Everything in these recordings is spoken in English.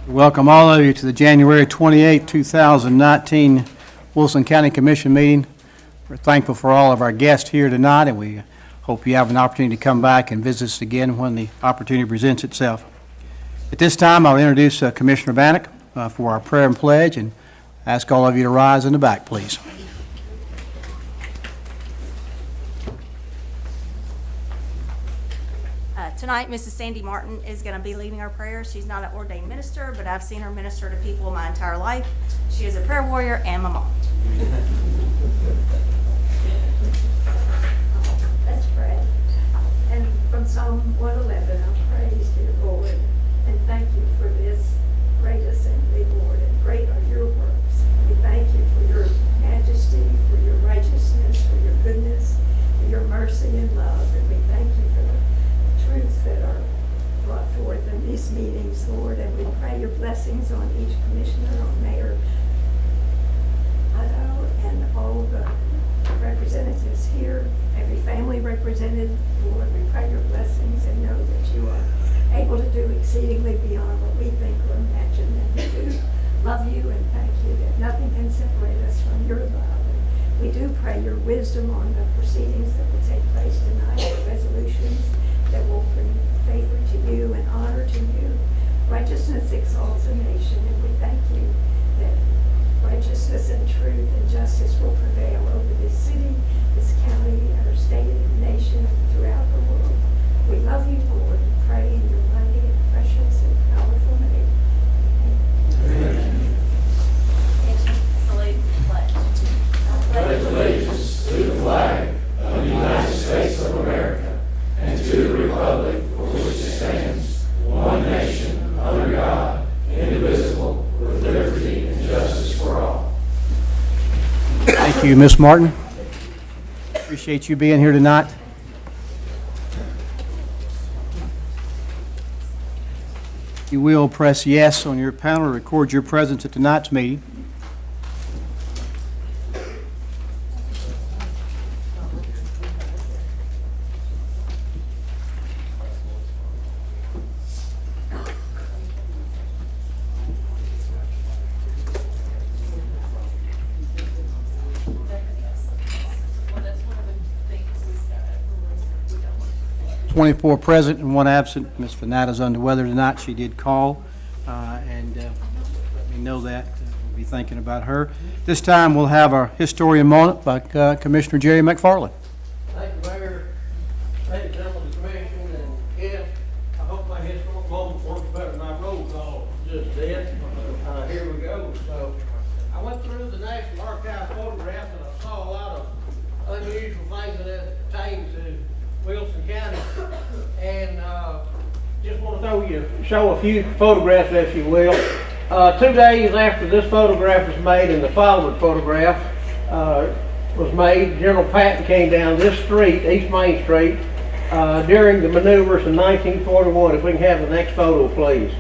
Welcome all of you to the January 28, 2019 Wilson County Commission meeting. We're thankful for all of our guests here tonight, and we hope you have an opportunity to come back and visit us again when the opportunity presents itself. At this time, I'll introduce Commissioner Bannock for our prayer and pledge, and ask all of you to rise in the back, please. Tonight, Mrs. Sandy Martin is going to be leading our prayers. She's not an ordained minister, but I've seen her minister to people my entire life. She is a prayer warrior and my mom. Let's pray. And from Psalm 111, I praise dear Lord, and thank you for this great assembly, Lord, and great are your works. We thank you for your majesty, for your righteousness, for your goodness, for your mercy and love, and we thank you for the truths that are brought forth in these meetings, Lord, and we pray your blessings on each commissioner, on Mayor Otto, and all the representatives here, every family represented. Lord, we pray your blessings and know that you are able to do exceedingly beyond what we think or imagine, and we do love you and thank you that nothing can separate us from your love. And we do pray your wisdom on the proceedings that will take place tonight, the resolutions that will bring favor to you and honor to you. Righteousness exalts a nation, and we thank you that righteousness and truth and justice will prevail over this city, this county, our state, and nation, and throughout the world. We love you, Lord, and pray in your mighty and precious and powerful name. Amen. Salute, pledge. I pledge allegiance to the flag of the United States of America and to the republic for which it stands, one nation, under God, indivisible, with liberty and justice for all. Thank you, Ms. Martin. Appreciate you being here tonight. You will press yes on your panel to record your presence at tonight's meeting. Well, that's one of the things we've got. 24 present and 1 absent. Ms. Fanata's under weather tonight. She did call and let me know that. We'll be thinking about her. This time we'll have our historian moment by Commissioner Jerry McFarland. Thank you, Mayor. Ladies and gentlemen of the commission and guests, I hope my historical moment works better than my roll call just did. Here we go. So I went through the National Archive photographs and I saw a lot of unusual things that pertain to Wilson County. And just want to show a few photographs, if you will. 2 days after this photograph was made and the following photograph was made, General Patton came down this street, East Main Street, during the maneuvers in 1941. If we can have the next photo, please.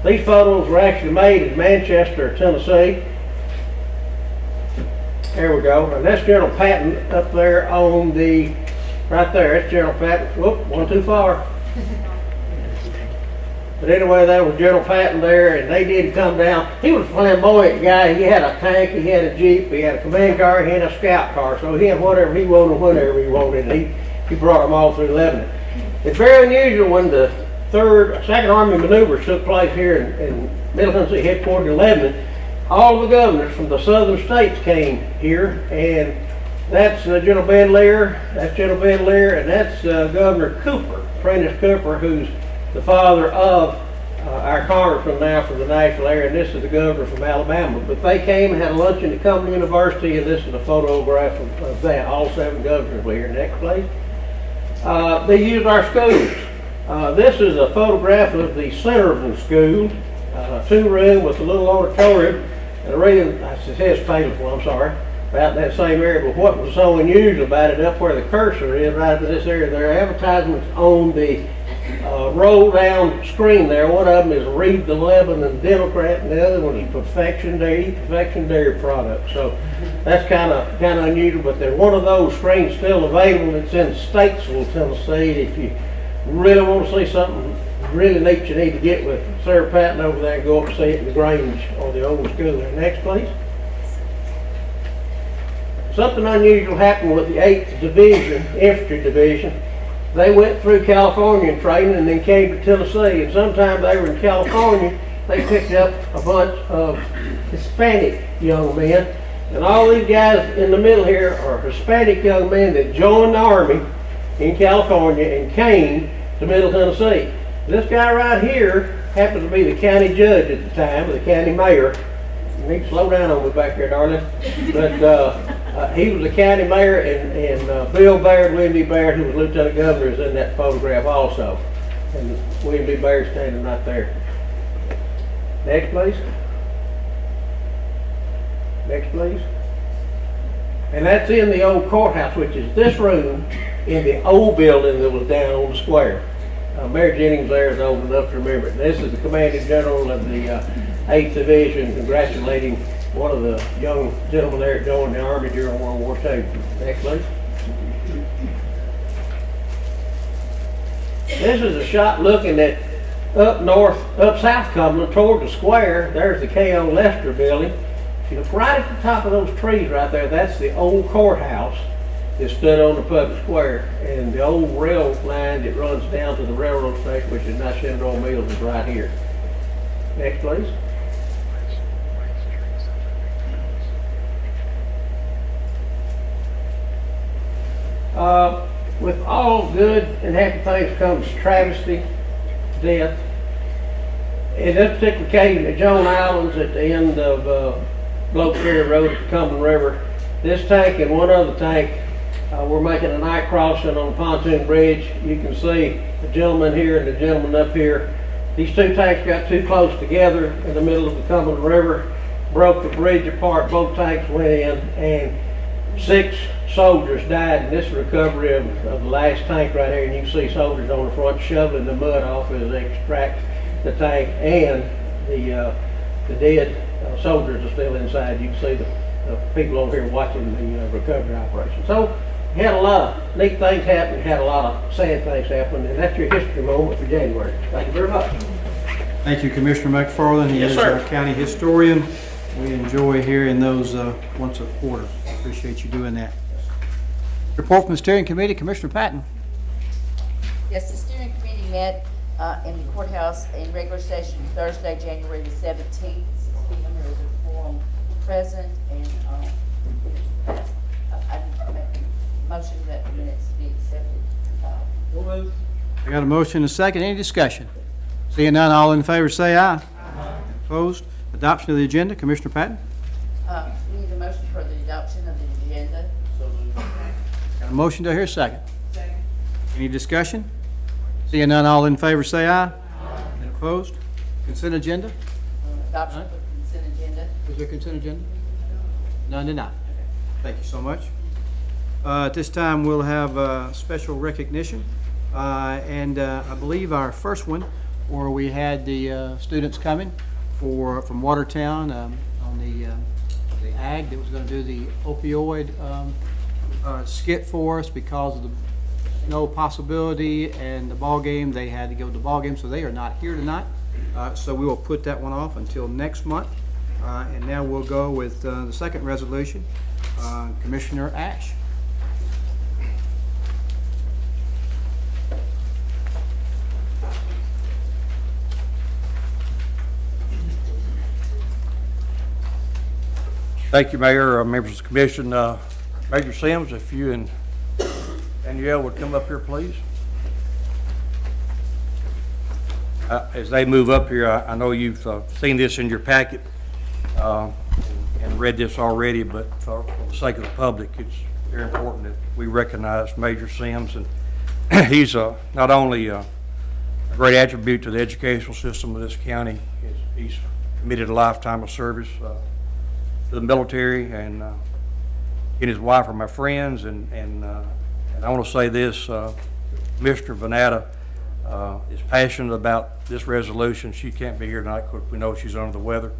These photos were actually made in Manchester, Tennessee. There we go. And that's General Patton up there on the, right there. That's General Patton. Whoop, one too far. But anyway, that was General Patton there, and they did come down. He was a flamboyant guy. He had a tank, he had a Jeep, he had a command car, he had a scout car. So he had whatever he wanted, whenever he wanted. He brought them all through Lebanon. It's very unusual when the Second Army maneuvers took place here in Middle Tennessee headquarters in Lebanon. All the governors from the southern states came here, and that's General Ben Lear, and that's Governor Cooper, Prentice Cooper, who's the father of our congressman now from the national area, and this is the governor from Alabama. But they came and had a luncheon at Cumberland University, and this is a photograph of that. All 7 governors were here. Next, please. They used our schools. This is a photograph of the Centerville School, 2-room with a little auditorium, and a reading, it says Taylorville, I'm sorry, about that same area. But what was so unusual about it, up where the cursor is, right in this area, there are advertisements on the roll down screen there. One of them is Read the Lebanon Democrat, and the other one is Perfection Dairy Products. So that's kind of unusual, but there's one of those screens still available. It's in Statesville, Tennessee. If you really want to see something really neat, you need to get with Sarah Patton over there and go up and see it in the Grange or the old school there. Next, please. Something unusual happened with the 8th Division, Infantry Division. They went through California training and then came to Tennessee. And sometime they were in California, they picked up a bunch of Hispanic young men. And all these guys in the middle here are Hispanic young men that joined the Army in California and came to Middle Tennessee. This guy right here happened to be the county judge at the time, or the county mayor. You need to slow down on me back here, darling. But he was the county mayor, and Bill Baird, William D. Baird, who was lieutenant governor, is in that photograph also. And William D. Baird standing right there. Next, please. Next, please. And that's in the old courthouse, which is this room in the old building that was down on the square. Mayor Jennings there is old enough to remember it. This is the commanding general of the 8th Division congratulating one of the young gentlemen there that joined the Army during World War II. Next, please. This is a shot looking at up south Cumberland toward the square. There's the K.O. Lester building. If you look right at the top of those trees right there, that's the old courthouse that stood on the public square. And the old rail line that runs down to the railroad station, which is Nascendro Mills, is right here. Next, please. With all good and happy things comes travesty, death. In this particular case at Joan Islands at the end of Blokeberry Road at the Cumberland River, this tank and one other tank were making a night crossing on the pontoon bridge. You can see the gentleman here and the gentleman up here. These two tanks got too close together in the middle of the Cumberland River, broke the bridge apart, both tanks went in, and 6 soldiers died in this recovery of the last tank right here. And you can see soldiers on the front shoveling the mud off as they extract the tank, and the dead soldiers are still inside. You can see the people over here watching the recovery operation. So, we had a lot of neat things happen, had a lot of sad things happen, and that's your history moment for January. Thank you very much. Thank you, Commissioner McFarland. He Yes, is sir. our county historian. We enjoy hearing those once a quarter. Appreciate you doing that. Report from the steering committee, Commissioner Patton. Yes, the steering committee met in the courthouse in regular session Thursday, January the 17th. 6 p.m. There was a quorum present, and I make a motion that the minutes be accepted. I got a motion and a second. Any discussion? Seeing none, all in favor say aye. Aye. Opposed? Adoption of the agenda, Commissioner Patton. We need a motion for the adoption of the agenda. Got a motion, do I hear a second? Second. Any discussion? Seeing none, all in favor say aye. Aye. And opposed? Consent agenda? Adoption of the consent agenda. Is there a consent agenda? None denied. Thank you so much. At this time, we'll have special recognition. And I believe our first one, where we had the students coming from Watertown on the ag that was going to do the opioid skit for us because of the no possibility and the ball game. They had to go to the ball game, so they are not here tonight. So we will put that one off until next month. And now we'll go with the second resolution. Commissioner Ashe. Thank you, Mayor, members of the commission. Major Sims, if you and Danielle would come up here, please. As they move up here, I know you've seen this in your packet and read this already, but for the sake of the public, it's very important that we recognize Major Sims. And he's not only a great attribute to the educational system of this county, he's committed a lifetime of service to the military, and he and his wife are my friends, and I want to say this, Commissioner Vanetta is passionate about this resolution. She can't be here tonight because we know she's under the weather.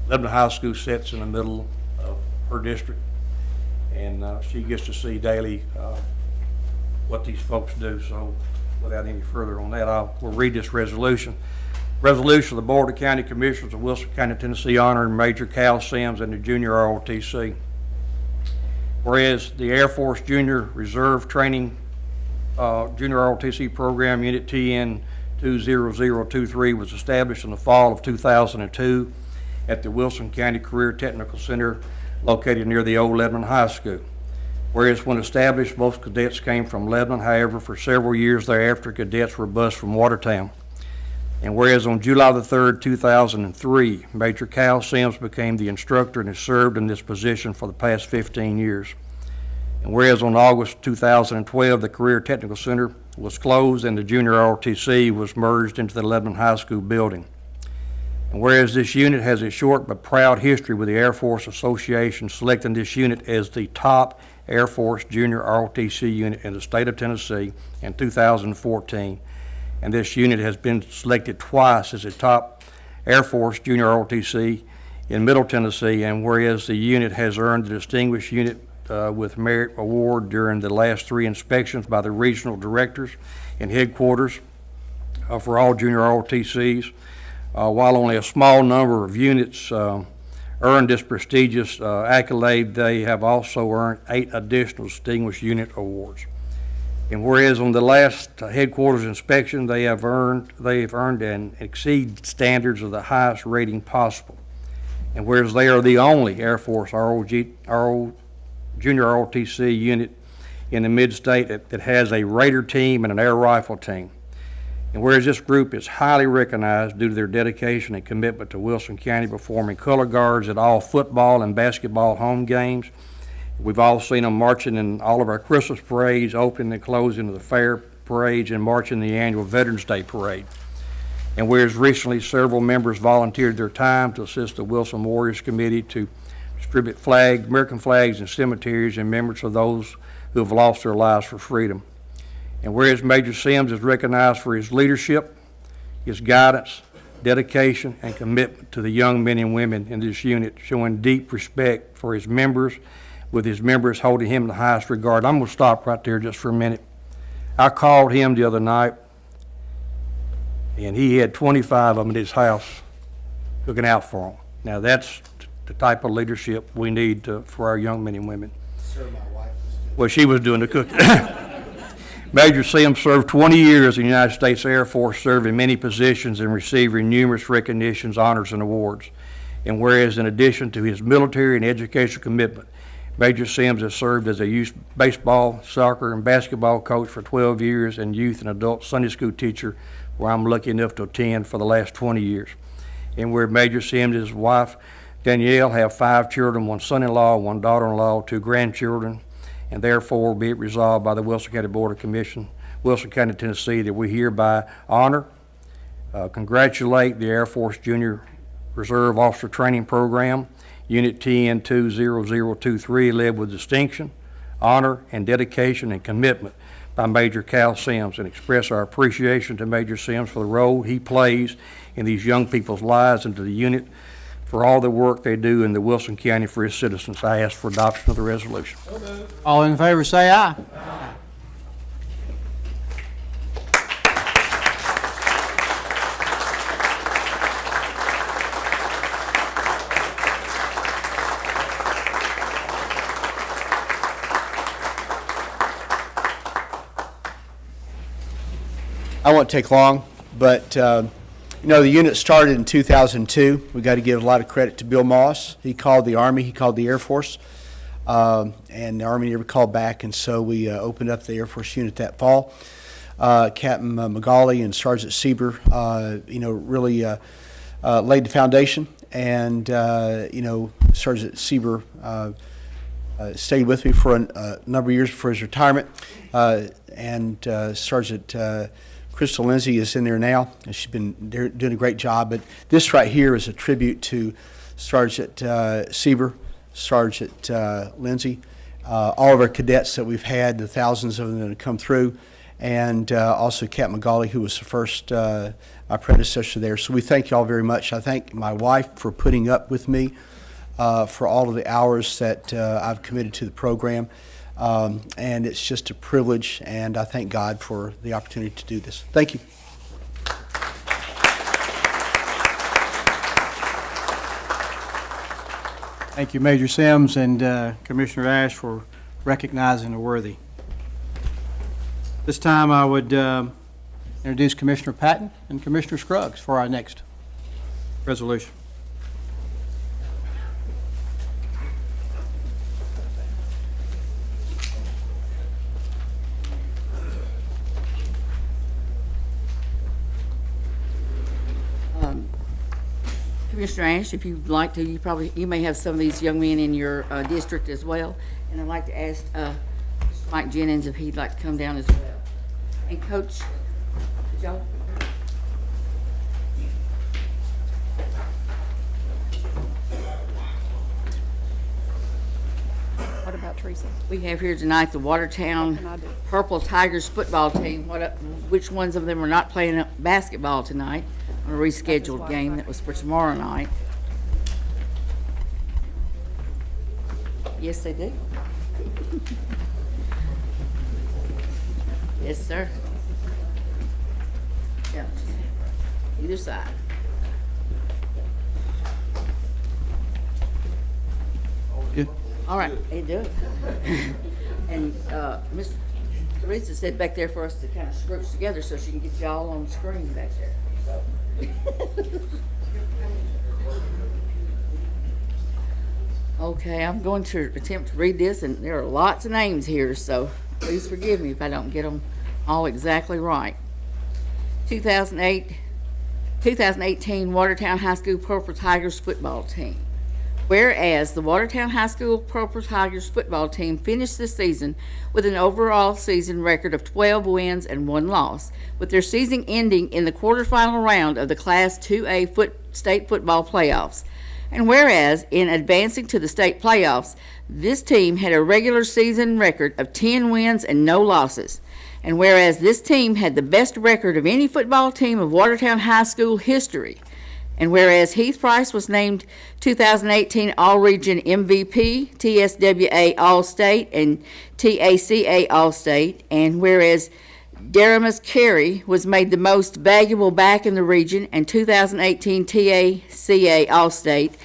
Lebanon High School sits in the middle of her district, and she gets to see daily what these folks do. So without any further on that, we'll read this resolution. Resolution of the Board of County Commissioners of Wilson County, Tennessee, honoring Major Cal Sims and the Junior ROTC. Whereas the Air Force Junior Reserve Training Junior ROTC Program, Unit TN 20023, was established in the fall of 2002 at the Wilson County Career Technical Center located near the old Lebanon High School. Whereas when established, most cadets came from Lebanon. However, for several years thereafter, cadets were bused from Watertown. And whereas on July the 3rd, 2003, Major Cal Sims became the instructor and has served in this position for the past 15 years. And whereas on August 2012, the Career Technical Center was closed and the Junior ROTC was merged into the Lebanon High School building. And whereas this unit has a short but proud history with the Air Force Association selecting this unit as the top Air Force Junior ROTC unit in the state of Tennessee in 2014. And this unit has been selected twice as a top Air Force Junior ROTC in Middle Tennessee, and whereas the unit has earned the Distinguished Unit with Merit Award during the last 3 inspections by the regional directors and headquarters for all junior ROTCs, while only a small number of units earned this prestigious accolade, they have also earned 8 additional Distinguished Unit Awards. And whereas on the last headquarters inspection, they have earned and exceed standards of the highest rating possible. And whereas they are the only Air Force Junior ROTC unit in the mid-state that has a Raider team and an air rifle team. And whereas this group is highly recognized due to their dedication and commitment to Wilson County, performing color guards at all football and basketball home games. We've all seen them marching in all of our Christmas parades, opening and closing of the fair parades, and marching the annual Veterans Day parade. And whereas recently several members volunteered their time to assist the Wilson Warriors Committee to distribute American flags in cemeteries and remembrance of those who have lost their lives for freedom. And whereas Major Sims is recognized for his leadership, his guidance, dedication, and commitment to the young men and women in this unit, showing deep respect for his members, with his members holding him in the highest regard. I'm going to stop right there just for a minute. I called him the other night, and he had 25 of them at his house looking out for him. Now, that's the type of leadership we need for our young men and women. Sir, my wife was doing. Well, she was doing the cooking. Major Sims served 20 years in the United States Air Force, serving many positions and receiving numerous recognitions, honors, and awards. And whereas in addition to his military and educational commitment, Major Sims has served as a youth baseball, soccer, and basketball coach for 12 years and youth and adult Sunday school teacher, where I'm lucky enough to attend for the last 20 years. And where Major Sims and his wife, Danielle, have 5 children, 1 son-in-law, 1 daughter-in-law, 2 grandchildren, and therefore be it resolved by the Wilson County Board of Commission, Wilson County, Tennessee, that we hereby honor, congratulate the Air Force Junior Reserve Officer Training Program, Unit TN 20023, led with distinction, honor, and dedication and commitment by Major Cal Sims, and express our appreciation to Major Sims for the role he plays in these young people's lives and to the unit for all the work they do in the Wilson County for its citizens. I ask for adoption of the resolution. All in favor, say aye. I won't take long, but the unit started in 2002. We got to give a lot of credit to Bill Moss. He called the Army, he called the Air Force, and the Army never called back, and so we opened up the Air Force unit that fall. Captain McGauley and Sergeant Sieber, really laid the foundation, and Sergeant Sieber stayed with me for a number of years before his retirement, and Sergeant Crystal Lindsay is in there now, and she's been doing a great job. But this right here is a tribute to Sergeant Sieber, Sergeant Lindsay, all of our cadets that we've had, the thousands of them that have come through, and also Captain McGauley, who was the first, my predecessor there. So we thank you all very much. I thank my wife for putting up with me for all of the hours that I've committed to the program. And it's just a privilege, and I thank God for the opportunity to do this. Thank you. Thank you, Major Sims and Commissioner Ashe, for recognizing the worthy. This time, I would introduce Commissioner Patton and Commissioner Scruggs for our next resolution. Commissioner Ashe, if you'd like to, you may have some of these young men in your district as well. And I'd like to ask Mike Jennings if he'd like to come down as well. And Coach Joe? What about Teresa? We have here tonight the Watertown What can I do? Purple Tigers football team. Which ones of them are not playing basketball tonight on a rescheduled game that was for tomorrow night? Yes, they do. Yes, sir. Yeah, either side. Good. All right, they do it. And Miss Teresa said back there for us to kind of scrunch together so she can get y'all on screen back there. So. Okay, I'm going to attempt to read this, and there are lots of names here, so please forgive me if I don't get them all exactly right. 2018 Watertown High School Purple Tigers football team. Whereas the Watertown High School Purple Tigers football team finished the season with an overall season record of 12 wins and 1 loss, with their season ending in the quarterfinal round of the Class 2A state football playoffs. And whereas in advancing to the state playoffs, this team had a regular season record of 10 wins and no losses. And whereas this team had the best record of any football team of Watertown High School history. And whereas Heath Price was named 2018 All-Region MVP, TSWA All-State, and TACA All-State. And whereas Daramus Carey was made the most valuable back in the region and 2018 TACA All-State.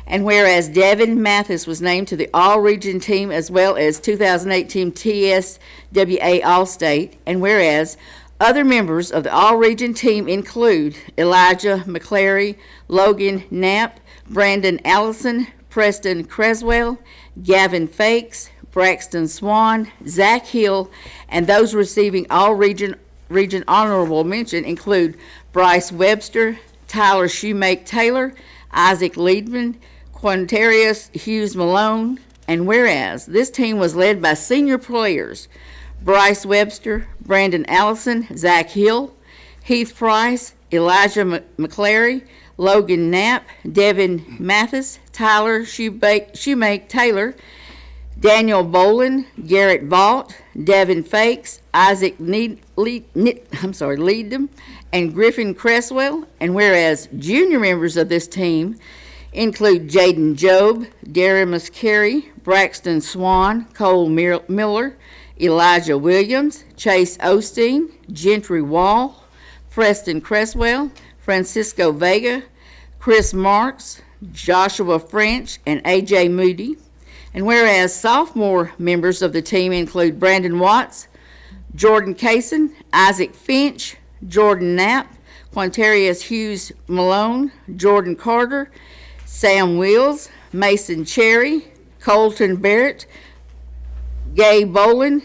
And whereas Devin Mathis was named to the All-Region team as well as 2018 TSWA All-State. And whereas other members of the All-Region team include Elijah McClary, Logan Knapp, Brandon Allison, Preston Creswell, Gavin Fakes, Braxton Swan, Zach Hill, and those receiving All-Region honorable mention include Bryce Webster, Tyler Shoemake Taylor, Isaac Liedman, Quintarius Hughes Malone. And whereas this team was led by senior players Bryce Webster, Brandon Allison, Zach Hill, Heath Price, Elijah McClary, Logan Knapp, Devin Mathis, Tyler Shoemake Taylor, Daniel Bolin, Garrett Vaught, Devin Fakes, Isaac Leadham, and Griffin Creswell. And whereas junior members of this team include Jaden Jobe, Daramus Carey, Braxton Swan, Cole Miller, Elijah Williams, Chase Osteen, Gentry Wall, Preston Creswell, Francisco Vega, Chris Marks, Joshua French, and A.J. Moody. And whereas sophomore members of the team include Brandon Watts, Jordan Kaysen, Isaac Finch, Jordan Knapp, Quintarius Hughes Malone, Jordan Carter, Sam Wills, Mason Cherry, Colton Barrett, Gay Bolin,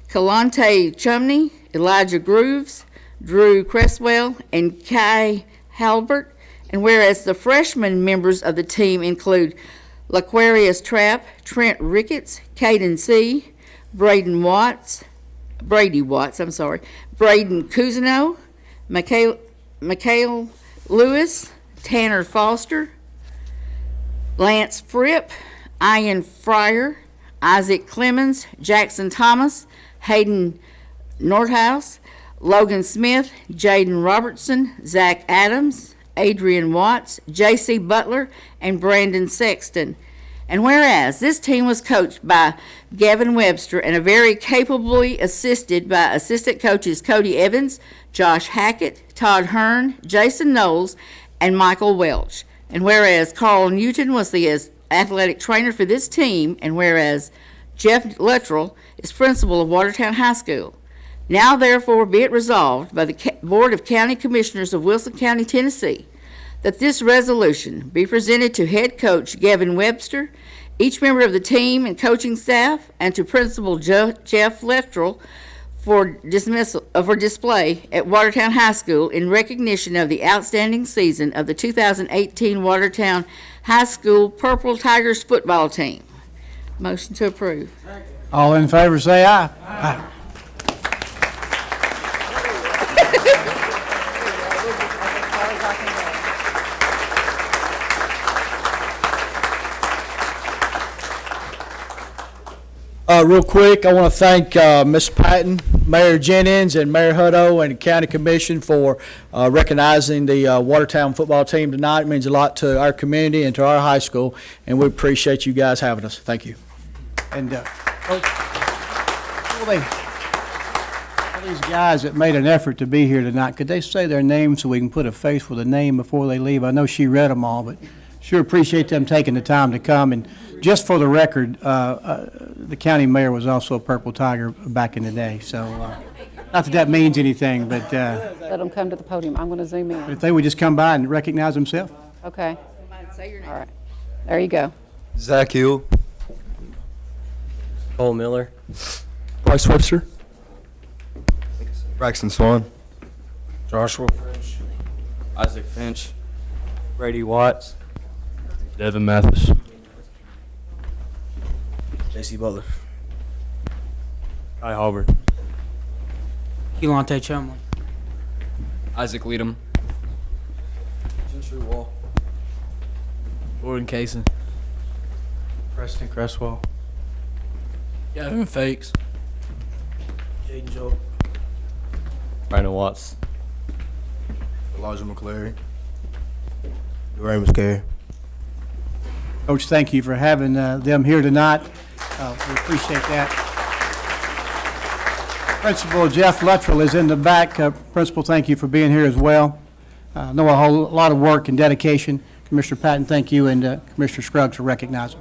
Kalante Chumney, Elijah Grooves, Drew Creswell, and Kai Halbert. And whereas the freshman members of the team include Laquarius Trapp, Trent Ricketts, Caden C., Brady Watts, Braden Cousineau, Mikhail Lewis, Tanner Foster, Lance Fripp, Ian Fryer, Isaac Clemens, Jackson Thomas, Hayden Nordhaus, Logan Smith, Jaden Robertson, Zach Adams, Adrian Watts, J.C. Butler, and Brandon Sexton. And whereas this team was coached by Gavin Webster and very capably assisted by assistant coaches Cody Evans, Josh Hackett, Todd Hearn, Jason Knowles, and Michael Welch. And whereas Carl Newton was the athletic trainer for this team, and whereas Jeff Luttrell is principal of Watertown High School. Now therefore be it resolved by the Board of County Commissioners of Wilson County, Tennessee, that this resolution be presented to head coach Gavin Webster, each member of the team and coaching staff, and to Principal Jeff Luttrell for display at Watertown High School in recognition of the outstanding season of the 2018 Watertown High School Purple Tigers football team. Motion to approve. All in favor, say aye. Aye. Real quick, I want to thank Ms. Patton, Mayor Jennings, and Mayor Hutto, and the County Commission for recognizing the Watertown football team tonight. It means a lot to our community and to our high school, and we appreciate you guys having us. Thank you. And all these guys that made an effort to be here tonight, could they say their names so we can put a face with a name before they leave? I know she read them all, but sure appreciate them taking the time to come. And just for the record, the county mayor was also a Purple Tiger back in the day, so not that that means anything, but Let them come to the podium. I'm going to zoom in. if they would just come by and recognize themselves. Okay, Say your name. all right. There you go. Zach Hill. Cole Miller. Bryce Webster. Braxton Swan. Joshua Finch. Isaac Finch. Brady Watts. Devin Mathis. J.C. Butler. Kai Halbert. Elante Chumley. Isaac Leadham. Gentry Wall. Gordon Kaysen. Preston Cresswell. Gavin Fakes. Jaden Joe. Brandon Watts. Elijah McClary. Dwayne McCary. Coach, thank you for having them here tonight. We appreciate that. Principal Jeff Luttrell is in the back. Principal, thank you for being here as well. I know a lot of work and dedication. Commissioner Patton, thank you, and Commissioner Scruggs for recognizing.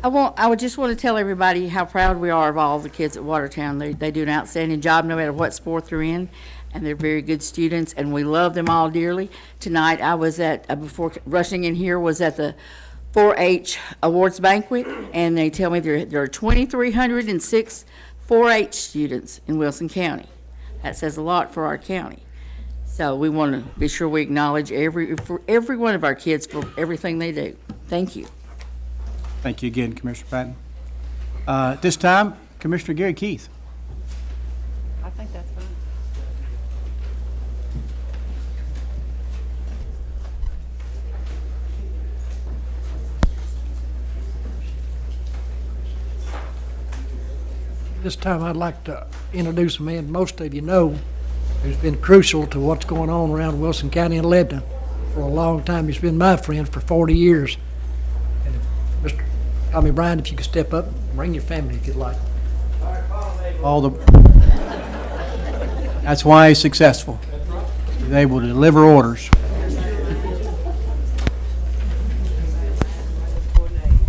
I would just want to tell everybody how proud we are of all the kids at Watertown. They do an outstanding job no matter what sport they're in, and they're very good students, and we love them all dearly. Tonight, I was at, before rushing in here, was at the 4-H awards banquet, and they tell me there are 2,306 4-H students in Wilson County. That says a lot for our county. So we want to be sure we acknowledge every one of our kids for everything they do. Thank you. Thank you again, Commissioner Patton. At this time, Commissioner Gary Keith. I think that's fine. This time I'd like to introduce a man most of you know who's been crucial to what's going on around Wilson County and Lebanon for a long time. He's been my friend for 40 years. And if, Mr. Tommy Bryan, if you could step up, bring your family if you'd like. That's why he's successful. He's able to deliver orders.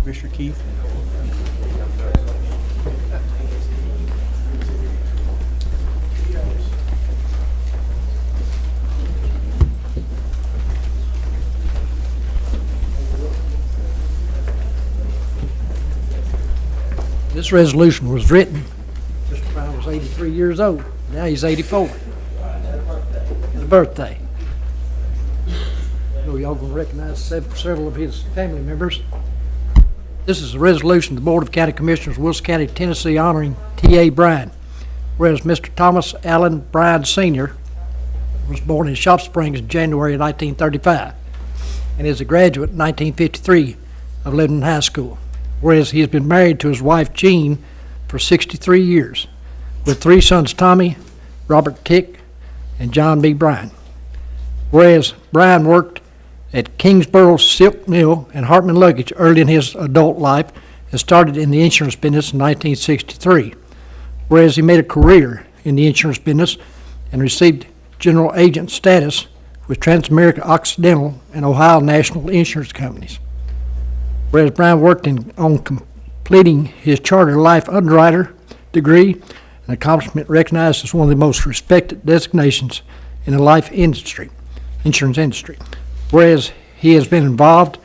Commissioner Keith. This resolution was written just when I was 83 years old. Now he's 84. His birthday. I know y'all gonna recognize several of his family members. This is a resolution of the Board of County Commissioners, Wilson County, Tennessee, honoring T.A. Bryan. Whereas Mr. Thomas Allen Bryan Sr. was born in Shop Springs in January of 1935 and is a graduate in 1953 of Lebanon High School. Whereas he has been married to his wife Jean for 63 years, with 3 sons, Tommy, Robert Tick, and John B. Bryan. Whereas Bryan worked at Kingsborough Silk Mill and Hartman Luggage early in his adult life and started in the insurance business in 1963, whereas he made a career in the insurance business and received general agent status with Transamerica Occidental and Ohio National Insurance Companies. Whereas Brian worked on completing his charter life underwriter degree, an accomplishment recognized as one of the most respected designations in the life industry, insurance industry. Whereas he has been involved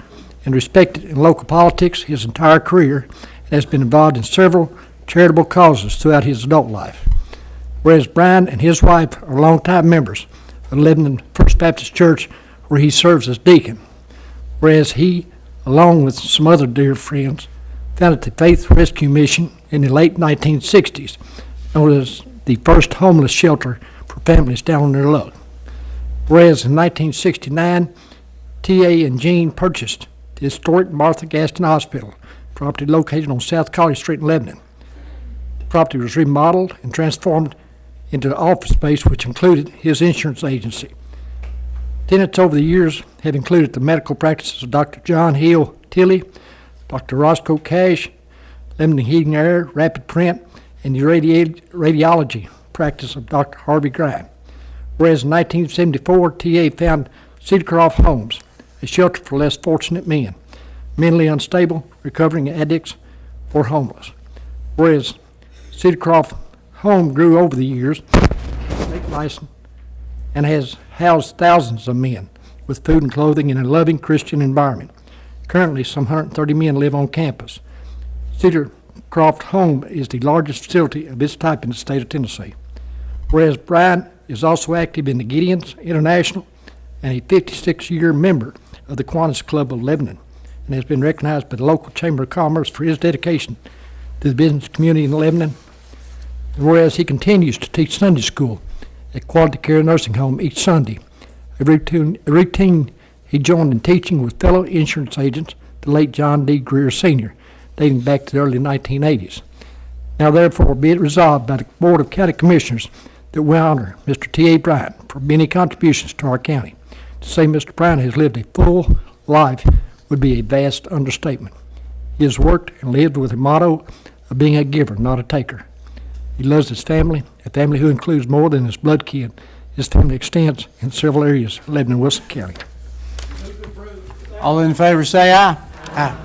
and respected in local politics his entire career and has been involved in several charitable causes throughout his adult life. Whereas Brian and his wife are longtime members of Lebanon First Baptist Church, where he serves as deacon. Whereas he, along with some other dear friends, founded the Faith Rescue Mission in the late 1960s, known as the first homeless shelter for families down on their luck. Whereas in 1969, T.A. and Jean purchased the historic Martha Gaston Hospital, property located on South College Street in Lebanon. The property was remodeled and transformed into office space, which included his insurance agency. Tenants over the years have included the medical practices of Dr. John Hill Tilley, Dr. Roscoe Cash, Lebanon Heating and Air, Rapid Print, and the radiology practice of Dr. Harvey Grime. Whereas in 1974, T.A. found Cedarcroft Homes, a shelter for less fortunate men, mentally unstable, recovering addicts, or homeless. Whereas Cedarcroft Home grew over the years, state license, and has housed thousands of men with food and clothing in a loving Christian environment. Currently, some 130 men live on campus. Cedarcroft Home is the largest facility of its type in the state of Tennessee. Whereas Brian is also active in the Gideons International and a 56-year member of the Kiwanis Club of Lebanon, and has been recognized by the local Chamber of Commerce for his dedication to the business community in Lebanon. And whereas he continues to teach Sunday school at Quality Care Nursing Home each Sunday, a routine he joined in teaching with fellow insurance agents, the late John D. Greer Sr., dating back to the early 1980s. Now therefore be it resolved by the Board of County Commissioners that we honor Mr. T.A. Bryant for many contributions to our county. To say Mr. Bryant has lived a full life would be a vast understatement. He has worked and lived with the motto of being a giver, not a taker. He loves his family, a family who includes more than his blood kin. His family extends in several areas of Lebanon and Wilson County. All in favor, say aye. Aye.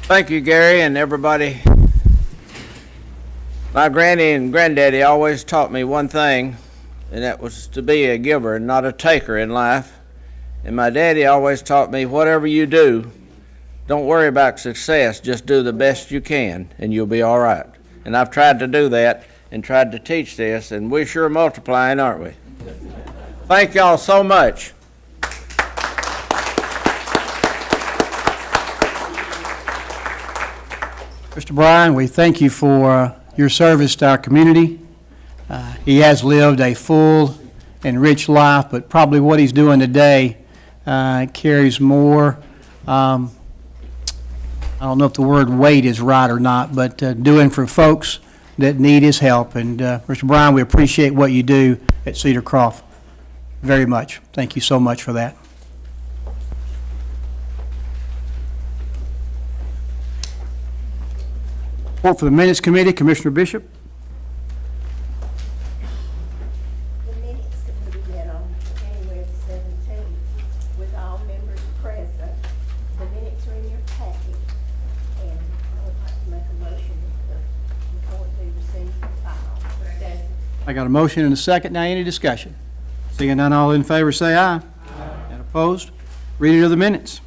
Thank you, Gary, and everybody. My granny and granddaddy always taught me one thing, and that was to be a giver and not a taker in life. And my daddy always taught me, whatever you do, don't worry about success, just do the best you can, and you'll be all right. And I've tried to do that and tried to teach this, and we're sure multiplying, aren't we? Thank y'all so much. Mr. Bryan, we thank you for your service to our community. He has lived a full and rich life, but probably what he's doing today carries more, I don't know if the word weight is right or not, but doing for folks that need his help. And Mr. Bryan, we appreciate what you do at Cedarcroft very much. Thank you so much for that. Report for the Minutes Committee, Commissioner Bishop. The minutes committee met on January the 17th with all members present. The minutes are in your packet, and I would like to make a motion that the report be received and filed. I got a motion and a second. Now, any discussion? Seeing none, all in favor, say aye. Aye. And opposed? Reading of the minutes.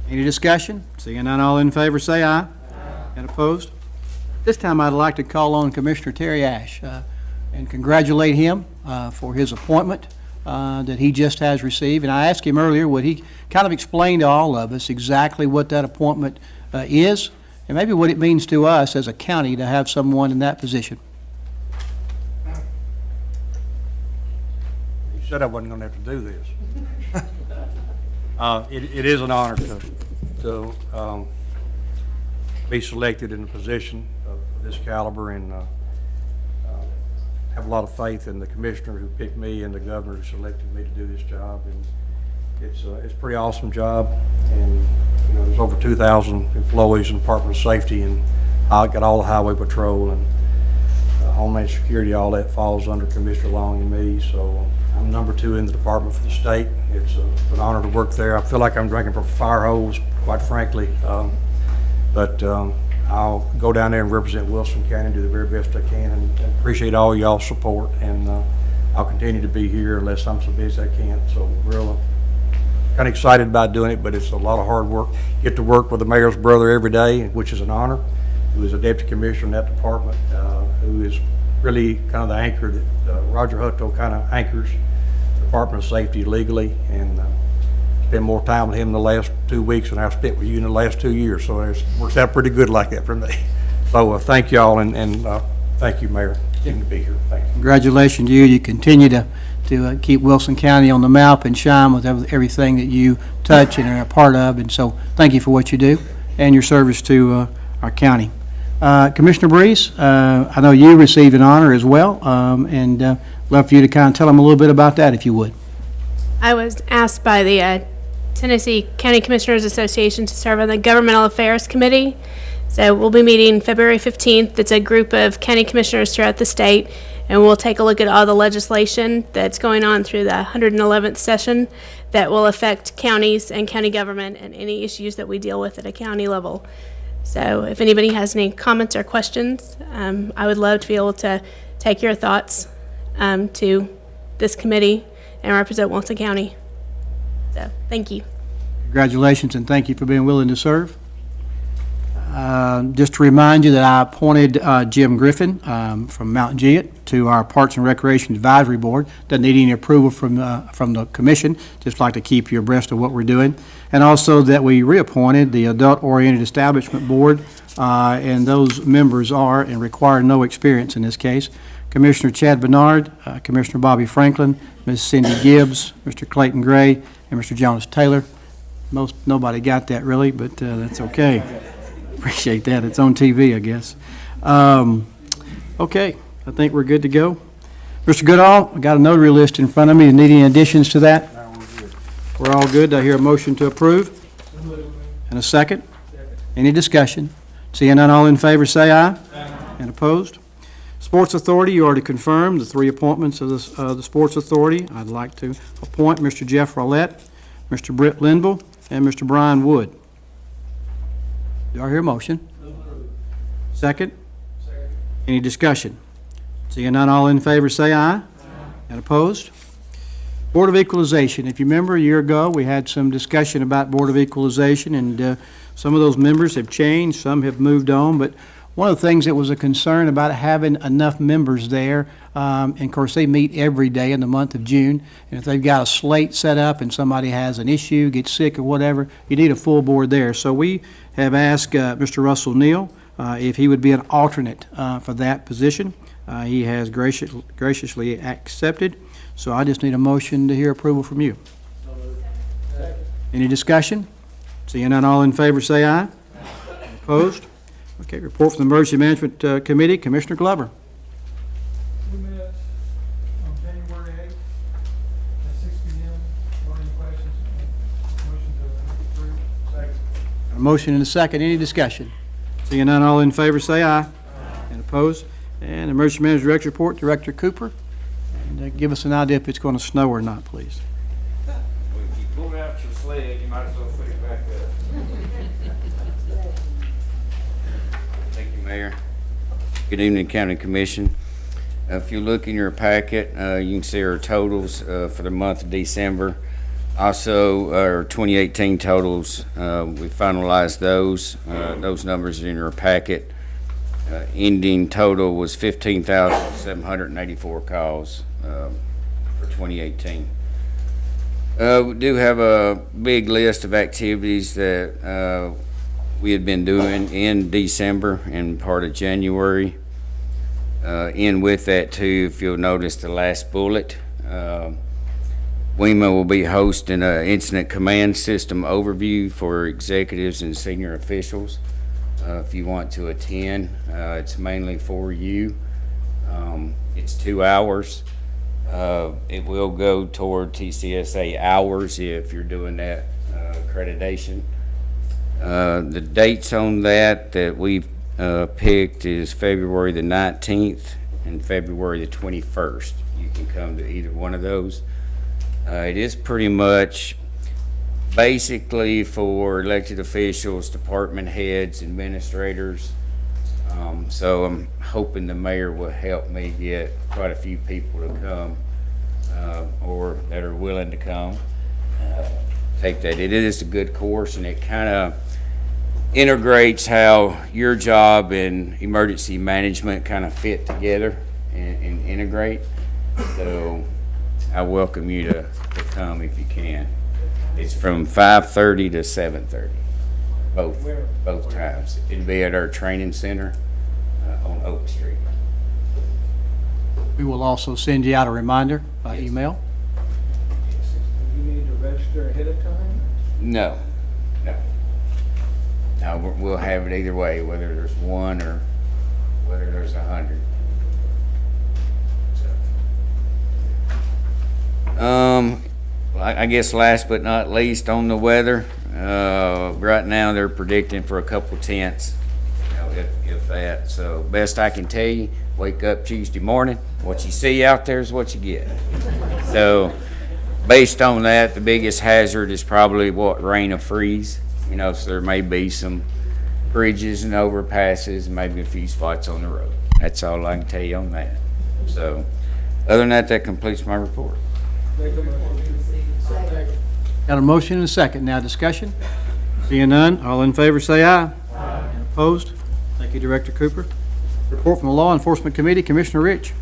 Any discussion? Seeing none, all in favor, say aye. Aye. And opposed? This time, I'd like to call on Commissioner Terry Ashe and congratulate him for his appointment that he just has received. And I asked him earlier, would he kind of explain to all of us exactly what that appointment is, and maybe what it means to us as a county to have someone in that position. You said I wasn't going to have to do this. It is an honor to be selected in a position of this caliber, and have a lot of faith in the commissioner who picked me and the governor who selected me to do this job. And it's a pretty awesome job. And there's over 2,000 employees in the Department of Safety, and I got all the highway patrol and Homeland Security. All that falls under Commissioner Long and me. So I'm number 2 in the department for the state. It's an honor to work there. I feel like I'm drinking from fire hose, quite frankly. But I'll go down there and represent Wilson County and do the very best I can, and appreciate all y'all's support. And I'll continue to be here unless I'm so busy I can't. So we're kind of excited about doing it, but it's a lot of hard work. Get to work with the mayor's brother every day, which is an honor, who is a deputy commissioner in that department, who is really kind of the anchor that Roger Hutto kind of anchors the Department of Safety legally, and spend more time with him in the last 2 weeks than I've spent with you in the last 2 years. So it works out pretty good like that for me. So thank y'all, and thank you, Mayor, to be here. Thank you. Congratulations to you. You continue to keep Wilson County on the map and shine with everything that you touch and are a part of. And so thank you for what you do and your service to our county. Commissioner Breeze, I know you received an honor as well, and love for you to kind of tell them a little bit about that, if you would. I was asked by the Tennessee County Commissioners Association to serve on the Governmental Affairs Committee. So we'll be meeting February 15th. It's a group of county commissioners throughout the state, and we'll take a look at all the legislation that's going on through the 111th session that will affect counties and county government and any issues that we deal with at a county level. So if anybody has any comments or questions, I would love to be able to take your thoughts to this committee and represent Wilson County. So, thank you. Congratulations, and thank you for being willing to serve. Just to remind you that I appointed Jim Griffin from Mount Gilead to our Parks and Recreation Advisory Board. Doesn't need any approval from the commission. Just like to keep you abreast of what we're doing. And also that we reappointed the Adult Oriented Establishment Board, and those members are and require no experience in this case. Commissioner Chad Bernard, Commissioner Bobby Franklin, Ms. Cindy Gibbs, Mr. Clayton Gray, and Mr. Jonas Taylor. Nobody got that really, but that's okay. Appreciate that. It's on TV, I guess. Okay, I think we're good to go. Mr. Goodall, I got a notary list in front of me. Need any additions to that? We're all good. I hear a motion to approve. And a second? Any discussion? Seeing none, all in favor say aye. And opposed? Sports Authority, you already confirmed the 3 appointments of the Sports Authority. I'd like to appoint Mr. Jeff Rowlett, Mr. Britt Linville, and Mr. Brian Wood. Do I hear a motion? Second? Any discussion? Seeing none, all in favor say aye. And opposed? Board of Equalization. If you remember a year ago, we had some discussion about Board of Equalization, and some of those members have changed, some have moved on, but one of the things that was a concern about having enough members there, and of course they meet every day in the month of June, and if they've got a slate set up and somebody has an issue, gets sick or whatever, you need a full board there. So we have asked Mr. Russell Neal if he would be an alternate for that position. He has graciously accepted, so I just need a motion to hear approval from you. Any discussion? Seeing none, all in favor say aye. Opposed? Okay, report from the Emergency Management Committee, Commissioner Glover. 2 minutes on January 8th at 6 p.m. Any questions? Motion to approve. Second. A motion and a second. Any discussion? Seeing none, all in favor say aye. And opposed? And Emergency Management Director report, Director Cooper. And give us an idea if it's going to snow or not, please. Well, if you pull out your sled, you might as well put it back up. Thank you, Mayor. Good evening, County Commission. If you look in your packet, you can see our totals for the month of December. Also, our 2018 totals, we finalized those. Those numbers are in your packet. Ending total was 15,784 calls for 2018. We do have a big list of activities that we had been doing in December and part of January. In with that too, if you'll notice the last bullet, WEMA will be hosting an incident command system overview for executives and senior officials. If you want to attend, it's mainly for you. It's 2 hours. It will go toward TCSA hours if you're doing that accreditation. The dates on that we've picked is February the 19th and February the 21st. You can come to either one of those. It is pretty much basically for elected officials, department heads, administrators. So I'm hoping the mayor will help me get quite a few people to come, or that are willing to come, take that. It is a good course, and it kind of integrates how your job and emergency management kind of fit together and integrate. So I welcome you to come if you can. It's from 5:30 to 7:30, both times. It'll be at our training center on Oak Street. We will also send you out a reminder by email. Do you need to register ahead of time? No. We'll have it either way, whether there's one or whether there's 100. I guess last but not least, on the weather, right now they're predicting for a couple tenths, if that. So best I can tell you, wake up Tuesday morning, what you see out there is what you get. So based on that, the biggest hazard is probably rain or freeze. So there may be some bridges and overpasses, and maybe a few spots on the road. That's all I can tell you on that. So other than that, that completes my report. Got a motion and a second. Now discussion. Seeing none, all in favor say aye. Aye. And opposed? Thank you, Director Cooper. Report from the Law Enforcement Committee, Commissioner Rich.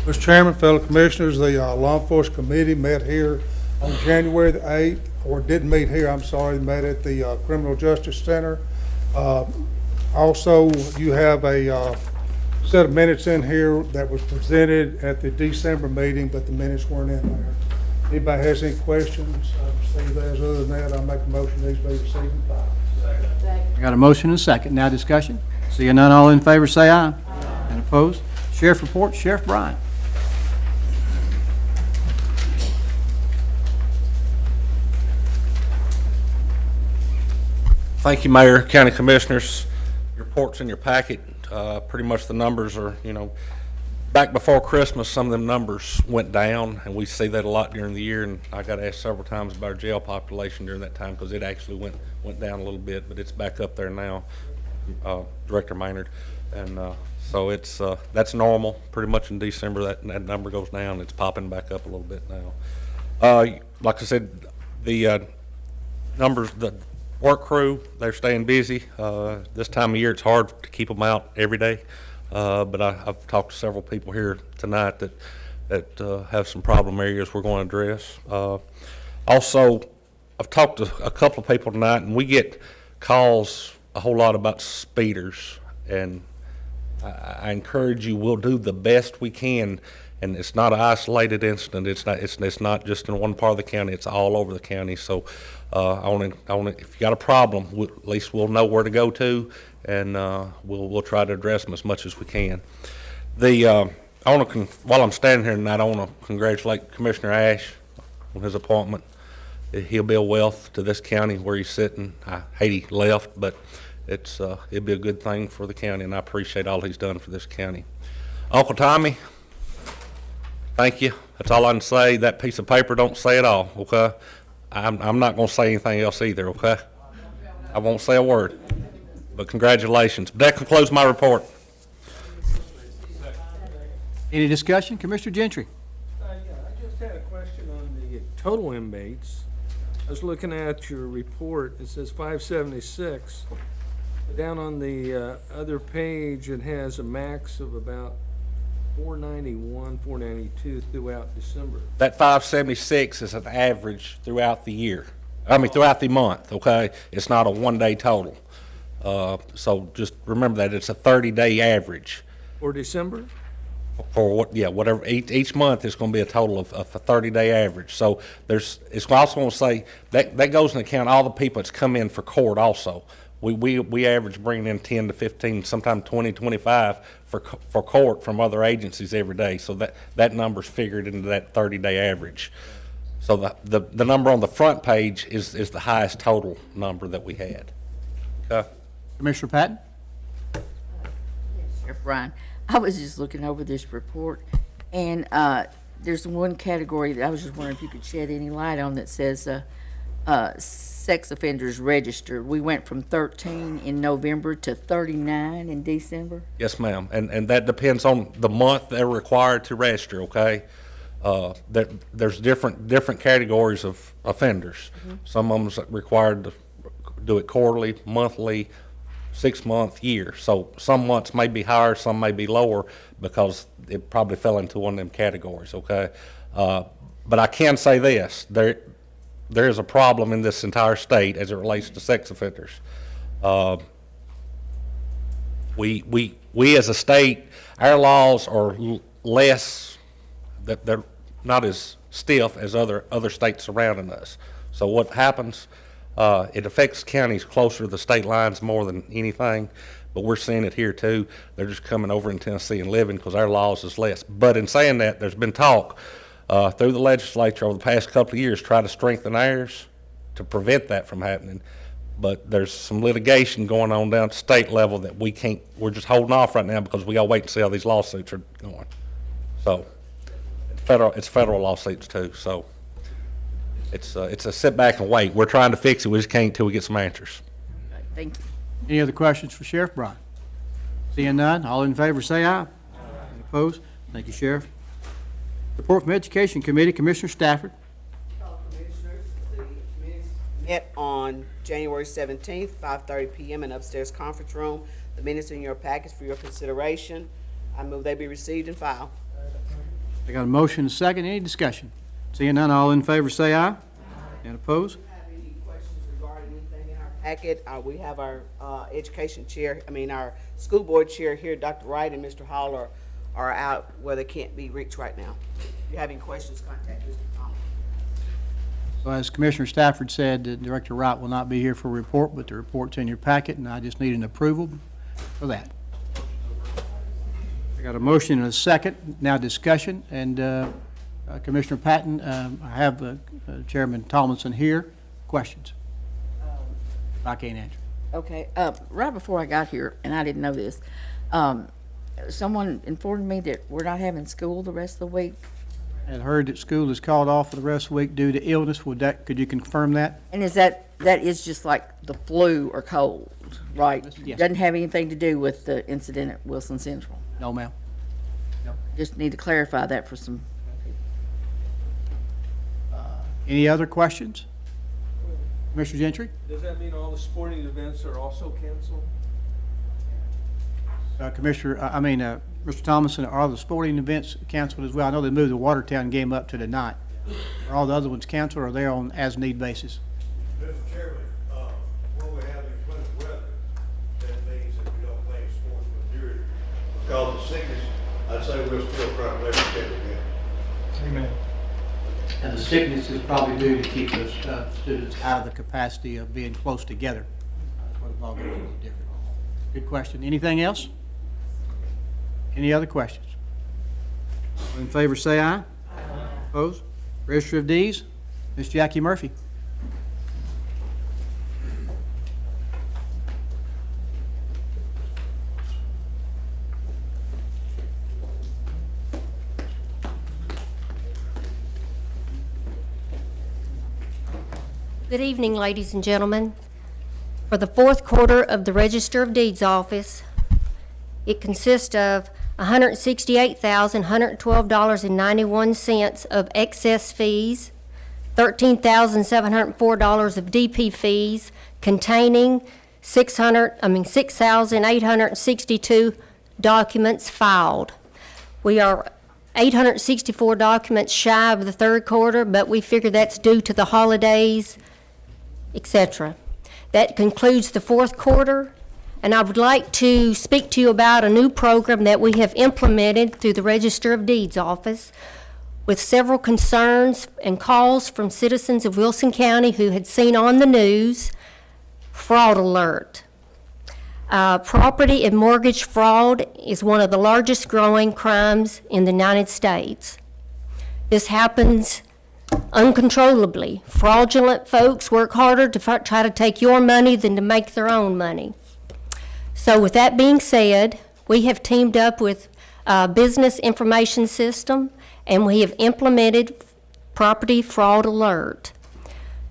Mr. Chairman, fellow commissioners, the Law Enforcement Committee met here on January the 8th, or didn't meet here, I'm sorry, met at the Criminal Justice Center. Also, you have a set of minutes in here that was presented at the December meeting, but the minutes weren't in there. Anybody has any questions? I've received those. Other than that, I'll make a motion these be received and filed. I got a motion and a second. Now discussion. Seeing none, all in favor say aye. Aye. And opposed? Sheriff report, Sheriff Bryan. Thank you, Mayor, County Commissioners. Your report's in your packet. Pretty much the numbers are, back before Christmas, some of them numbers went down, and we see that a lot during the year, and I got asked several times about our jail population during that time, because it actually went down a little bit, but it's back up there now, Director Maynard. And so that's normal. Pretty much in December, that number goes down. It's popping back up a little bit now. Like I said, the numbers, the work crew, they're staying busy. This time of year, it's hard to keep them out every day. But I've talked to several people here tonight that have some problem areas we're going to address. Also, I've talked to a couple of people tonight, and we get calls a whole lot about speeders. And I encourage you, we'll do the best we can. And it's not an isolated incident. It's not just in one part of the county. It's all over the county. So I want to. If you got a problem, at least we'll know where to go to, and we'll try to address them as much as we can. While I'm standing here tonight, I want to congratulate Commissioner Ashe on his appointment. He'll be a wealth to this county where he's sitting. I hate he left, but it'll be a good thing for the county, and I appreciate all he's done for this county. Uncle Tommy, thank you. That's all I can say. That piece of paper don't say it all, okay? I'm not going to say anything else either, okay? I won't say a word. But congratulations. That concludes my report. Any discussion? Commissioner Gentry. I just had a question on the total inmates. I was looking at your report. It says 576. Down on the other page, it has a max of about 491, 492 throughout December. That 576 is an average throughout the year. Throughout the month, okay? It's not a one-day total. So just remember that it's a 30-day average. For December? for what, yeah, whatever, each month is gonna be a total of a 30-day average. So it's also gonna say, that goes into account all the people that's come in for court also. We average bringing in 10 to 15, sometimes 20, 25 for court from other agencies every day. So that number's figured into that 30-day average. So the number on the front page is the highest total number that we had. Okay? Commissioner Patton? Sheriff Bryan, I was just looking over this report, and there's one category that I was just wondering if you could shed any light on that says sex offenders registered. We went from 13 in November to 39 in December. Yes, ma'am. And that depends on the month they're required to register, okay? There's different categories of offenders. Some of them's required to do it quarterly, monthly, 6-month, year. So some months may be higher, some may be lower because it probably fell into one of them categories, okay? But I can say this, there is a problem in this entire state as it relates to sex offenders. We as a state, our laws are less, that they're not as stiff as other states surrounding us. So what happens, it affects counties closer to the state lines more than anything, but we're seeing it here too. They're just coming over in Tennessee and living because our laws is less. But in saying that, there's been talk through the legislature over the past couple of years, try to strengthen ours to prevent that from happening. But there's some litigation going on down at the state level that we're just holding off right now because we gotta wait and see how these lawsuits are going. So, it's federal lawsuits too, so it's a sit back and wait. We're trying to fix it, we just can't till we get some answers. Thank you. Any other questions for Sheriff Bryan? Seeing none, all in favor say aye. Any opposed? Thank you, Sheriff. Report from Education Committee, Commissioner Stafford. Fellow Commissioners, the committee met on January 17th, 5:30 p.m. in upstairs conference room. The minutes in your packets for your consideration. I move they be received and filed. I got a motion and a second. Any discussion? Seeing none, all in favor say aye. And opposed? If you have any questions regarding anything in our packet, we have our education chair, our school board chair here, Dr. Wright and Mr. Hall are out where they can't be reached right now. If you have any questions, contact Mr. Thomas. So as Commissioner Stafford said, Director Wright will not be here for a report, but the report's in your packet, and I just need an approval for that. I got a motion and a second. Now discussion, and Commissioner Patton, I have Chairman Tomlinson here. Questions? I can't answer. Okay, right before I got here, and I didn't know this, someone informed me that we're not having school the rest of the week. I had heard that school is called off for the rest of the week due to illness. Could you confirm that? And that is just like the flu or cold, right? Yes. Doesn't have anything to do with the incident at Wilson Central. No, ma'am. No. Just need to clarify that for some. Any other questions? Commissioner Gentry? Does that mean all the sporting events are also canceled? Mr. Thomason, are all the sporting events canceled as well? I know they moved the Watertown game up to the night. Are all the other ones canceled, or are they on as-need basis? Mr. Chairman, when we have inclement weather, that means that we don't play sports with because of sickness, I'd say we'll still try to let it get again. Amen. And the sickness is probably due to keep those students out of the capacity of being close together. That's what it's all going to be different. Good question. Anything else? Any other questions? All in favor say aye. Aye. Opposed? Registry of Deeds, Ms. Jackie Murphy. Good evening, ladies and gentlemen. For the fourth quarter of the Register of Deeds office, it consists of $168,112.91 of excess fees, $13,704 of DP fees, containing 6,862 documents filed. We are 864 documents shy of the third quarter, but we figure that's due to the holidays, etc. That concludes the fourth quarter. And I would like to speak to you about a new program that we have implemented through the Register of Deeds office with several concerns and calls from citizens of Wilson County who had seen on the news fraud alert. Property and mortgage fraud is one of the largest growing crimes in the United States. This happens uncontrollably. Fraudulent folks work harder to try to take your money than to make their own money. So with that being said, we have teamed up with Business Information System, and we have implemented Property Fraud Alert.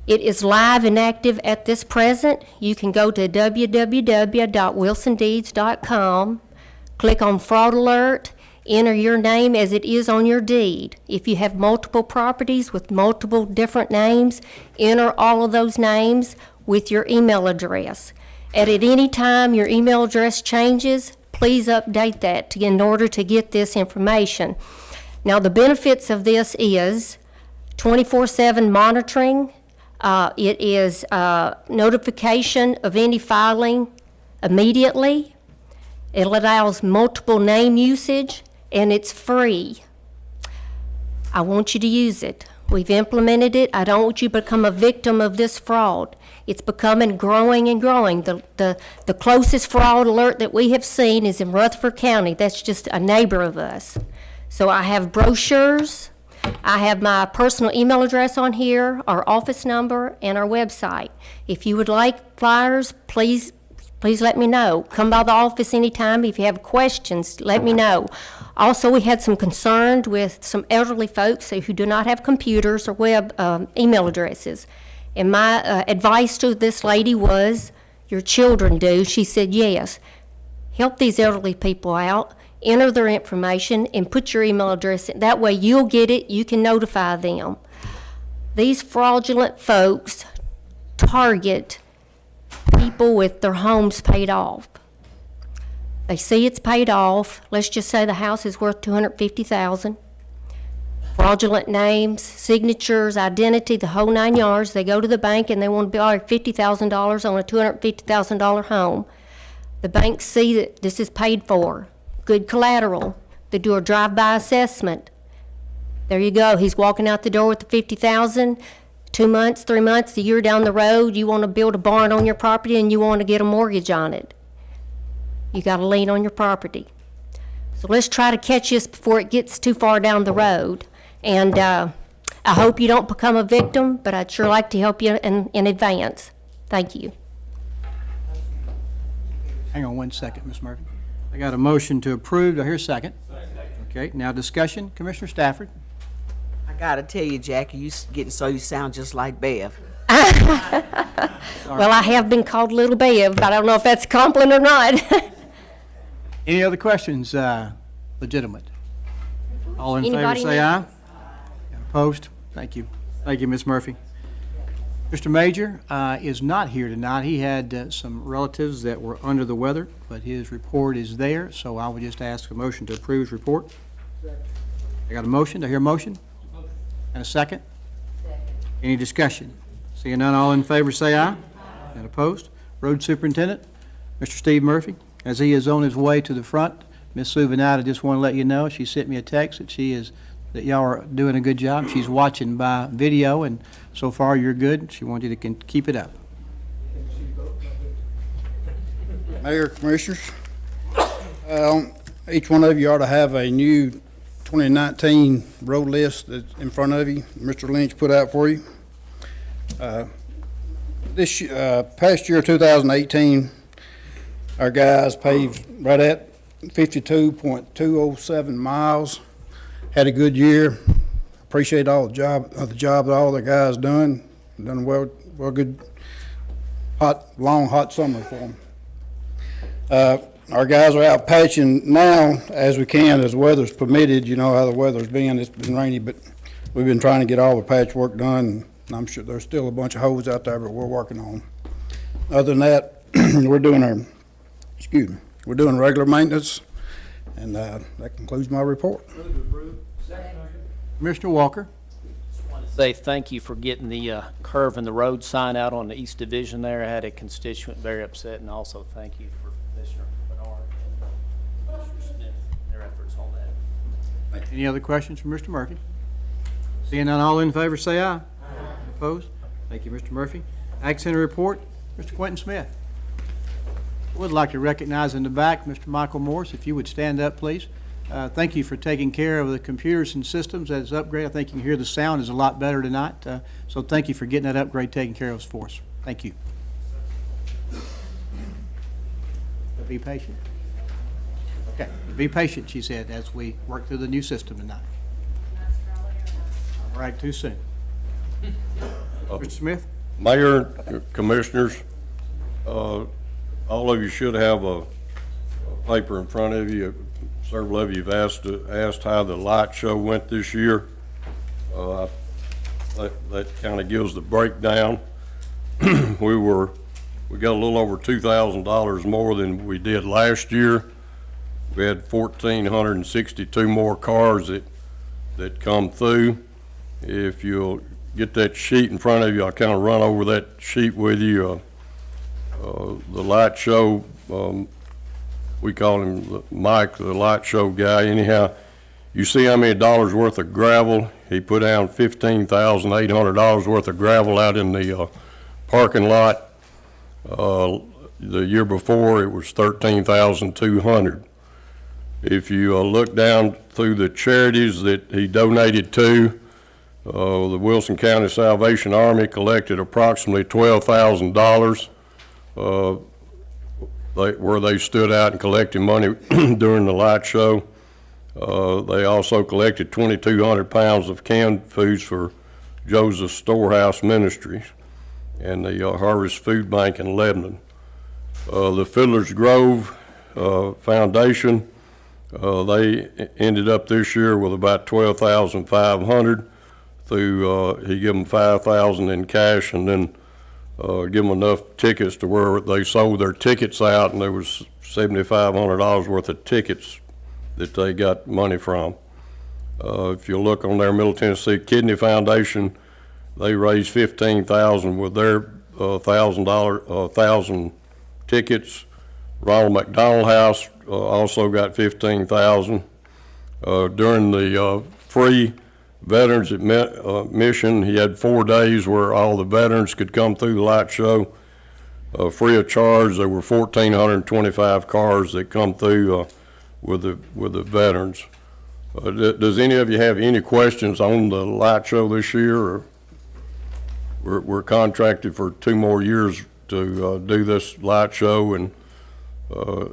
It is live and active at this present. You can go to www.wilsondeeds.com, click on Fraud Alert, enter your name as it is on your deed. If you have multiple properties with multiple different names, enter all of those names with your email address. And at any time your email address changes, please update that in order to get this information. Now, the benefits of this is 24/7 monitoring. It is notification of any filing immediately. It allows multiple name usage, and it's free. I want you to use it. We've implemented it. I don't want you to become a victim of this fraud. It's becoming growing and growing. The closest fraud alert that we have seen is in Rutherford County. That's just a neighbor of us. So I have brochures. I have my personal email address on here, our office number, and our website. If you would like flyers, please let me know. Come by the office anytime. If you have questions, let me know. Also, we had some concern with some elderly folks who do not have computers or web email addresses. And my advice to this lady was, your children do. She said, yes. Help these elderly people out. Enter their information and put your email address in. That way you'll get it, you can notify them. These fraudulent folks target people with their homes paid off. They see it's paid off. Let's just say the house is worth $250,000. Fraudulent names, signatures, identity, the whole 9 yards. They go to the bank and they want to borrow $50,000 on a $250,000 home. The banks see that this is paid for. Good collateral. They do a drive-by assessment. There you go. He's walking out the door with the $50,000. 2 months, 3 months, a year down the road, you want to build a barn on your property and you want to get a mortgage on it. You got a lien on your property. So let's try to catch this before it gets too far down the road. And I hope you don't become a victim, but I'd sure like to help you in advance. Thank you. Hang on one second, Ms. Murphy. I got a motion to approve. Do I hear a second? Okay, now discussion. Commissioner Stafford. I gotta tell you, Jackie, you getting so you sound just like Bev. Well, I have been called Little Bev, but I don't know if that's a compliment or not. Any other questions, legitimate? All in favor, Anybody say now? aye. Opposed? Thank you. Thank you, Ms. Murphy. Mr. Major is not here tonight. He had some relatives that were under the weather, but his report is there, so I would just ask a motion to approve his report. I got a motion. Do I hear a motion? And a second? Any discussion? Seeing none, all in favor say aye. And opposed? Road Superintendent, Mr. Steve Murphy, as he is on his way to the front. Ms. Suvanita just want to let you know, she sent me a text that y'all are doing a good job. She's watching by video, and so far you're good. She wants you to keep it up. Mayor, Commissioners, each one of you ought to have a new 2019 road list that's in front of you. Mr. Lynch put out for you. This past year, 2018, our guys paved right at 52.207 miles. Had a good year. Appreciate all the job that all the guys done. Done well good long hot summer for them. Our guys are out patching now as we can, as the weather's permitted. You know how the weather's been. It's been rainy, but we've been trying to get all the patch work done. I'm sure there's still a bunch of holes out there, but we're working on them. Other than that, we're doing regular maintenance, and that concludes my report. Commissioner Walker. Say thank you for getting the curve in the road sign out on the East Division there. I had a constituent very upset, and also thank you for Commissioner Bernard and Commissioner Smith, and their efforts on that. Any other questions from Mr. Murphy? Seeing none, all in favor say aye. Opposed? Thank you, Mr. Murphy. Ag Center report, Mr. Quentin Smith. Would like to recognize in the back Mr. Michael Morris, if you would stand up, please. Thank you for taking care of the computers and systems as upgrade. I think you can hear the sound is a lot better tonight. So thank you for getting that upgrade taken care of for us. Thank you. Be patient. Okay, be patient, she said, as we work through the new system tonight. All right, too soon. Mr. Smith? Mayor, Commissioners, all of you should have a paper in front of you. Several of you have asked how the light show went this year. That kind of gives the breakdown. We got a little over $2,000 more than we did last year. We had 1,462 more cars that come through. If you'll get that sheet in front of you, I'll kind of run over that sheet with you. The light show, we call him Mike, the light show guy. Anyhow, you see how many dollars worth of gravel. He put down $15,800 worth of gravel out in the parking lot. The year before, it was $13,200. If you look down through the charities that he donated to, the Wilson County Salvation Army collected approximately $12,000 where they stood out and collected money during the light show. They also collected 2,200 pounds of canned foods for Joseph Storehouse Ministries and the Harvest Food Bank in Lebanon. The Fiddler's Grove Foundation, they ended up this year with about $12,500 through, he gave them $5,000 in cash and then give them enough tickets to where they sold their tickets out, and there was $7,500 worth of tickets that they got money from. If you look on their Middle Tennessee Kidney Foundation, they raised $15,000 with their $1,000 tickets. Ronald McDonald House also got $15,000. During the free Veterans Mission, he had 4 days where all the veterans could come through the light show free of charge. There were 1,425 cars that come through with the veterans. Does any of you have any questions on the light show this year? Or we're contracted for 2 more years to do this light show, and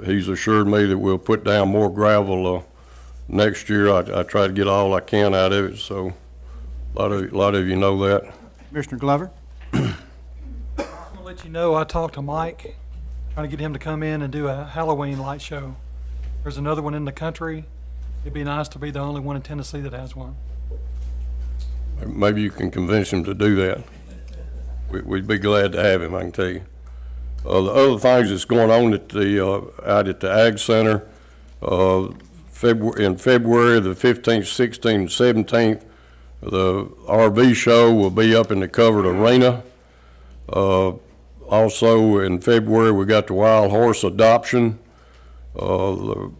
he's assured me that we'll put down more gravel next year. I try to get all I can out of it, so a lot of you know that. Commissioner Glover? I'm gonna let you know, I talked to Mike, trying to get him to come in and do a Halloween light show. There's another one in the country. It'd be nice to be the only one in Tennessee that has one. Maybe you can convince him to do that. We'd be glad to have him, I can tell you. The other things that's going on at out at the Ag Center, in February the 15th, 16th, and 17th, the RV show will be up in the covered arena. Also in February, we got the wild horse adoption. The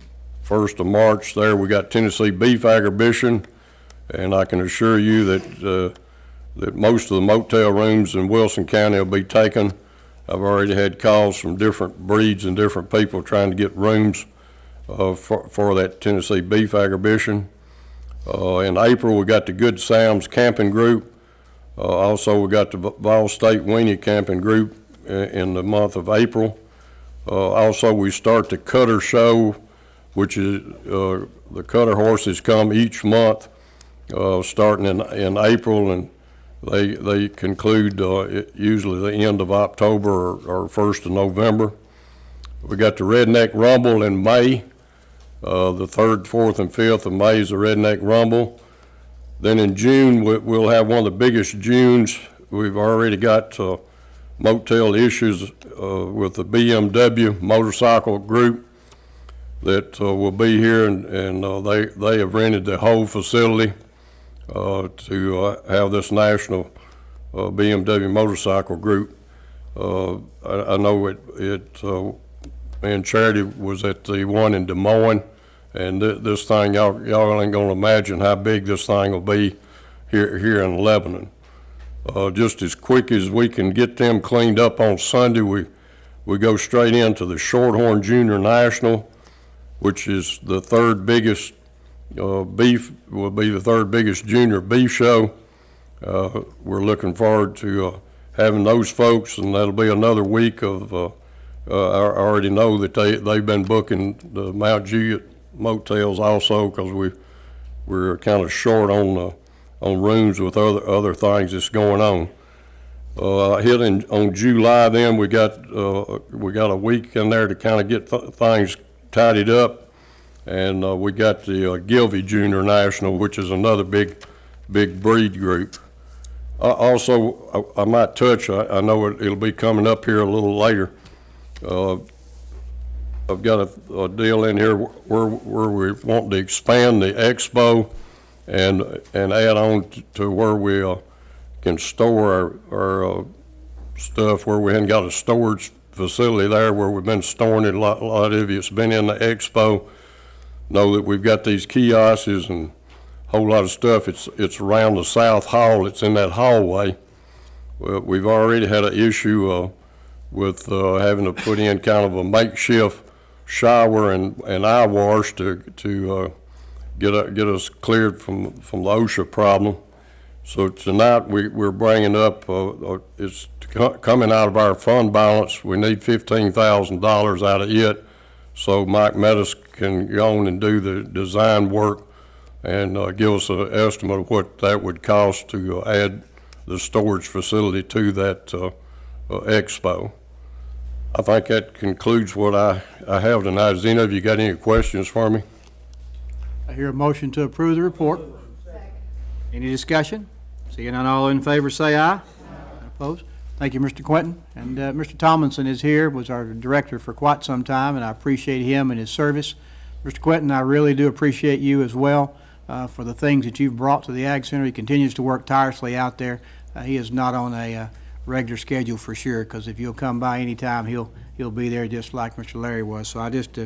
1st of March there, we got Tennessee beef agribition, and I can assure you that that most of the motel rooms in Wilson County will be taken. I've already had calls from different breeds and different people trying to get rooms for that Tennessee beef agribition. In April, we got the Good Sounds camping group. Also, we got the Vol State Weenie camping group in the month of April. Also, we start the Cutter show, which is the Cutter horses come each month, starting in April, and they conclude usually the end of October or 1st of November. We got the Redneck Rumble in May. The 3rd, 4th, and 5th of May is the Redneck Rumble. Then in June, we'll have one of the biggest Junes. We've already got motel issues with the BMW motorcycle group that will be here, and they have rented the whole facility to have this national BMW motorcycle group. I know it me and Charity was at the one in Des Moines, and this thing, y'all ain't gonna imagine how big this thing will be here in Lebanon. Just as quick as we can get them cleaned up on Sunday, we go straight into the Shorthorn Junior National, which is the third biggest will be the third biggest junior beef show. We're looking forward to having those folks, and that'll be another week of, I already know that they've been booking the Mount Juliet motels also, because we're kind of short on rooms with other things that's going on. On July, then we got a week in there to kind of get things tidied up, and we got the Gilvey Junior National, which is another big breed group. Also, I might touch, I know it'll be coming up here a little later. I've got a deal in here where we want to expand the expo and add on to where we can store our stuff, where we haven't got a storage facility there where we've been storing it. A lot of you that's been in the expo know that we've got these kiosks and a whole lot of stuff. It's around the south hall. It's in that hallway. Well, we've already had an issue with having to put in kind of a makeshift shower and eye wash to get us cleared from the OSHA problem. So tonight we're bringing up, it's coming out of our fund balance. We need $15,000 out of it, so Mike Metis can go on and do the design work and give us an estimate of what that would cost to add the storage facility to that expo. I think that concludes what I have tonight. Zena, have you got any questions for me? I hear a motion to approve the report. Any discussion? Seeing none, all in favor say aye. Opposed? Thank you, Mr. Quentin. And Mr. Tomlinson is here, was our director for quite some time, and I appreciate him and his service. Mr. Quentin, I really do appreciate you as well for the things that you've brought to the Ag Center. He continues to work tirelessly out there. He is not on a regular schedule for sure, because if you'll come by anytime, he'll be there just like Mr. Larry was. So I just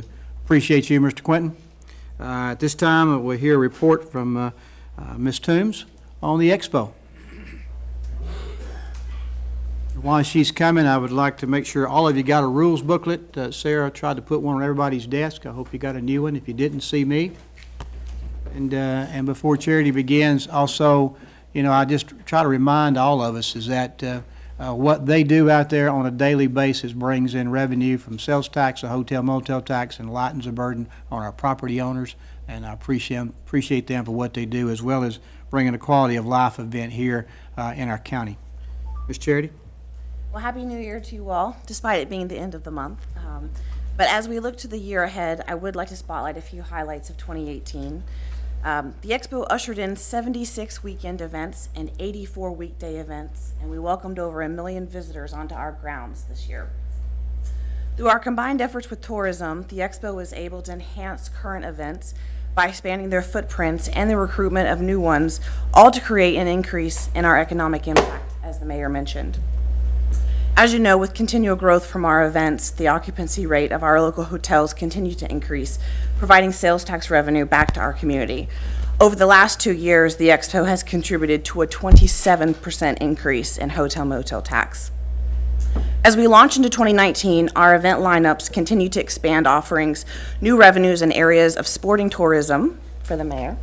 appreciate you, Mr. Quentin. At this time, we'll hear a report from Ms. Toombs on the expo. While she's coming, I would like to make sure all of you got a rules booklet. Sarah tried to put one on everybody's desk. I hope you got a new one. If you didn't, see me. And before Charity begins, also, you know, I just try to remind all of us is that what they do out there on a daily basis brings in revenue from sales tax, a hotel motel tax, and lightens the burden on our property owners. And I appreciate them for what they do, as well as bringing a quality of life event here in our county. Ms. Charity? Well, Happy New Year to you all, despite it being the end of the month. But as we look to the year ahead, I would like to spotlight a few highlights of 2018. The Expo ushered in 76 weekend events and 84 weekday events, and we welcomed over 1 million visitors onto our grounds this year. Through our combined efforts with tourism, the Expo was able to enhance current events by expanding their footprints and the recruitment of new ones, all to create an increase in our economic impact, as the mayor mentioned. As you know, with continual growth from our events, the occupancy rate of our local hotels continue to increase, providing sales tax revenue back to our community. Over the last 2 years, the Expo has contributed to a 27% increase in hotel motel tax. As we launch into 2019, our event lineups continue to expand offerings, new revenues in areas of sporting tourism, for the mayor,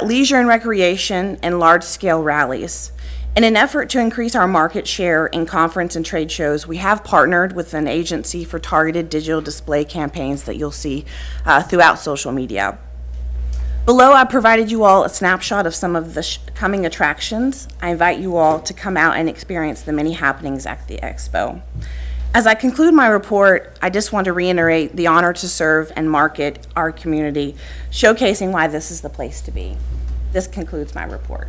leisure and recreation, and large-scale rallies. In an effort to increase our market share in conference and trade shows, we have partnered with an agency for targeted digital display campaigns that you'll see throughout social media. Below, I provided you all a snapshot of some of the coming attractions. I invite you all to come out and experience the many happenings at the Expo. As I conclude my report, I just want to reiterate the honor to serve and market our community, showcasing why this is the place to be. This concludes my report.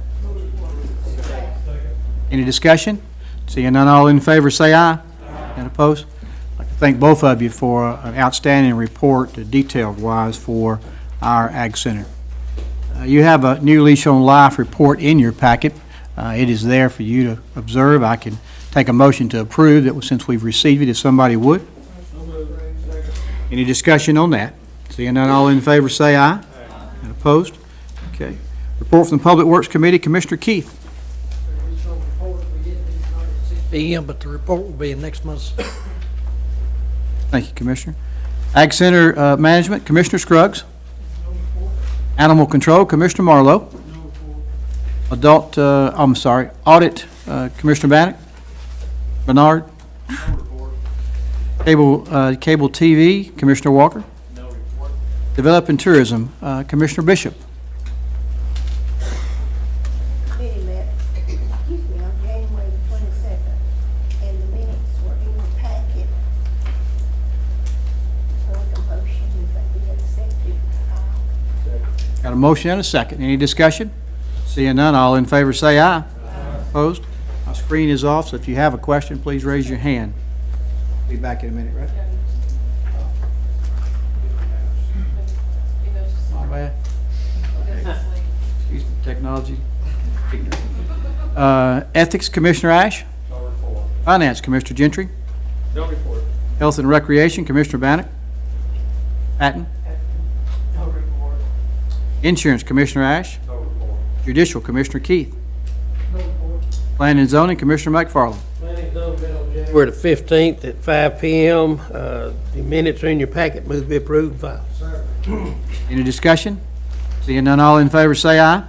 Any discussion? Seeing none, all in favor say aye. And opposed? I'd like to thank both of you for an outstanding report, detailed-wise, for our Ag Center. You have a new Leash on Life report in your packet. It is there for you to observe. I can take a motion to approve that since we've received it, if somebody would. Any discussion on that? Seeing none, all in favor say aye. And opposed? Okay. Report from the Public Works Committee, Commissioner Keith. PM, but the report will be in next month's. Thank you, Commissioner. Ag Center Management, Commissioner Scruggs. Animal Control, Commissioner Marlowe. Audit, Commissioner Bannock. Bernard. Cable TV, Commissioner Walker. Development Tourism, Commissioner Bishop. Committee met, excuse me, on January the 22nd, and the minutes were in the packet. So make a motion that we accepted. Got a motion and a second. Any discussion? Seeing none, all in favor say aye. Opposed? My screen is off, so if you have a question, please raise your hand. Be back in a minute, right? My bad. Excuse me, technology. Ethics, Commissioner Ashe. Finance, Commissioner Gentry. No report. Health and Recreation, Commissioner Bannock. Patton. No report. Insurance, Commissioner Ashe. No report. Judicial, Commissioner Keith. No report. Planning and Zoning, Commissioner McFarland. Planning zone been on January the 15th at 5 p.m. The minutes are in your packet. Move to be approved and filed. Any discussion? Seeing none, all in favor say aye.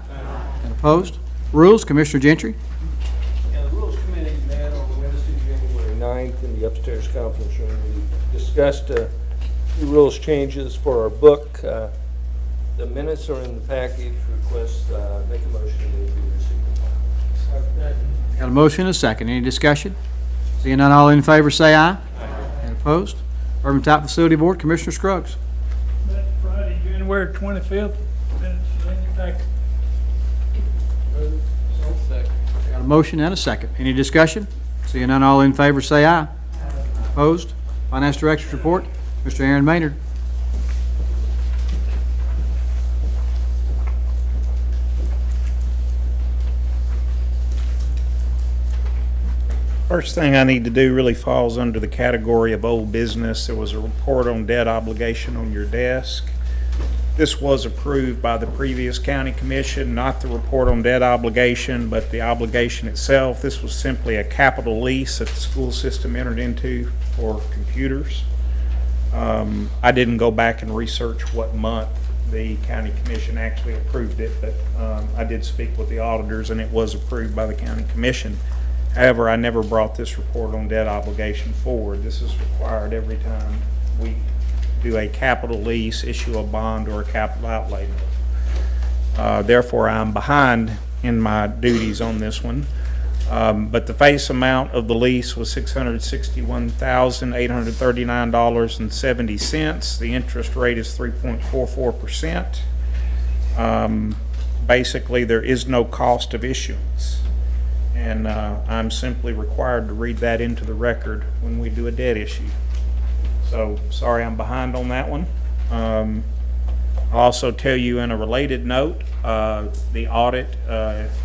And opposed? Rules, Commissioner Gentry. Yeah, the Rules Committee met on Wednesday, January 9th in the upstairs conference room. We discussed two rules changes for our book. The minutes are in the package. Request, make a motion to be received. Got a motion and a second. Any discussion? Seeing none, all in favor say aye. And opposed? Urban Type Facility Board, Commissioner Scruggs. Friday, January 25th, minutes in your packet. Got a motion and a second. Any discussion? Seeing none, all in favor say aye. Opposed? Finance Director's Report, Mr. Aaron Maynard. First thing I need to do really falls under the category of old business. There was a report on debt obligation on your desk. This was approved by the previous county commission, not the report on debt obligation, but the obligation itself. This was simply a capital lease that the school system entered into for computers. I didn't go back and research what month the county commission actually approved it, but I did speak with the auditors and it was approved by the county commission. However, I never brought this report on debt obligation forward. This is required every time we do a capital lease, issue a bond, or a capital outlay note. Therefore, I'm behind in my duties on this one. But the face amount of the lease was $661,839.70. The interest rate is 3.44%. Basically, there is no cost of issuance. And I'm simply required to read that into the record when we do a debt issue. So, sorry I'm behind on that one. I'll also tell you in a related note, the audit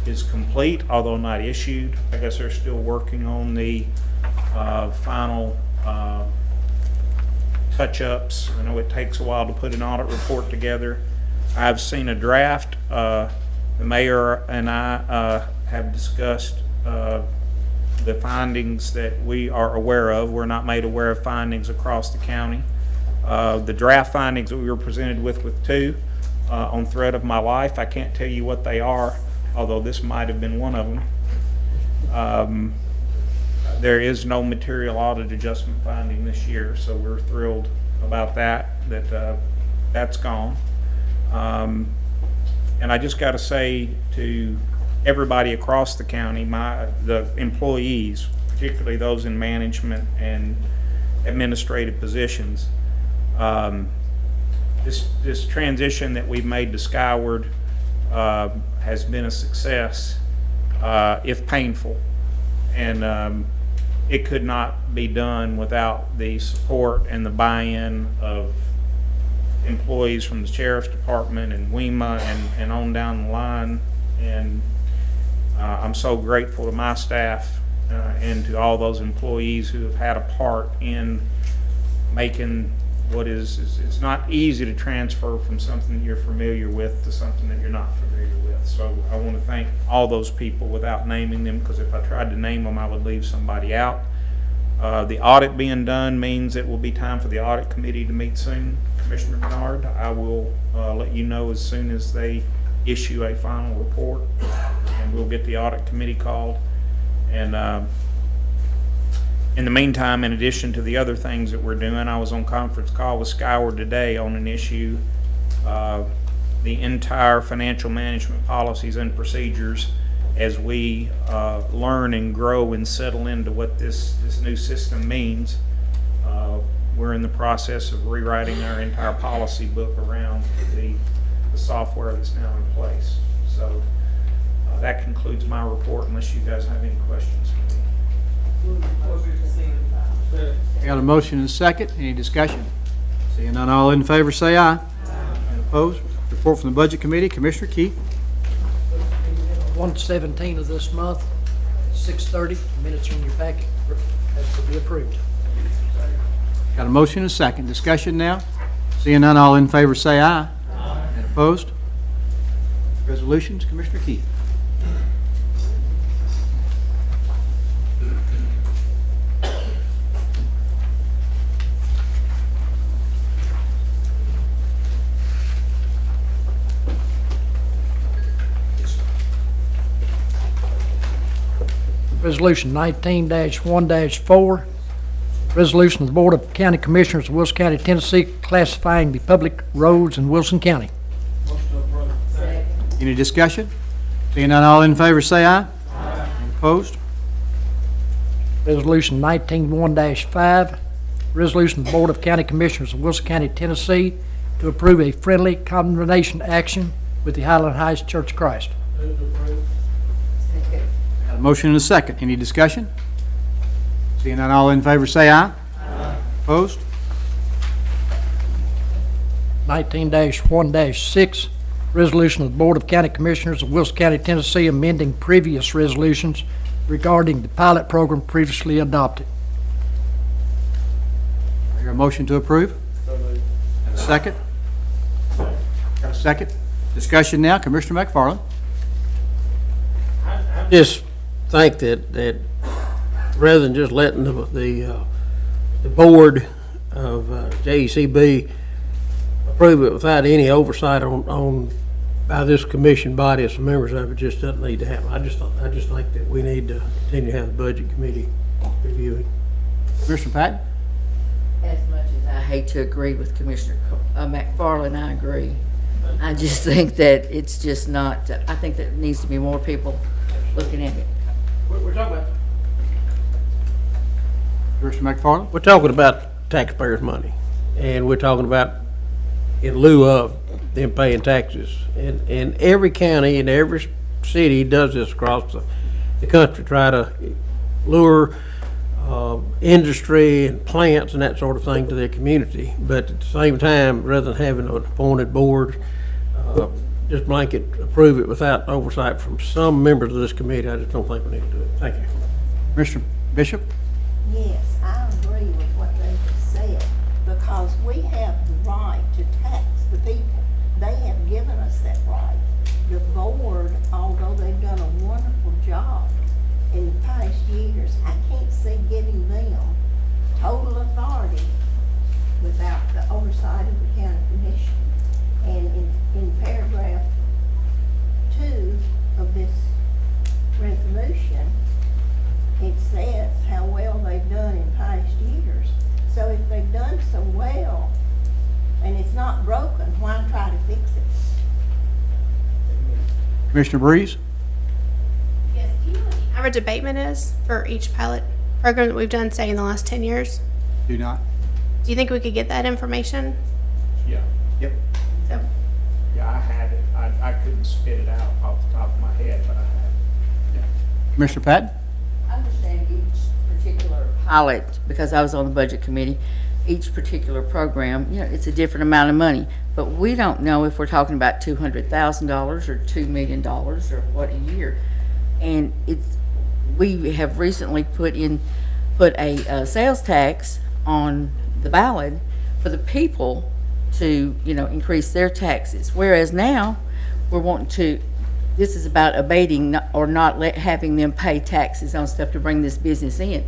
is complete, although not issued. I guess they're still working on the final touch-ups. I know it takes a while to put an audit report together. I've seen a draft. The mayor and I have discussed the findings that we are aware of. We're not made aware of findings across the county. The draft findings that we were presented with two on threat of my life, I can't tell you what they are, although this might have been one of them. There is no material audit adjustment finding this year, so we're thrilled about that that's gone. And I just got to say to everybody across the county, the employees, particularly those in management and administrative positions, this transition that we've made to Skyward has been a success, if painful, and it could not be done without the support and the buy-in of employees from the Sheriff's Department and WEMA and on down the line. And I'm so grateful to my staff and to all those employees who have had a part in making it's not easy to transfer from something that you're familiar with to something that you're not familiar with. So I want to thank all those people without naming them, because if I tried to name them, I would leave somebody out. The audit being done means it will be time for the audit committee to meet soon. Commissioner Bernard, I will let you know as soon as they issue a final report, and we'll get the audit committee called. And in the meantime, in addition to the other things that we're doing, I was on conference call with Skyward today on an issue, the entire financial management policies and procedures as we learn and grow and settle into what this new system means. We're in the process of rewriting our entire policy book around the software that's now in place. So that concludes my report, unless you guys have any questions for me. Got a motion and a second. Any discussion? Seeing none, all in favor say aye. And opposed? Report from the Budget Committee, Commissioner Keith. 1/17 of this month, 6:30, minutes in your packet. That's to be approved. Got a motion and a second. Discussion now. Seeing none, all in favor say aye. And opposed? Resolutions, Commissioner Keith. Resolution 19-1-4, resolution of the Board of County Commissioners of Wilson County, Tennessee, classifying the public roads in Wilson County. Any discussion? Seeing none, all in favor say aye. And opposed? Resolution 19-1-5, resolution of the Board of County Commissioners of Wilson County, Tennessee, to approve a friendly combination action with the Highland Heights Church of Christ. Got a motion and a second. Any discussion? Seeing none, all in favor say aye. Opposed? 19-1-6, resolution of the Board of County Commissioners of Wilson County, Tennessee, amending previous resolutions regarding the pilot program previously adopted. I hear a motion to approve. And a second. Got a second. Discussion now. Commissioner McFarland. I just think that rather than just letting the board of JECB approve it without any oversight on by this commission body as members of it, just doesn't need to happen. I just think that we need to continue to have the budget committee review it. Commissioner Patton. As much as I hate to agree with Commissioner McFarland, I agree. I just think that it's just not, I think that there needs to be more people looking at it. We're talking about. Commissioner McFarland. We're talking about taxpayers' money, and we're talking about in lieu of them paying taxes. And every county and every city does this across the country, try to lure industry and plants and that sort of thing to their community. But at the same time, rather than having an appointed board, just blanket approve it without oversight from some members of this committee, I just don't think we need to do it. Thank you. Commissioner Bishop. Yes, I agree with what they just said, because we have the right to tax the people. They have given us that right. The board, although they've done a wonderful job in the past years, I can't see giving them total authority without the oversight of the county commission. And in paragraph 2 of this resolution, it says how well they've done in past years. So if they've done so well and it's not broken, why try to fix it? Commissioner Breeze. Yes, do you know what the average abatement is for each pilot program that we've done, say, in the last 10 years? Do not. Do you think we could get that information? Yeah. Yep. So, Yeah, I had it. I couldn't spit it out off the top of my head, but I had it. Commissioner Patton. I understand each particular pilot, because I was on the budget committee, each particular program, you know, it's a different amount of money. But we don't know if we're talking about $200,000 or $2 million or what a year. And we have recently put a sales tax on the ballot for the people to, increase their taxes. Whereas now, we're wanting to, this is about abating or not having them pay taxes on stuff to bring this business in.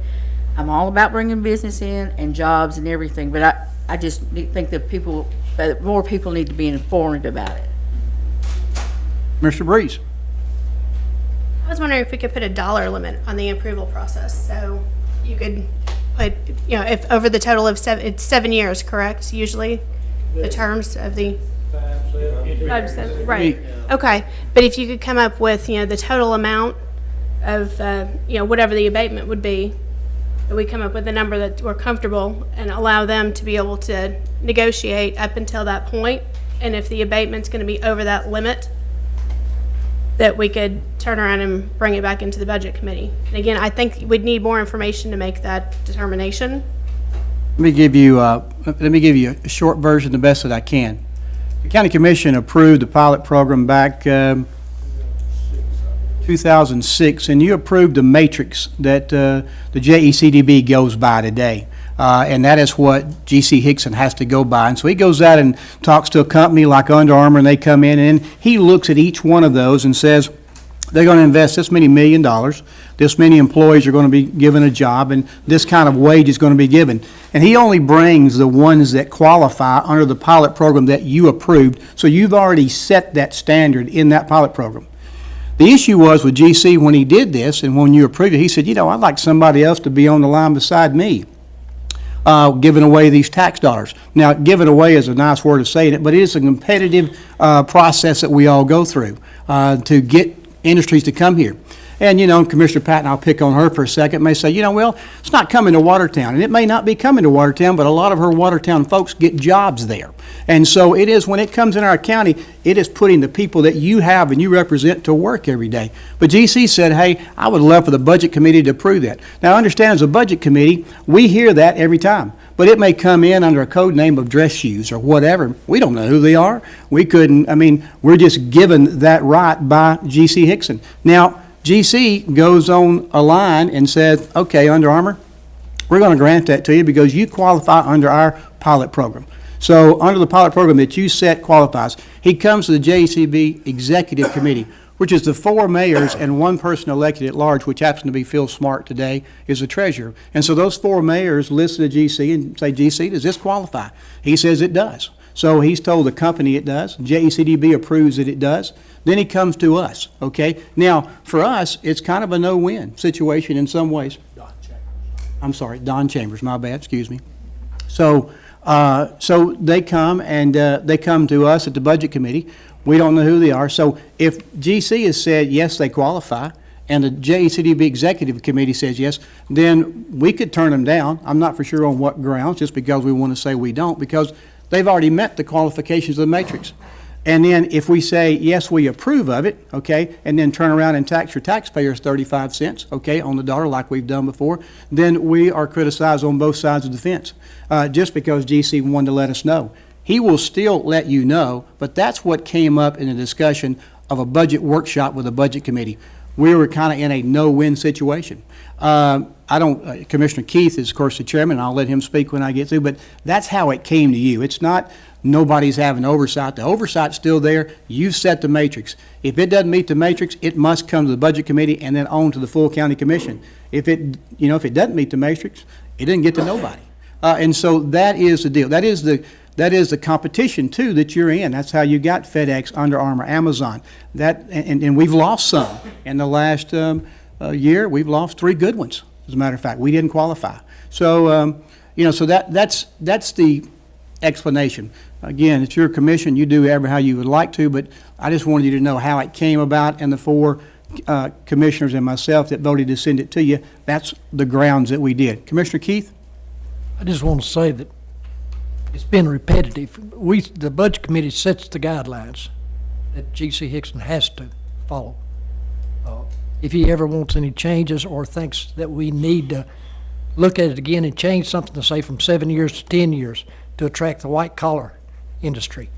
I'm all about bringing business in and jobs and everything, but I just think that more people need to be informed about it. Mr. Breeze? I was wondering if we could put a dollar limit on the approval process, so you could put, if over the total of it's 7 years, correct, usually, the terms of the... 5 to 7, right, okay. But if you could come up with, the total amount of, whatever the abatement would be, that we come up with a number that we're comfortable and allow them to be able to negotiate up until that point, and if the abatement's going to be over that limit, that we could turn around and bring it back into the budget committee. And again, I think we'd need more information to make that determination. Let me give you a short version, the best that I can. The County Commission approved the pilot program back 2006, and you approved the matrix that the JECDB goes by today. And that is what G.C. Hickson has to go by. And so he goes out and talks to a company like Under Armour, and they come in, and he looks at each one of those and says, they're going to invest this many $1 million, this many employees are going to be given a job, and this kind of wage is going to be given. And he only brings the ones that qualify under the pilot program that you approved, so you've already set that standard in that pilot program. The issue was with GC when he did this, and when you approved it, he said, I'd like somebody else to be on the line beside me, giving away these tax dollars. Now, giving away is a nice word of saying it, but it is a competitive process that we all go through to get industries to come here. And, Commissioner Patton, I'll pick on her for a second, may say, well, it's not coming to Watertown. And it may not be coming to Watertown, but a lot of her Watertown folks get jobs there. And so it is, when it comes in our county, it is putting the people that you have and you represent to work every day. But GC said, hey, I would love for the Budget Committee to approve that. Now, understand, as a Budget Committee, we hear that every time. But it may come in under a code name of dress shoes or whatever. We don't know who they are. We couldn't, we're just given that right by GC Hickson. Now, GC goes on a line and says, okay, Under Armour, we're going to grant that to you because you qualify under our pilot program. So under the pilot program that you set qualifies. He comes to the JECB Executive Committee, which is the 4 mayors and 1 person elected at large, which happens to be Phil Smart today, is the treasurer. And so those 4 mayors listen to GC and say, GC, does this qualify? He says it does. So he's told the company it does. JECDB approves that it does. Then he comes to us, okay? Now, for us, it's kind of a no-win situation in some ways. Don Chambers, my bad, excuse me. So they come and they come to us at the Budget Committee. We don't know who they are. So if GC has said, yes, they qualify, and the JECDB Executive Committee says yes, then we could turn them down. I'm not for sure on what grounds, just because we want to say we don't, because they've already met the qualifications of the matrix. And then if we say, yes, we approve of it, okay, and then turn around and tax your taxpayers 35 cents, okay, on the dollar like we've done before, then we are criticized on both sides of the fence, just because GC wanted to let us know. He will still let you know, but that's what came up in a discussion of a budget workshop with a Budget Committee. We were kind of in a no-win situation. Commissioner Keith is, of course, the chairman, and I'll let him speak when I get through, but that's how it came to you. It's not nobody's having oversight. The oversight's still there. You've set the matrix. If it doesn't meet the matrix, it must come to the Budget Committee and then on to the full county commission. If it doesn't meet the matrix, it didn't get to nobody. And so that is the deal. That is the competition, too, that you're in. That's how you got FedEx, Under Armour, Amazon. And we've lost some. In the last year, we've lost 3 good ones, as a matter of fact. We didn't qualify. So, so that's the explanation. Again, it's your commission. You do ever how you would like to, but I just wanted you to know how it came about, and the 4 commissioners and myself that voted to send it to you, that's the grounds that we did. Commissioner Keith? I just want to say that it's been repetitive. The Budget Committee sets the guidelines that G.C. Hickson has to follow. If he ever wants any changes or thinks that we need to look at it again and change something, to say from 7 years to 10 years to attract the white-collar industry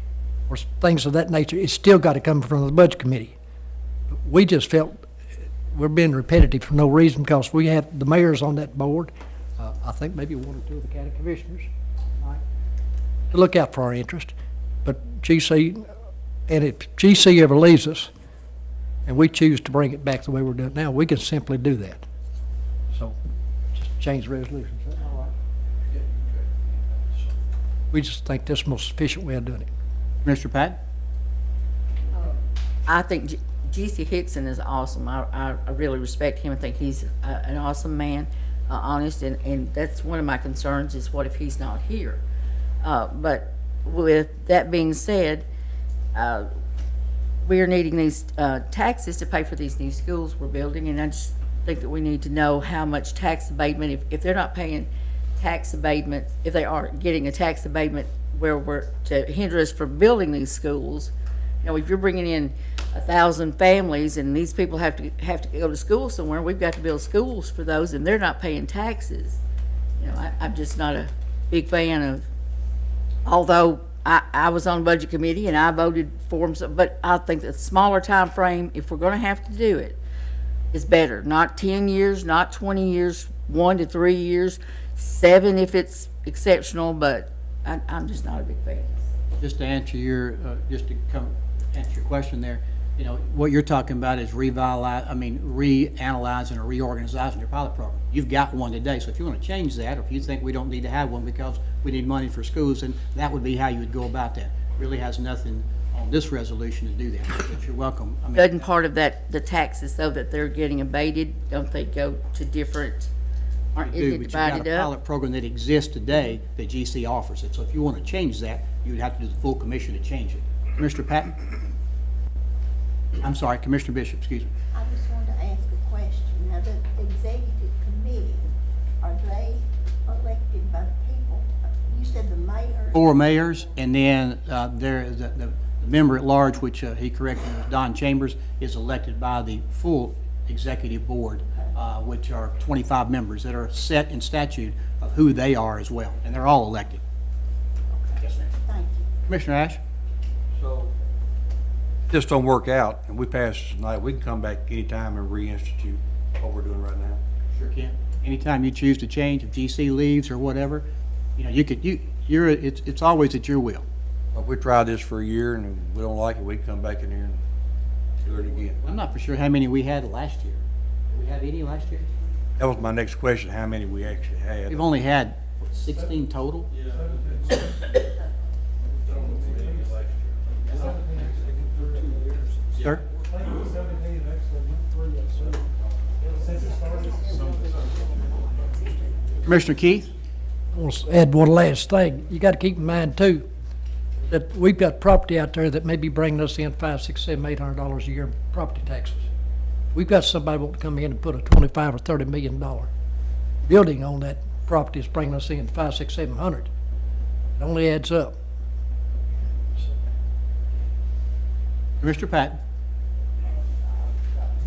or things of that nature, it's still got to come from the Budget Committee. We just felt we're being repetitive for no reason because we have the mayors on that board. I think maybe 1 or 2 of the county commissioners. to look out for our interest. But GC, and if GC ever leaves us, and we choose to bring it back the way we're doing it now, we can simply do that. So, just change the resolution. Is that all right? We just think this is the most efficient way of doing it. Mr. Patton? I think G.C. Hickson is awesome. I really respect him. I think he's an awesome man, honest, and that's one of my concerns is what if he's not here? But with that being said, we are needing these taxes to pay for these new schools we're building, and I just think that we need to know how much tax abatement, if they're not paying tax abatement, if they are getting a tax abatement where we're to hinder us from building these schools. You know, if you're bringing in 1,000 families and these people have to go to school somewhere, we've got to build schools for those, and they're not paying taxes. You know, I'm just not a big fan of, although I was on the budget committee and I voted for them, but I think the smaller time frame, if we're going to have to do it, is better. Not 10 years, not 20 years, 1 to 3 years, 7 if it's exceptional, but I'm just not a big fan. Just to answer your, answer your question there, you know, what you're talking about is reanalyzing or reorganizing your pilot program. You've got one today, so if you want to change that, or if you think we don't need to have one because we need money for schools, then that would be how you would go about that. Really has nothing on this resolution to do that, but you're welcome. I mean, Doesn't part of that, the taxes though that they're getting abated, don't they go to different, aren't you do, it but you've got divided a up? pilot program that exists today that GC offers it. So if you want to change that, you would have to do the full commission to change it. Mr. Patton? I'm sorry, Commissioner Bishop, excuse me. I just wanted to ask a question. Now, the executive committee, are they elected by the people? You said the mayor? 4 mayors, and then there is the member at large, which he corrected was Don Chambers, is elected by the full executive board, which are 25 members that are set in statute of who they are as well, and they're all elected. Yes, ma'am. Thank you. Commissioner Ashe? So, if this don't work out, and we pass this tonight, we can come back anytime and reinstitute what we're doing right now. Sure can. Anytime you choose to change, if GC leaves or whatever, you know, it's always at your will. If we try this for a year and we don't like it, we can come back in here and do it again. I'm not for sure how many we had last year. Did we have any last year? That was my next question, how many we actually had. We've only had, what, 16 total? Sir? Commissioner Keith? I want to add one last thing. You got to keep in mind too, that we've got property out there that may be bringing us in $500, $600, $700, $800 a year in property taxes. We've got somebody want to come in and put a $25 or $30 million building on that property is bringing us in $500, $600, $700. It only adds up. Mr. Patton?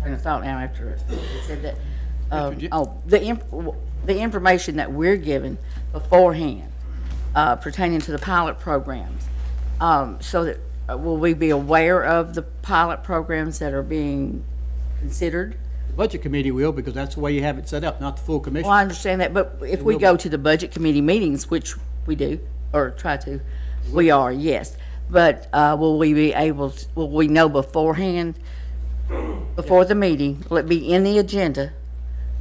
Train of thought now after it said that. Mr. The information that we're given beforehand pertaining to the pilot programs, so that, will we be aware of the pilot programs that are being considered? The Budget Committee will, because that's the way you have it set up, not the full commission. Well, I understand that, but if we go to the budget committee meetings, which we do, or try to, we are, yes. But will we be able, will we know beforehand, before the meeting, will it be in the agenda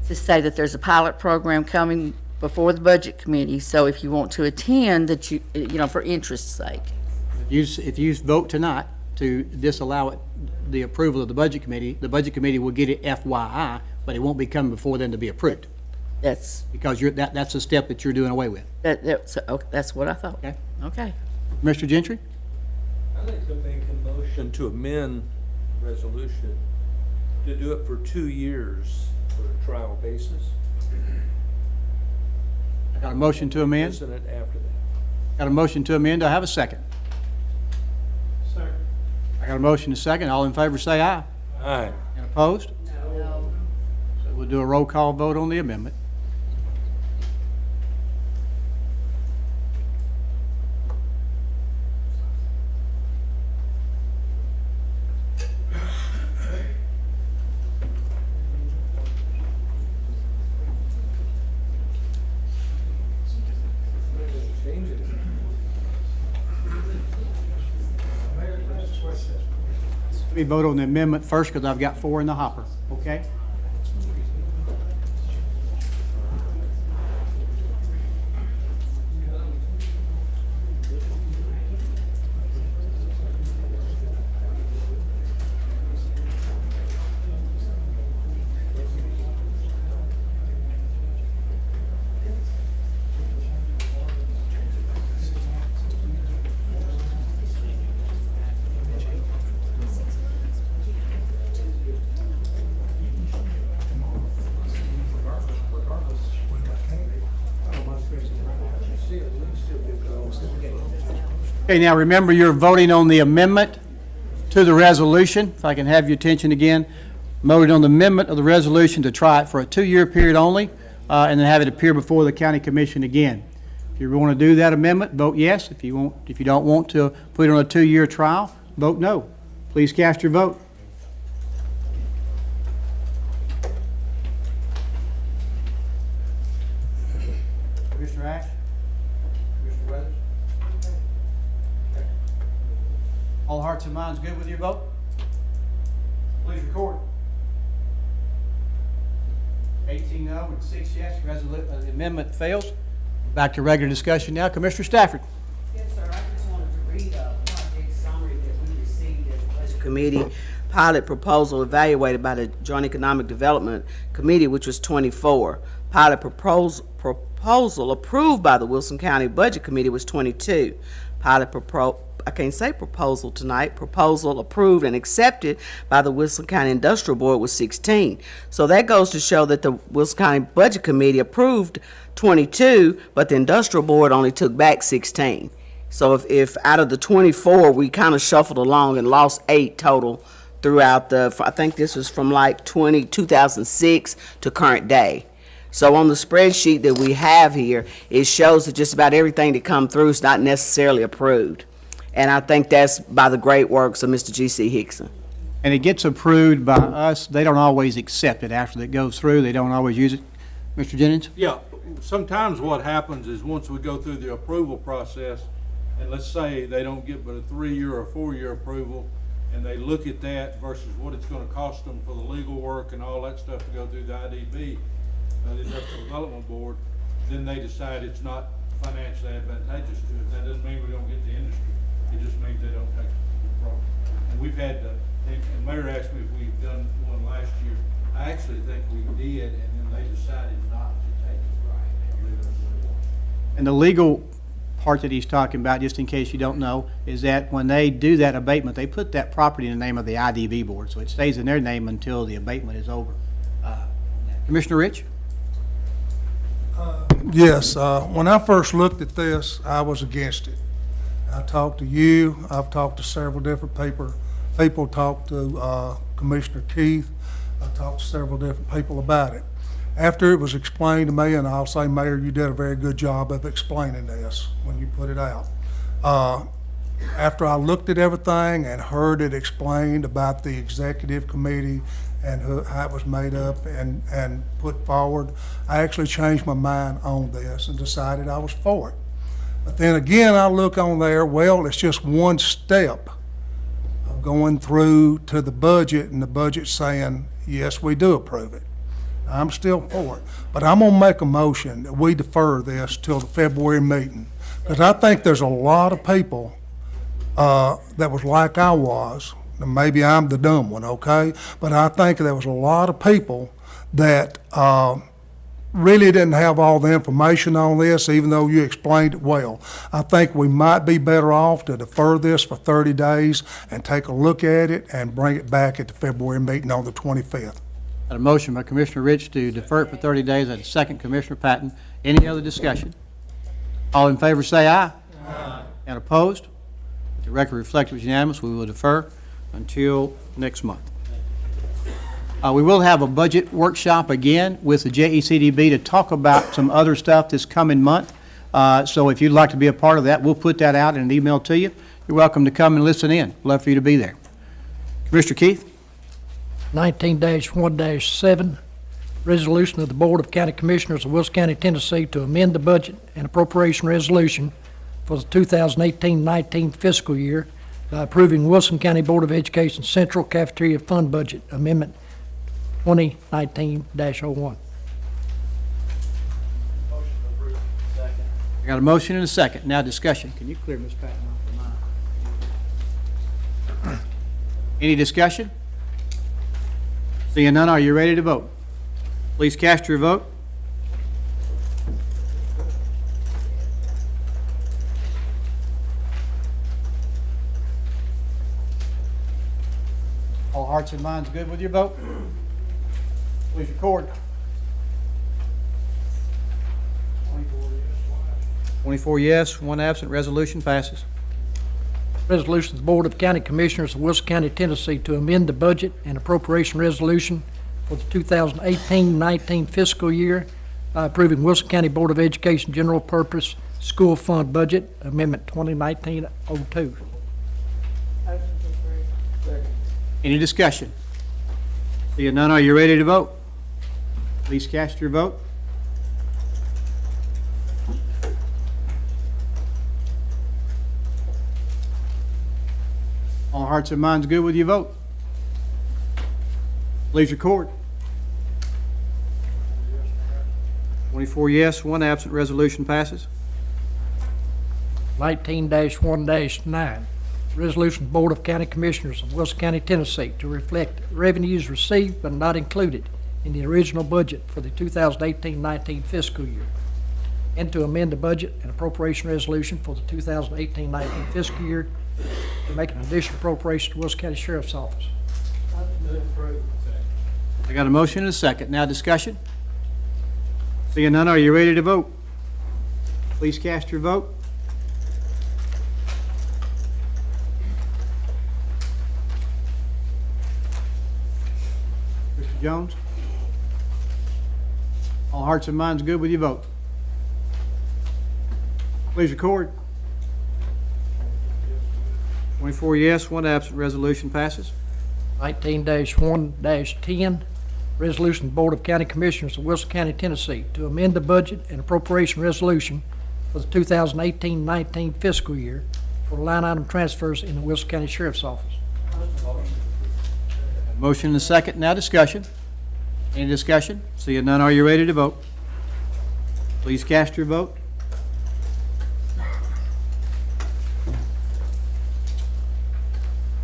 to say that there's a pilot program coming before the budget committee, so if you want to attend, that you know, for interest's sake? If you vote tonight to disallow it, the approval of the Budget Committee will get it FYI, but it won't be coming before then to be approved. That's, Because that's a step that you're doing away with. that's what I thought. Okay. Okay. Mr. Gentry? I'd like to make a motion to amend resolution to do it for 2 years for a trial basis. I got a motion to amend. Isn't it after that? Got a motion to amend. Do I have a second? Second. I got a motion to second. All in favor say aye. Aye. And opposed? No. So we'll do a roll call vote on the amendment. Change it. Let me vote on the amendment first, because I've got 4 in the hopper, okay? Okay, now remember, you're voting on the amendment to the resolution. If I can have your attention again. Voting on the amendment of the resolution to try it for a 2-year period only, and then have it appear before the county commission again. If you want to do that amendment, vote yes. If you don't want to put it on a 2-year trial, vote no. Please cast your vote. Commissioner Ashe? Commissioner Weathers? All hearts and minds good with your vote? Please record. 18 no and 6 yes. The amendment fails. Back to regular discussion now. Commissioner Stafford. Yes, sir. I just wanted to read a project summary that we received as a budget committee pilot proposal evaluated by the Joint Economic Development Committee, which was 24. Pilot proposal approved by the Wilson County Budget Committee was 22. I can't say proposal tonight. Proposal approved and accepted by the Wilson County Industrial Board was 16. So that goes to show that the Wilson County Budget Committee approved 22, but the Industrial Board only took back 16. So if out of the 24, we kind of shuffled along and lost 8 total throughout I think this was from like 2006 to current day. So on the spreadsheet that we have here, it shows that just about everything that come through is not necessarily approved. And I think that's by the great works of Mr. G.C. Hickson. And it gets approved by us. They don't always accept it after it goes through. They don't always use it. Mr. Jennings? Yeah, sometimes what happens is once we go through the approval process, and let's say they don't get but a 3-year or 4-year approval, and they look at that versus what it's gonna cost them for the legal work and all that stuff to go through the IDB, the Industrial Development Board, then they decide it's not financially advantageous to it. That doesn't mean we don't get the industry. It just means they don't take the program. And we've had and Mayor asked me if we've done one last year. I actually think we did, and then they decided not to take it. And the legal part that he's talking about, just in case you don't know, is that when they do that abatement, they put that property in the name of the IDB board, so it stays in their name until the abatement is over. Commissioner Rich? Yes, when I first looked at this, I was against it. I talked to you, I've talked to several different people, talked to Commissioner Keith, I talked to several different people about it. After it was explained to me, and I'll say, Mayor, you did a very good job of explaining this when you put it out. After I looked at everything and heard it explained about the executive committee and how it was made up and put forward, I actually changed my mind on this and decided I was for it. But then again, I look on there, well, it's just one step of going through to the budget, and the budget saying, yes, we do approve it. I'm still for it. But I'm gonna make a motion that we defer this till the February meeting. Because I think there's a lot of people that was like I was. And maybe I'm the dumb one, okay? But I think there was a lot of people that really didn't have all the information on this, even though you explained it well. I think we might be better off to defer this for 30 days and take a look at it and bring it back at the February meeting on the 25th. Got a motion by Commissioner Rich to defer it for 30 days, and a second, Commissioner Patton. Any other discussion? All in favor say aye. Aye. And opposed? The record reflects it was unanimous. We will defer until next month. We will have a budget workshop again with the JECDB to talk about some other stuff this coming month. So if you'd like to be a part of that, we'll put that out in an email to you. You're welcome to come and listen in. Love for you to be there. Commissioner Keith? 19-1-7, resolution of the Board of County Commissioners of Wilson County, Tennessee to amend the budget and appropriation resolution for the 2018-19 fiscal year by approving Wilson County Board of Education Central Cafeteria Fund Budget Amendment 2019-01. I got a motion and a second. Now discussion. Can you clear Ms. Patton off the line? Any discussion? Seeing none, are you ready to vote? Please cast your vote. All hearts and minds good with your vote? Please record. 24 yes, 1 absent. Resolution passes. Resolution of the Board of County Commissioners of Wilson County, Tennessee to amend the budget and appropriation resolution for the 2018-19 fiscal year by approving Wilson County Board of Education General Purpose School Fund Budget Amendment 2019-02. Any discussion? Seeing none, are you ready to vote? Please cast your vote. All hearts and minds good with your vote? Please record. 24 yes, 1 absent. Resolution passes. 19-1-9, resolution of the Board of County Commissioners of Wilson County, Tennessee to reflect revenues received but not included in the original budget for the 2018-19 fiscal year, and to amend the budget and appropriation resolution for the 2018-19 fiscal year to make an additional appropriation to Wilson County Sheriff's Office. I got a motion and a second. Now discussion. Seeing none, are you ready to vote? Please cast your vote. Mr. Jones? All hearts and minds good with your vote? Please record. 24 yes, 1 absent. Resolution passes. 19-1-10, resolution of the Board of County Commissioners of Wilson County, Tennessee to amend the budget and appropriation resolution for the 2018-19 fiscal year for line item transfers in the Wilson County Sheriff's Office. Motion and a second. Now discussion. Any discussion? Seeing none, are you ready to vote? Please cast your vote.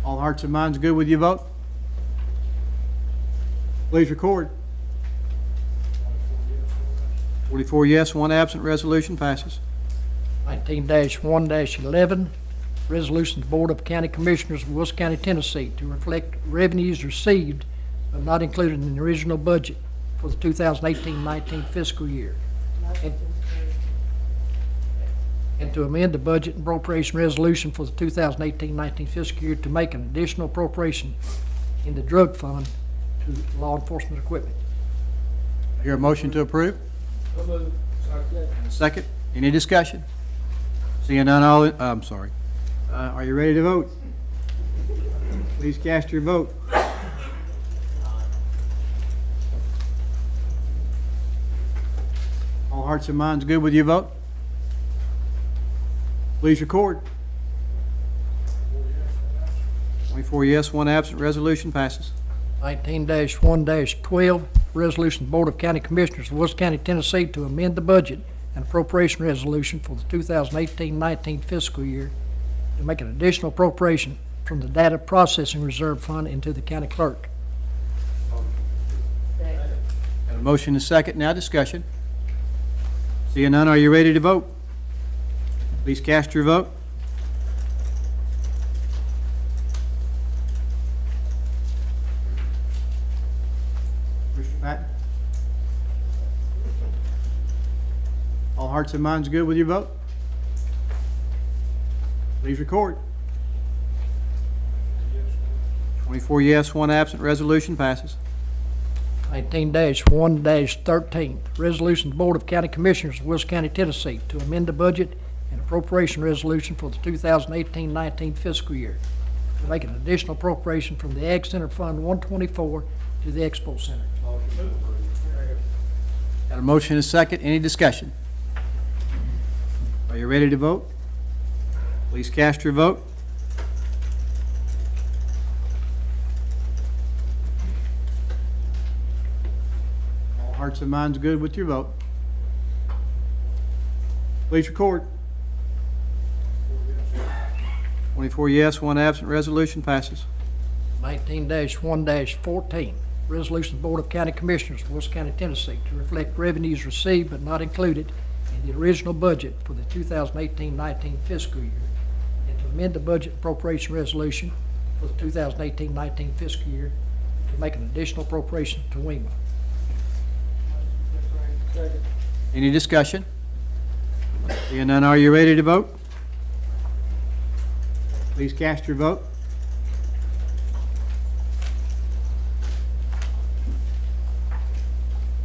All hearts and minds good with your vote? Please record. 44 yes, 1 absent. Resolution passes. 19-1-11, resolution of the Board of County Commissioners of Wilson County, Tennessee to reflect revenues received but not included in the original budget for the 2018-19 fiscal year, and to amend the budget and appropriation resolution for the 2018-19 fiscal year to make an additional appropriation in the drug fund to law enforcement equipment. Hear a motion to approve? Second. Any discussion? Seeing none, I'm sorry. Are you ready to vote? Please cast your vote. All hearts and minds good with your vote? Please record. 24 yes, 1 absent. Resolution passes. 19-1-12, resolution of the Board of County Commissioners of Wilson County, Tennessee to amend the budget and appropriation resolution for the 2018-19 fiscal year to make an additional appropriation from the Data Processing Reserve Fund into the county clerk. Got a motion and a second. Now discussion. Seeing none, are you ready to vote? Please cast your vote. Mr. Patton? All hearts and minds good with your vote? Please record. 24 yes, 1 absent. Resolution passes. 19-1-13, resolution of the Board of County Commissioners of Wilson County, Tennessee to amend the budget and appropriation resolution for the 2018-19 fiscal year to make an additional appropriation from the Ag Center Fund 124 to the Expo Center. Got a motion and a second. Any discussion? Are you ready to vote? Please cast your vote. Hearts and minds good with your vote. Please record. 24 yes, 1 absent. Resolution passes. 19-1-14, resolution of the Board of County Commissioners, Wilson County, Tennessee, to reflect revenues received but not included in the original budget for the 2018-19 fiscal year, and to amend the budget appropriation resolution for the 2018-19 fiscal year to make an additional appropriation to WEMA. Any discussion? Seeing none, are you ready to vote? Please cast your vote.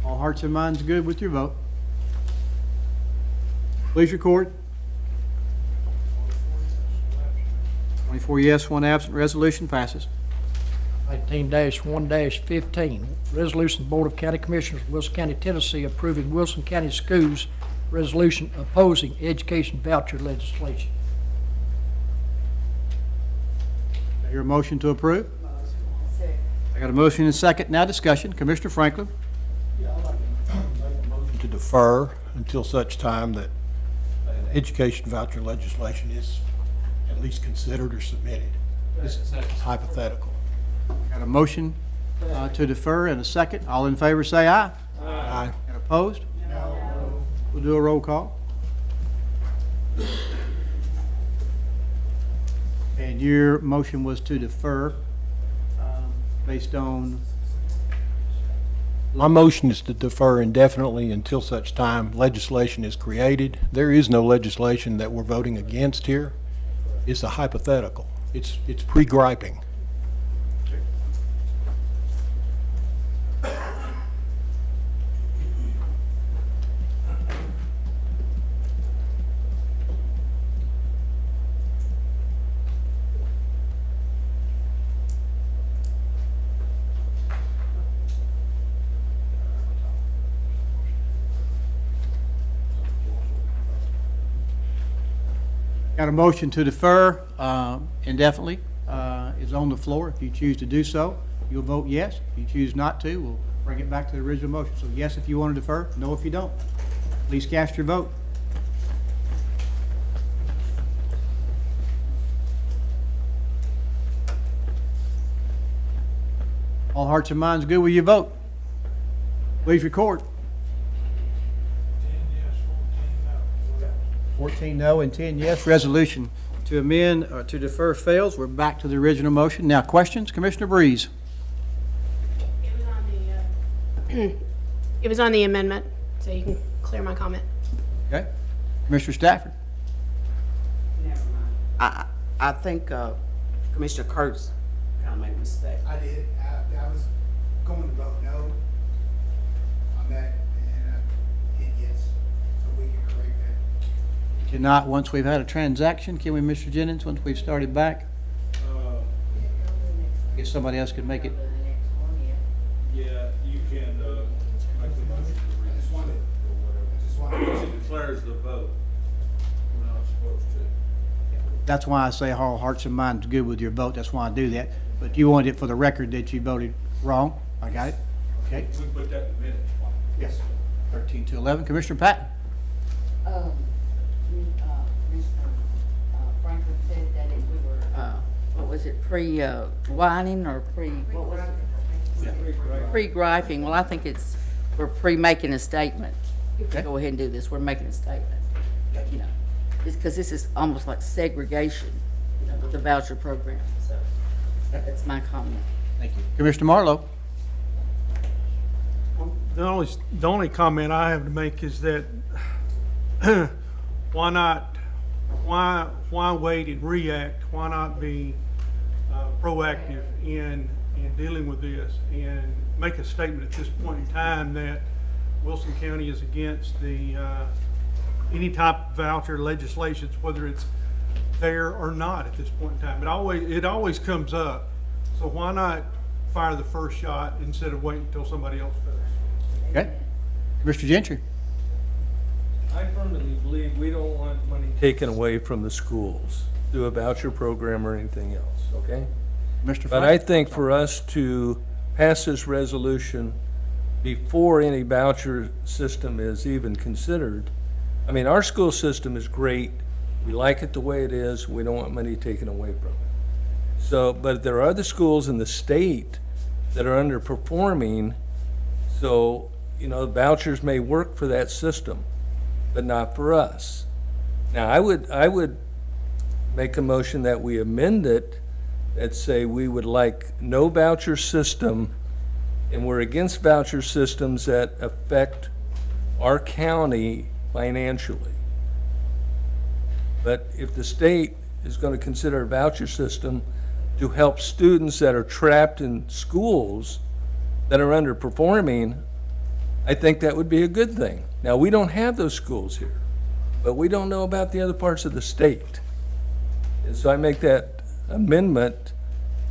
All hearts and minds good with your vote. Please record. 24 yes, 1 absent. Resolution passes. 19-1-15, resolution of the Board of County Commissioners, Wilson County, Tennessee, approving Wilson County Schools resolution opposing education voucher legislation. I hear a motion to approve. I got a motion and a second. Now discussion. Commissioner Franklin. To defer until such time that an education voucher legislation is at least considered or submitted. This is hypothetical. Got a motion to defer and a second. All in favor say aye. Aye. And opposed? No. We'll do a roll call. And your motion was to defer based on? My motion is to defer indefinitely until such time legislation is created. There is no legislation that we're voting against here. It's a hypothetical. It's pre-griping. Got a motion to defer indefinitely is on the floor. If you choose to do so, you'll vote yes. If you choose not to, we'll bring it back to the original motion. So yes if you want to defer, no if you don't. Please cast your vote. All hearts and minds good with your vote. Please record. 14 no and 10 yes. Resolution to amend or to defer fails. We're back to the original motion. Now questions? Commissioner Breeze. It was on the amendment, so you can clear my comment. Okay. Commissioner Stafford. I think Commissioner Kurtz kind of made a mistake. I did. I was going to vote no on that, and I hit yes, so we can correct that. Cannot, once we've had a transaction, can we, Mr. Jennings, once we've started back? I guess somebody else could make it. Yeah, you can, make the motion to I just wanted It declares the vote. We're not supposed to. That's why I say all hearts and minds good with your vote. That's why I do that. But you wanted it for the record that you voted wrong. I got it. Okay. We put that in the minutes. Yes. 13 to 11. Commissioner Patton. Commissioner Franklin said that we were, what was it, pre-whining or what was it? Pre-griping. Well, I think we're pre-making a statement. If we go ahead and do this, we're making a statement. You know, it's because this is almost like segregation, you know, with the voucher program. So that's my comment. Thank you. Commissioner Marlowe. The only comment I have to make is that why wait and react? Why not be proactive in dealing with this and make a statement at this point in time that Wilson County is against the any type of voucher legislations, whether it's there or not at this point in time. It always comes up. So why not fire the first shot instead of waiting until somebody else does? Okay. Mr. Gentry. I firmly believe we don't want money taken away from the schools through a voucher program or anything else, okay? Mr. But I think for us to pass this resolution before any voucher system is even considered. I mean, our school system is great. We like it the way it is. We don't want money taken away from it. So, but there are other schools in the state that are underperforming. So, you know, vouchers may work for that system, but not for us. Now, I would make a motion that we amend it, that say we would like no voucher system, and we're against voucher systems that affect our county financially. But if the state is going to consider a voucher system to help students that are trapped in schools that are underperforming, I think that would be a good thing. Now, we don't have those schools here, but we don't know about the other parts of the state. And so I make that amendment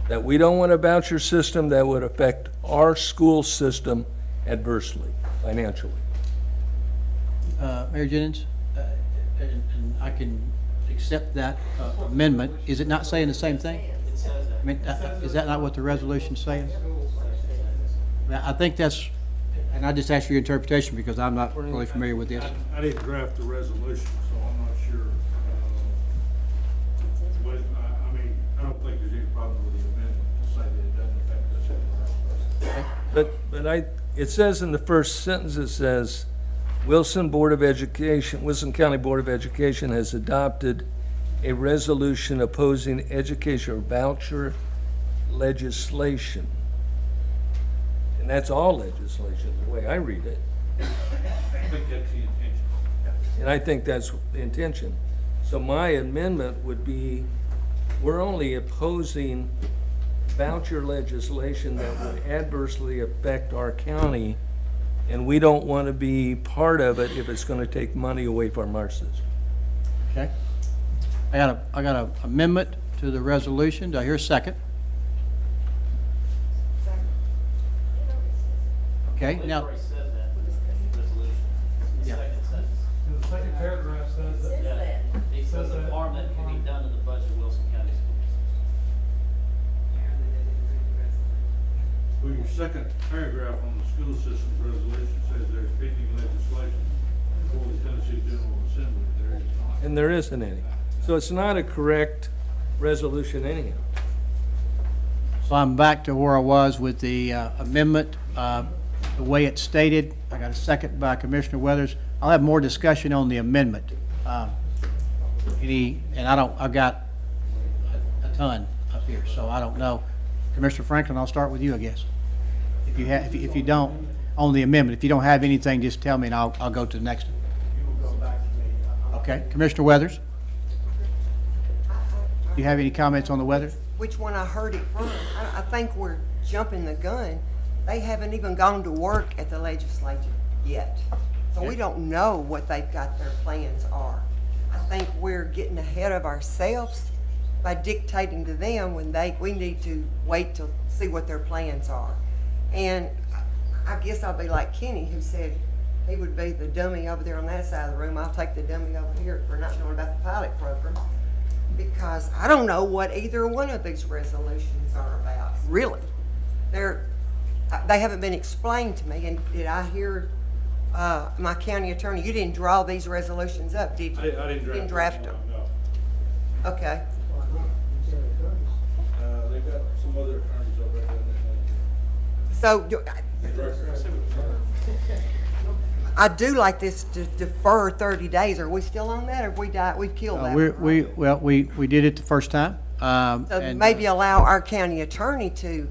that we don't want a voucher system that would affect our school system adversely, financially. Mayor Jennings, and I can accept that amendment. Is it not saying the same thing? I mean, is that not what the resolution's saying? I think that's, and I just ask for your interpretation because I'm not really familiar with this. I didn't draft the resolution, so I'm not sure. But, I mean, I don't think there's any problem with the amendment to say that it doesn't affect us. But it says in the first sentence, it says, Wilson County Board of Education has adopted a resolution opposing education or voucher legislation. And that's all legislation, the way I read it. I think that's the intention. And I think that's the intention. So my amendment would be, we're only opposing voucher legislation that would adversely affect our county, and we don't want to be part of it if it's going to take money away from our system. Okay. I got an amendment to the resolution. Do I hear a second? Okay, now, It says that in the resolution. The Yeah. second sentence. The second paragraph says that. Yeah, it says a farm that can be done to the budget of Wilson County Schools. Well, your second paragraph on the school system's resolution says there's pending legislation for the Tennessee General Assembly. There is not. And there isn't any. So it's not a correct resolution anyhow. so I'm back to where I was with the amendment, the way it's stated. I got a second by Commissioner Weathers. I'll have more discussion on the amendment. I've got a ton up here, so I don't know. Commissioner Franklin, I'll start with you, I guess. If you don't, on the amendment, if you don't have anything, just tell me and I'll go to the next one. Okay, Commissioner Weathers? Do you have any comments on the weather? Which one I heard it from. I think we're jumping the gun. They haven't even gone to work at the legislature yet. So we don't know what they've got their plans are. I think we're getting ahead of ourselves by dictating to them when we need to wait to see what their plans are. And I guess I'll be like Kenny, who said he would be the dummy over there on that side of the room. I'll take the dummy over here for not knowing about the pilot program, because I don't know what either one of these resolutions are about, really. They haven't been explained to me, and did I hear my county attorney, you didn't draw these resolutions up, did you? I didn't draft them. No. Okay. They've got some other attorneys over there. So I do like this to defer 30 days. Are we still on that, or have we died? We've killed that one, right? We did it the first time. So and, maybe allow our county attorney to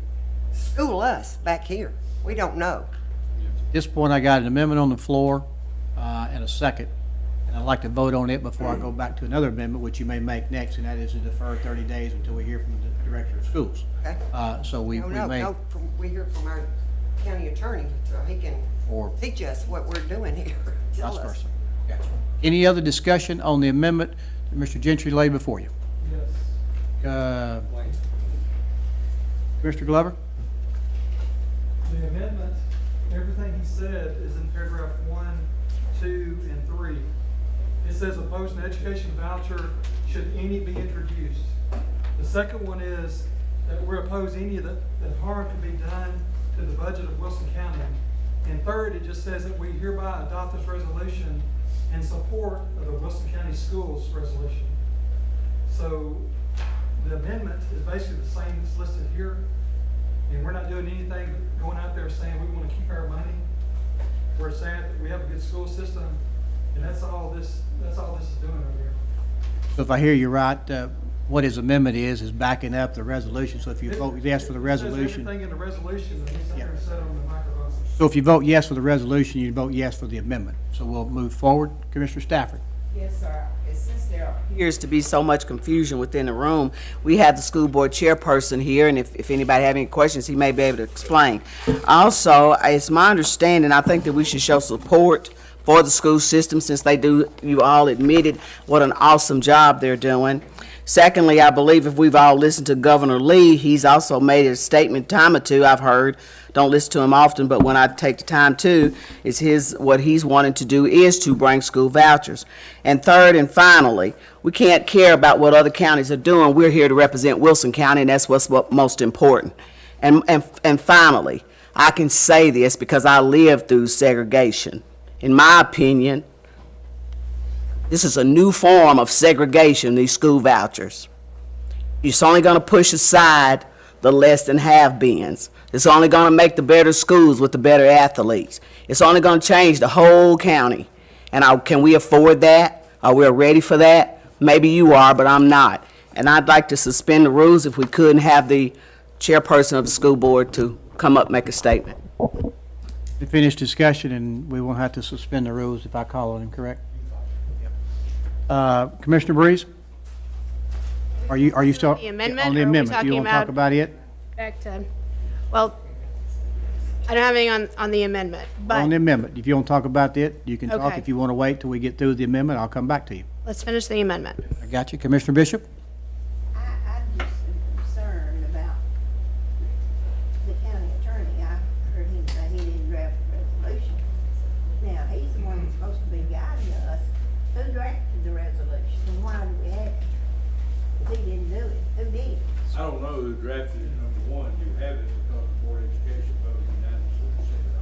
school us back here. We don't know. At this point, I got an amendment on the floor and a second, and I'd like to vote on it before I go back to another amendment, which you may make next, and that is to defer 30 days until we hear from the director of schools. Okay. So we may. We hear from our county attorney, so he can Or teach us what we're doing here. Tell vice us. versa. Gotcha. Any other discussion on the amendment that Mr. Gentry laid before you? Yes. Commissioner Glover? The amendment, everything he said is in paragraph 1, 2, and 3. It says opposed an education voucher should any be introduced. The second one is that we're opposed any that harm can be done to the budget of Wilson County. And third, it just says that we hereby adopt this resolution in support of the Wilson County Schools resolution. So the amendment is basically the same that's listed here. And we're not doing anything going out there saying we want to keep our money. We're saying that we have a good school system, and that's all this is doing over here. So if I hear you right, what his amendment is backing up the resolution. So if you vote yes for the It says resolution. everything in the resolution that he's sat there and said on the microphone. So if you vote yes for the resolution, you vote yes for the amendment. So we'll move forward. Commissioner Stafford. Yes, sir. Since there appears to be so much confusion within the room, we have the school board chairperson here, and if anybody have any questions, he may be able to explain. Also, it's my understanding, I think that we should show support for the school system since they do, you all admitted what an awesome job they're doing. Secondly, I believe if we've all listened to Governor Lee, he's also made a statement time or two, I've heard, don't listen to him often, but when I take the time to, is what he's wanting to do is to bring school vouchers. And third and finally, we can't care about what other counties are doing. We're here to represent Wilson County, and that's what's most important. And finally, I can say this because I lived through segregation. In my opinion, this is a new form of segregation, these school vouchers. It's only going to push aside the less than have-beens. It's only going to make the better schools with the better athletes. It's only going to change the whole county. And can we afford that? Are we ready for that? Maybe you are, but I'm not. And I'd like to suspend the rules if we could and have the chairperson of the school board to come up and make a statement. We finished discussion, and we won't have to suspend the rules if I call on him, correct? Commissioner Breeze? Are you still? The amendment, On the or are we amendment. You talking want to talk about it? Back to, well, I don't have anything on the amendment, but On the amendment. If you want to talk about it, you can talk. Okay. If you want to wait till we get through the amendment, I'll come back to you. let's finish the amendment. I got you. Commissioner Bishop? I'm just concerned about the county attorney. I heard him say he didn't draft a resolution. Now, he's the one that's supposed to be guiding us. Who drafted the resolution and why do we have it? If he didn't do it, who did? I don't know who drafted it, number one, you have it because the Board of Education voted unanimously to send it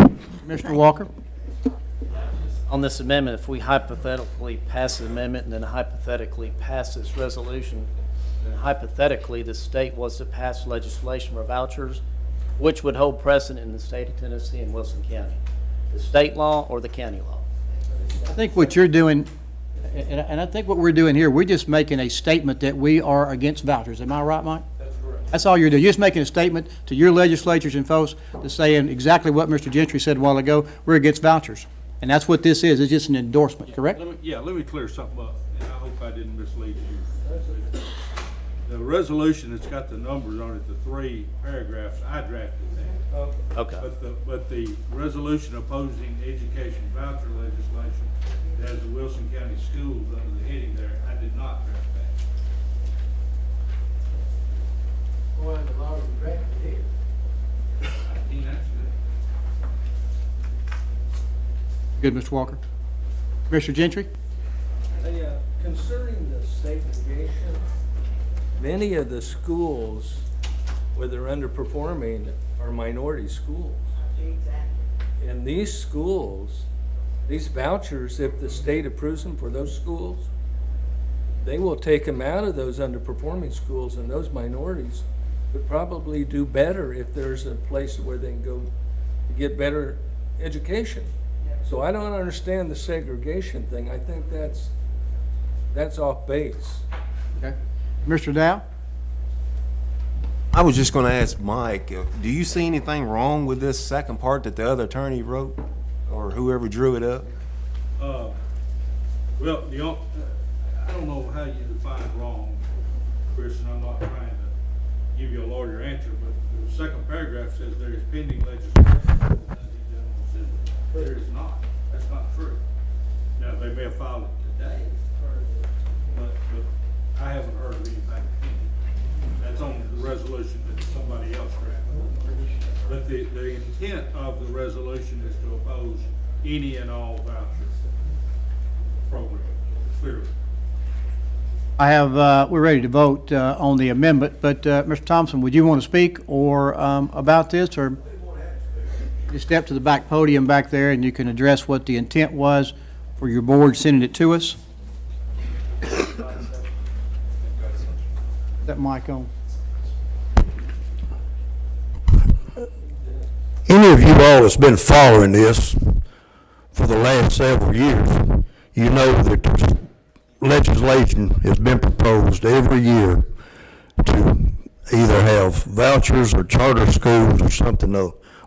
over. Commissioner Walker? On this amendment, if we hypothetically pass the amendment and then hypothetically pass this resolution, then hypothetically, the state was to pass legislation for vouchers, which would hold precedent in the state of Tennessee and Wilson County? The state law or the county law? I think what you're doing, and I think what we're doing here, we're just making a statement that we are against vouchers. Am I right, Mike? That's correct. That's all you're doing. You're just making a statement to your legislatures and folks to saying exactly what Mr. Gentry said a while ago, we're against vouchers. And that's what this is. It's just an endorsement, correct? Let me clear something up, and I hope I didn't mislead you. The resolution that's got the numbers on it, the 3 paragraphs, I drafted that. Okay. But the resolution opposing education voucher legislation that has the Wilson County Schools under the heading there, I did not draft that. Well, the law was drafted here. I think that's good. Good, Mr. Walker. Commissioner Gentry? Concerning the segregation, many of the schools where they're underperforming are minority schools. Exactly. And these schools, these vouchers, if the state approves them for those schools, they will take them out of those underperforming schools, and those minorities would probably do better if there's a place where they can go to get better education. So I don't understand the segregation thing. I think that's off base. Okay. Mr. Dow? I was just going to ask Mike, do you see anything wrong with this second part that the other attorney wrote, or whoever drew it up? Well, I don't know how you define wrong, Chris, and I'm not trying to give you a lawyer answer, but the second paragraph says there is pending legislation. There is not. That's not true. Now, they may have filed it today, but I haven't heard of anything pending. That's on the resolution that somebody else drafted. But the intent of the resolution is to oppose any and all voucher programs, clearly. We're ready to vote on the amendment, but Mr. Thompson, would you want to speak or about this, or you step to the back podium back there and you can address what the intent was for your board sending it to us? Is that mic on? Any of you all that's been following this for the last several years, you know that legislation has been proposed every year to either have vouchers or charter schools or something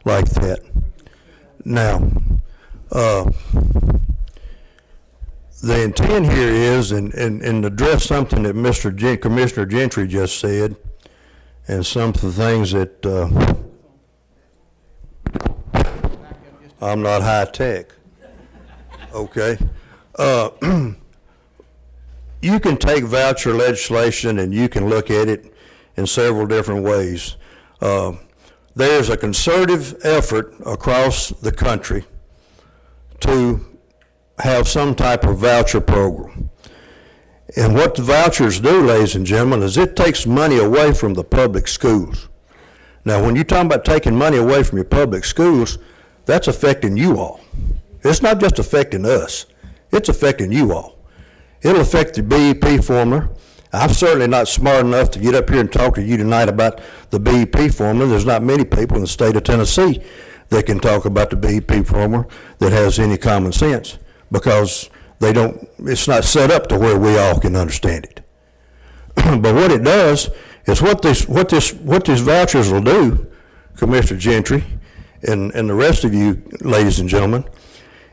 like that. Now, the intent here is, and address something that Commissioner Gentry just said, and some of the things that I'm not high tech. Okay. You can take voucher legislation and you can look at it in several different ways. There's a concerted effort across the country to have some type of voucher program. And what the vouchers do, ladies and gentlemen, is it takes money away from the public schools. Now, when you're talking about taking money away from your public schools, that's affecting you all. It's not just affecting us. It's affecting you all. It'll affect the BEP formula. I'm certainly not smart enough to get up here and talk to you tonight about the BEP formula. There's not many people in the state of Tennessee that can talk about the BEP formula that has any common sense, because it's not set up to where we all can understand it. But what it does is what these vouchers will do, Commissioner Gentry, and the rest of you, ladies and gentlemen,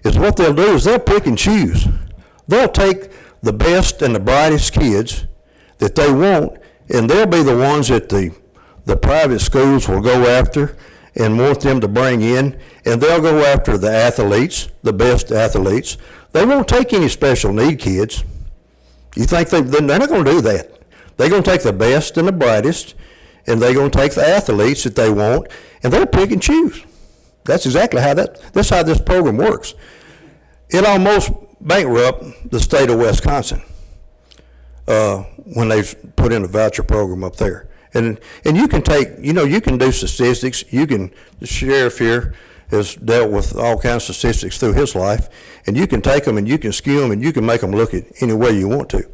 is what they'll do is they'll pick and choose. They'll take the best and the brightest kids that they want, and they'll be the ones that the private schools will go after and want them to bring in, and they'll go after the athletes, the best athletes. They won't take any special need kids. You think they're not going to do that. They're going to take the best and the brightest, and they're going to take the athletes that they want, and they'll pick and choose. That's exactly that's how this program works. It almost bankrupt the state of Wisconsin when they put in a voucher program up there. And you can you can do statistics. The sheriff here has dealt with all kinds of statistics through his life, and you can take them and you can skew them and you can make them look at any way you want to.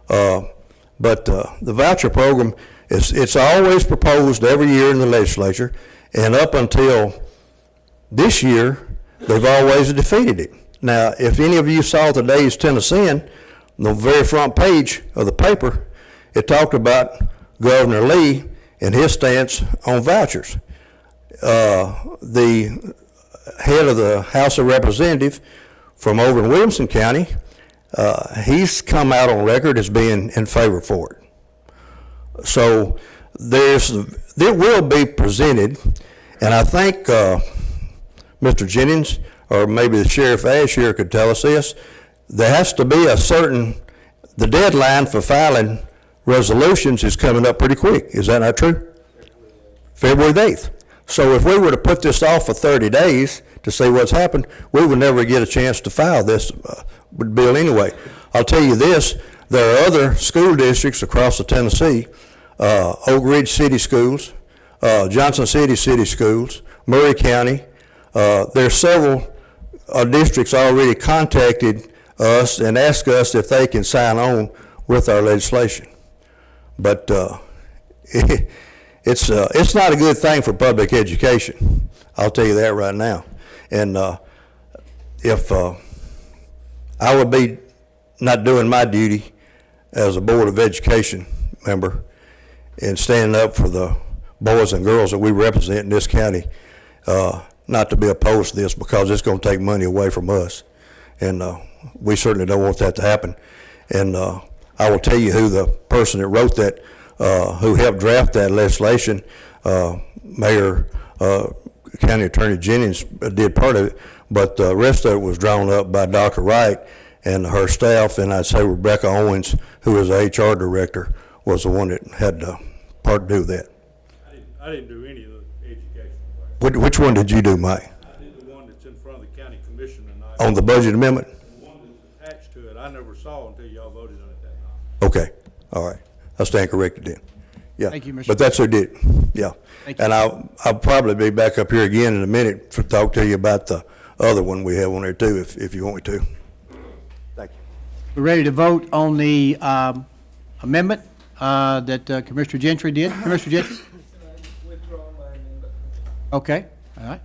But the voucher program, it's always proposed every year in the legislature, and up until this year, they've always defeated it. Now, if any of you saw today's Tennessean, the very front page of the paper, it talked about Governor Lee and his stance on vouchers. The head of the House of Representatives from over in Williamson County, he's come out on record as being in favor for it. So it will be presented, and I think Mr. Jennings, or maybe the Sheriff Ashe here could tell us this, there has to be the deadline for filing resolutions is coming up pretty quick. Is that not true? February 8th. So if we were to put this off for 30 days to see what's happened, we would never get a chance to file this bill anyway. I'll tell you this, there are other school districts across the Tennessee, Oak Ridge City Schools, Johnson City City Schools, Murray County. There's several districts already contacted us and asked us if they can sign on with our legislation. But it's not a good thing for public education. I'll tell you that right now. And if I would be not doing my duty as a Board of Education member and standing up for the boys and girls that we represent in this county, not to be opposed to this, because it's going to take money away from us. And we certainly don't want that to happen. And I will tell you who the person that wrote that, who helped draft that legislation, Mayor, County Attorney Jennings did part of it, but the rest of it was drawn up by Dr. Wright and her staff, and I'd say Rebecca Owens, who is the HR director, was the one that had part to do with that. I didn't do any of the education. Which one did you do, Mike? I did the one that's in front of the county commission tonight. On the budget amendment? The one that's attached to it, I never saw until y'all voted on it that Okay, all right. I stand corrected then. Yeah. Thank you, Mr. But that's who did, yeah. Thank you. And I'll probably be back up here again in a minute to talk to you about the other one we have on there too, if you want me to. Thank you. We're ready to vote on the amendment that Commissioner Gentry did. Commissioner Gentry? Okay, all right.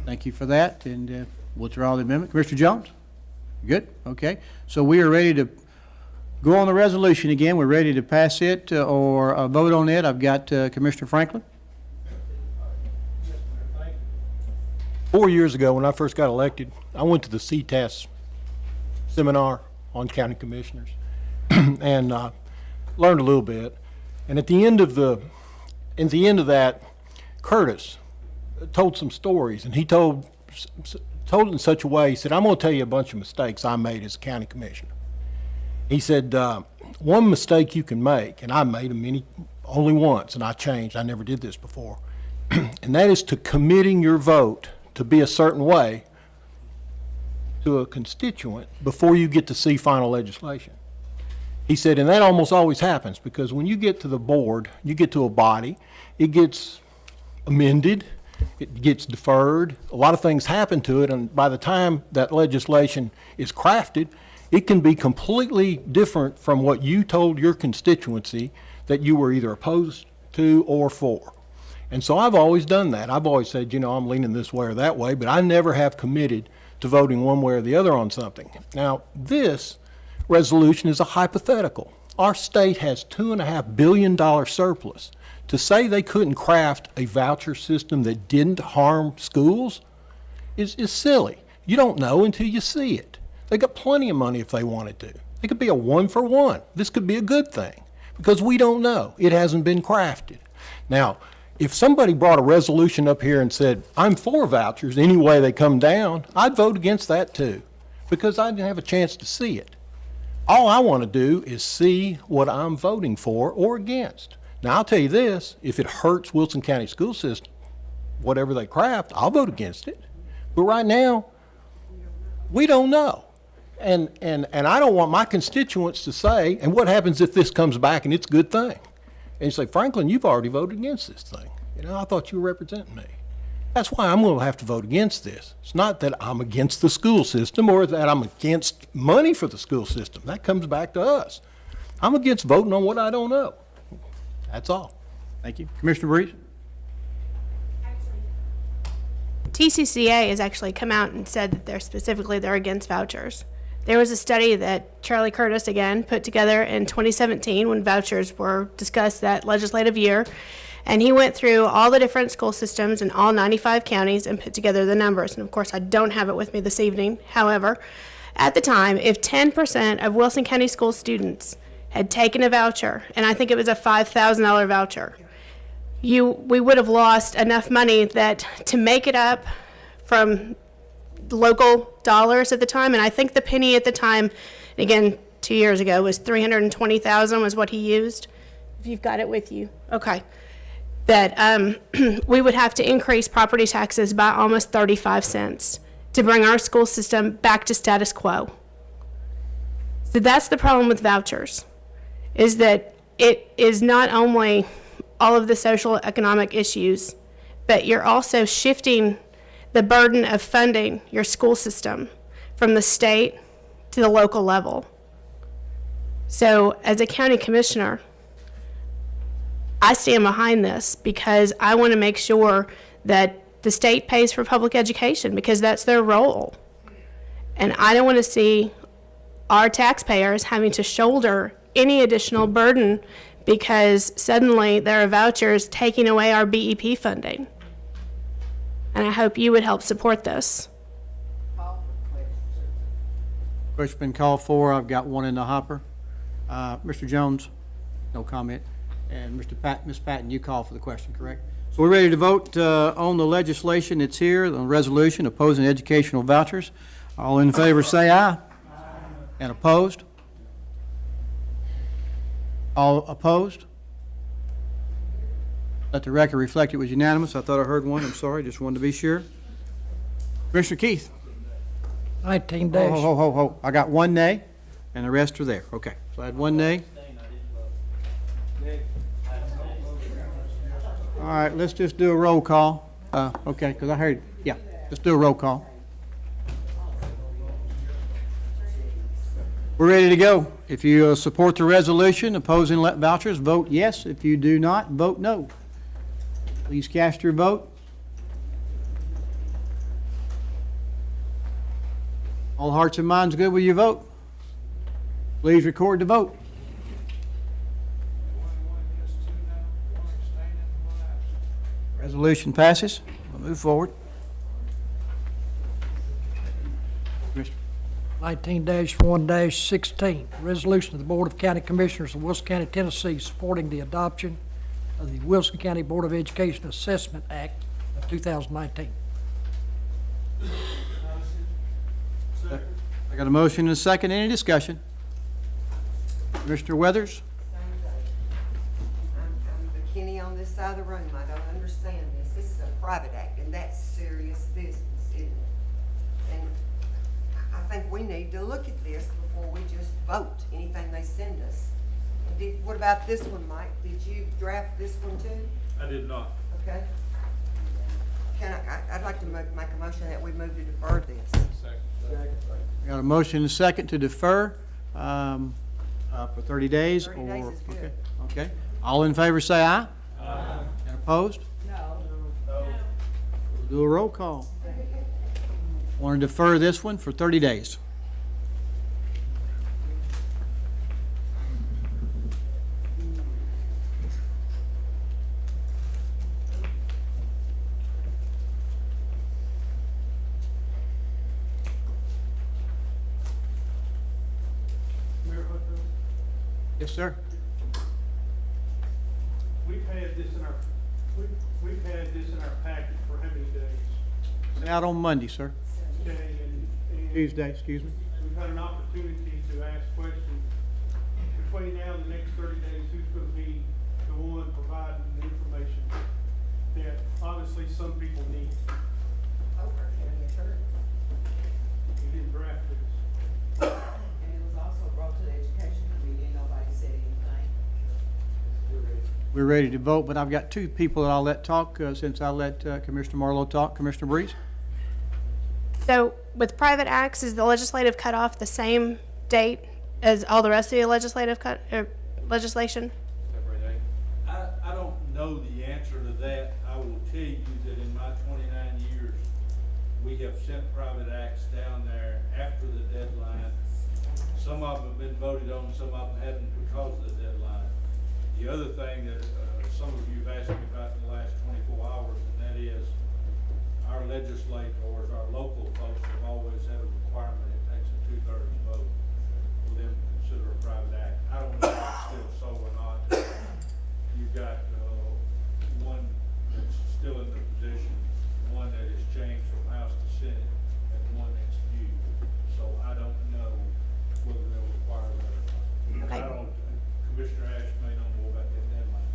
Thank you for that, and withdraw the amendment. Commissioner Jones? Good, okay. So we are ready to go on the resolution again. We're ready to pass it or vote on it. I've got Commissioner Franklin. 4 years ago, when I first got elected, I went to the CTAS seminar on county commissioners and learned a little bit. And at the end of that, Curtis told some stories, and he told it in such a way. He said, "I'm going to tell you a bunch of mistakes I made as a county commissioner." He said, "One mistake you can make," and I made them only once, and I changed. I never did this before, and that is to committing your vote to be a certain way to a constituent before you get to see final legislation. He said, and that almost always happens, because when you get to the board, you get to a body, it gets amended, it gets deferred, a lot of things happen to it, and by the time that legislation is crafted, it can be completely different from what you told your constituency that you were either opposed to or for. And so I've always done that. I've always said, I'm leaning this way or that way, but I never have committed to voting one way or the other on something. Now, this resolution is a hypothetical. Our state has $2.5 billion surplus. To say they couldn't craft a voucher system that didn't harm schools is silly. You don't know until you see it. They got plenty of money if they wanted to. It could be a 1-for-1. This could be a good thing because we don't know. It hasn't been crafted. Now, if somebody brought a resolution up here and said, I'm for vouchers any way they come down, I'd vote against that too, because I didn't have a chance to see it. All I want to do is see what I'm voting for or against. Now, I'll tell you this, if it hurts Wilson County school system, whatever they craft, I'll vote against it. But right now, we don't know. And I don't want my constituents to say, and what happens if this comes back and it's a good thing? And you say, Franklin, you've already voted against this thing. I thought you were representing me. That's why I'm going to have to vote against this. It's not that I'm against the school system or that I'm against money for the school system. That comes back to us. I'm against voting on what I don't know. That's all. Thank you. Commissioner Breeze? TCCA has actually come out and said that they're against vouchers. There was a study that Charlie Curtis, again, put together in 2017 when vouchers were discussed that legislative year. And he went through all the different school systems in all 95 counties and put together the numbers. And of course, I don't have it with me this evening. However, at the time, if 10% of Wilson County school students had taken a voucher, and I think it was a $5,000 voucher, we would have lost enough money that to make it up from local dollars at the time, and I think the penny at the time, again, 2 years ago, was $320,000 was what he used. If you've got it with you, okay. That we would have to increase property taxes by almost 35 cents to bring our school system back to status quo. So that's the problem with vouchers, is that it is not only all of the social economic issues, but you're also shifting the burden of funding your school system from the state to the local level. So as a county commissioner, I stand behind this because I want to make sure that the state pays for public education because that's their role. And I don't want to see our taxpayers having to shoulder any additional burden because suddenly there are vouchers taking away our BEP funding. And I hope you would help support this. Question's been called for. I've got one in the hopper. Mr. Jones, no comment. And Ms. Patton, you call for the question, correct? So we're ready to vote on the legislation that's here, the resolution opposing educational vouchers. All in favor say aye. And opposed? All opposed? Let the record reflect it was unanimous. I thought I heard one. I'm sorry, just wanted to be sure. Commissioner Keith? 19 days. Ho. I got one nay, and the rest are there. Okay, So I had one nay. All right, let's just do a roll call. Okay, because I heard, yeah, let's do a roll call. We're ready to go. If you support the resolution opposing vouchers, vote yes. If you do not, vote no. Please cast your vote. All hearts and minds good with your vote? Please record the vote. Resolution passes. We'll move forward. 19-1-16, resolution of the Board of County Commissioners of Wilson County, Tennessee, supporting the adoption of the Wilson County Board of Education Assessment Act of 2019. I got a motion and a second. Any discussion? Mr. Weathers? I'm the Kenny on this side of the room. I don't understand this. This is a private act, and that's serious business, isn't it? And I think we need to look at this before we just vote anything they send us. What about this one, Mike? Did you draft this one too? I did not. Okay. I'd like to make a motion that we move to defer this. I got a motion and a second to defer for 30 days. 30 days is good. Okay. Okay. All in favor say aye. Aye. And opposed? No. We'll do a roll call. Want to defer this one for 30 days. Yes, sir. We've had this in our, we've had this in our packet for how many days? Out on Monday, sir. Okay, and Tuesday, excuse me. we've had an opportunity to ask questions. Between now and the next 30 days, who's going to be the one providing the information that obviously some people need? You didn't draft this. And it was also brought to the education committee, and nobody said anything. We're ready to vote, but I've got two people that I'll let talk since I let Commissioner Marlowe talk. Commissioner Breeze? So with private acts, is the legislative cutoff the same date as all the rest of the legislative legislation? I don't know the answer to that. I will tell you that in my 29 years, we have sent private acts down there after the deadline. Some of them have been voted on, some of them haven't because of the deadline. The other thing that some of you have asked me about in the last 24 hours, and that is our legislators, our local folks have always had a requirement, it takes a 2/3 vote for them to consider a private act. I don't know if it's still so or not. You've got one that's still in the position, one that has changed from House to Senate, and one that's new. So I don't know whether they'll require that or not. I don't, Commissioner Ashe may know more about that deadline.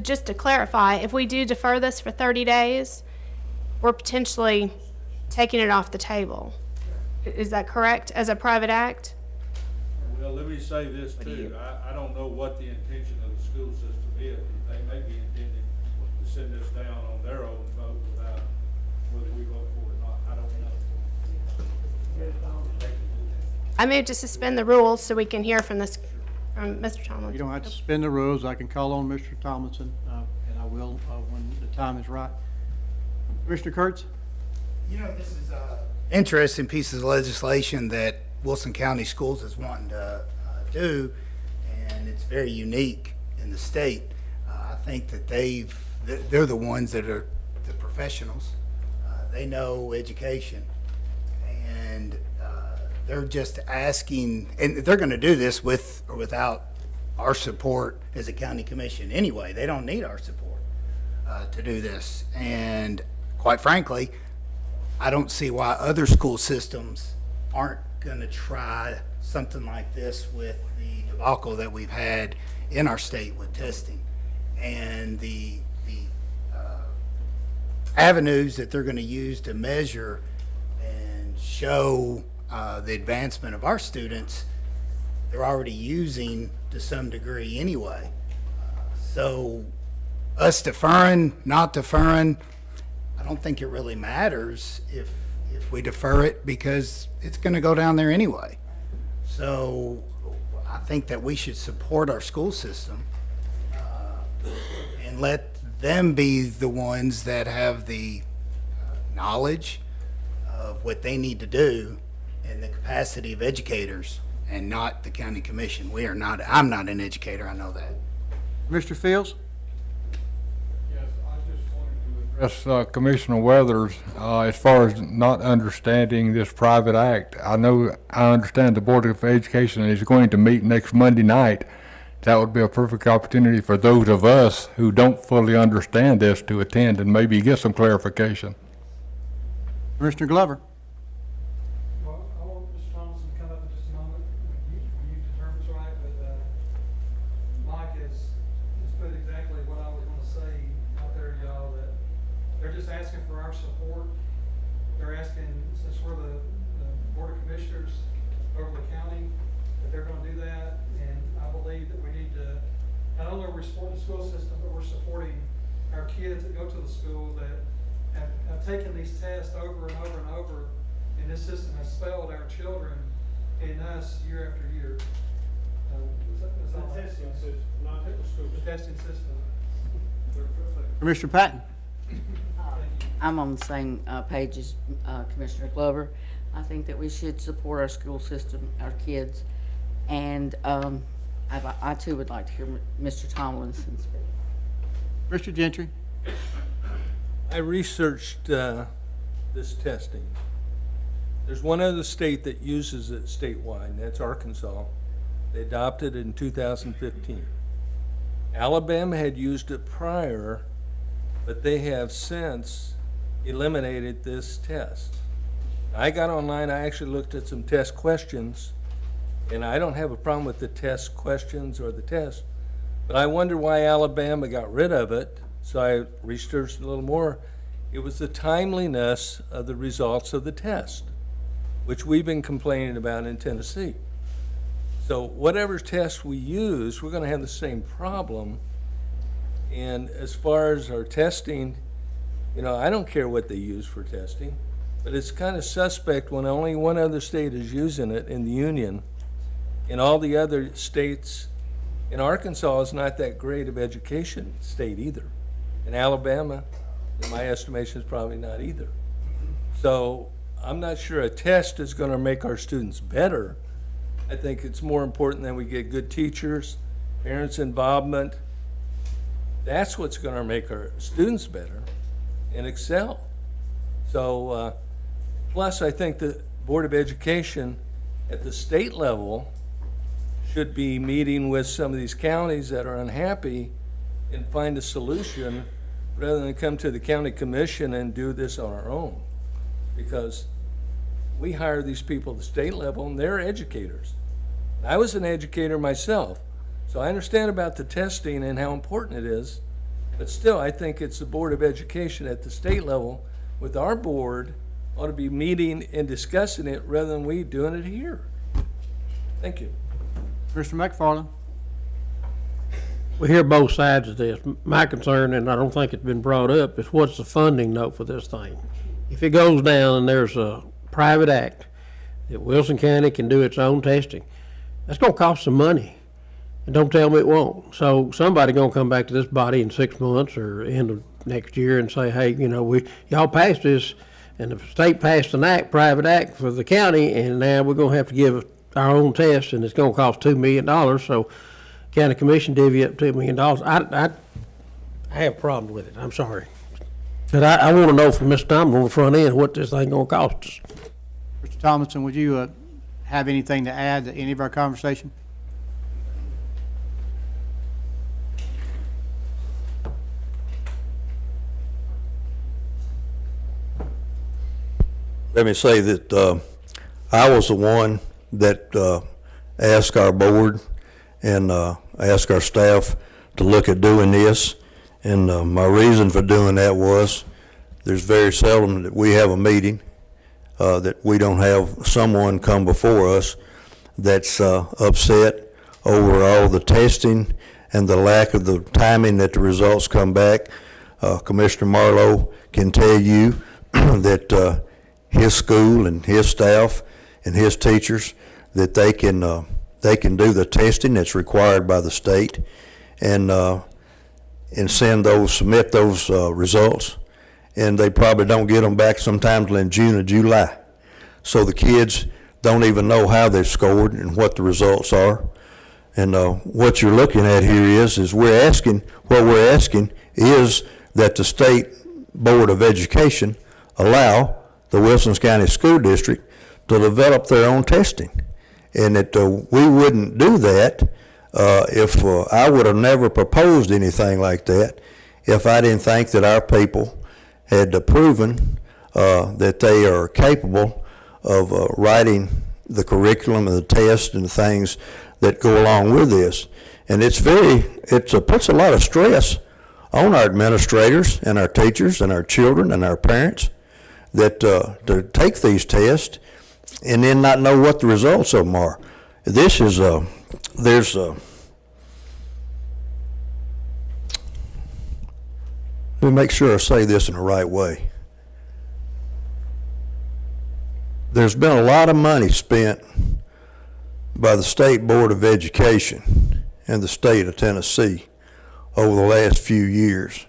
Just to clarify, if we do defer this for 30 days, we're potentially taking it off the table. Is that correct, as a private act? Well, let me say this too. I don't know what the intention of the school system is. They may be intending to send this down on their own vote without whether we vote for it or not. I don't know. I move to suspend the rules so we can hear from Mr. Tomlin. You don't have to suspend the rules. I can call on Mr. Tomlinson, and I will when the time is right. Mr. Kurtz? You know, this is a interesting piece of legislation that Wilson County Schools is wanting to do, and it's very unique in the state. I think that they're the ones that are the professionals. They know education, and they're just asking, and they're going to do this with or without our support as a county commission anyway. They don't need our support to do this, and quite frankly, I don't see why other school systems aren't going to try something like this with the debacle that we've had in our state with testing and the avenues that they're going to use to measure and show the advancement of our students. they're already using to some degree anyway. So us deferring, not deferring, I don't think it really matters if we defer it, because it's going to go down there anyway. So I think that we should support our school system and let them be the ones that have the knowledge of what they need to do and the capacity of educators, and not the county commission. We are not, I'm not an educator, I know that. Mr. Fields? Yes, I just wanted to address Commissioner Weathers as far as not understanding this private act. I understand the Board of Education is going to meet next Monday night. That would be a perfect opportunity for those of us who don't fully understand this to attend and maybe get some clarification. Commissioner Glover? Well, I want Mr. Thompson to come up in just a moment. You determine it's right, but Mike has put exactly what I was going to say out there, y'all, that they're just asking for our support. They're asking, since we're the Board of Commissioners over the county, that they're going to do that. And I believe that we need to, not only are we supporting the school system, but we're supporting our kids that go to the school that have taken these tests over and over and over, and this system has failed our children and us year after year. The testing system, not the school. The testing system. Commissioner Patton? I'm on the same page as Commissioner Glover. I think that we should support our school system, our kids, and I too would like to hear Mr. Tomlinson speak. Mr. Gentry? I researched this testing. There's one other state that uses it statewide, and that's Arkansas. They adopted it in 2015. Alabama had used it prior, but they have since eliminated this test. I got online, I actually looked at some test questions, and I don't have a problem with the test questions or the test, but I wonder why Alabama got rid of it. So I researched a little more. It was the timeliness of the results of the test, which we've been complaining about in Tennessee. So whatever test we use, we're going to have the same problem. And as far as our testing, I don't care what they use for testing, but it's kind of suspect when only one other state is using it in the union, and all the other states. And Arkansas is not that great of education state either. And Alabama, in my estimation, is probably not either. So I'm not sure a test is going to make our students better. I think it's more important that we get good teachers, parents' involvement. That's what's going to make our students better and excel. So, plus I think the Board of Education at the state level should be meeting with some of these counties that are unhappy and find a solution rather than come to the county commission and do this on our own. Because we hire these people at the state level and they're educators. I was an educator myself, so I understand about the testing and how important it is, but still I think it's the Board of Education at the state level with our board ought to be meeting and discussing it rather than we doing it here. Thank you. Mr. McFarland? We hear both sides of this. My concern, and I don't think it's been brought up, is what's the funding note for this thing? If it goes down and there's a private act that Wilson County can do its own testing, that's gonna cost some money. And don't tell me it won't. So somebody gonna come back to this body in 6 months or end of next year and say, hey, y'all passed this, and the state passed an act, private act for the county, and now we're gonna have to give our own test, and it's gonna cost $2 million, so county commission divvy up $2 million. I have a problem with it, I'm sorry. But I wanna know from Mr. Thompson on the front end what this thing gonna cost us. Mr. Tomlinson, would you have anything to add to any of our conversation? Let me say that I was the one that asked our board and asked our staff to look at doing this. And my reason for doing that was there's very seldom that we have a meeting that we don't have someone come before us that's upset over all the testing and the lack of the timing that the results come back. Commissioner Marlowe can tell you that his school and his staff and his teachers, that they can do the testing that's required by the state and submit those results, and they probably don't get them back sometime till in June or July. So the kids don't even know how they've scored and what the results are. And what you're looking at here is we're asking is that the State Board of Education allow the Wilson County School District to develop their own testing. And that we wouldn't do that if I would have never proposed anything like that if I didn't think that our people had proven that they are capable of writing the curriculum and the tests and the things that go along with this. And it puts a lot of stress on our administrators and our teachers and our children and our parents that to take these tests and then not know what the results of them are. This is let me make sure I say this in the right way. There's been a lot of money spent by the State Board of Education in the state of Tennessee over the last few years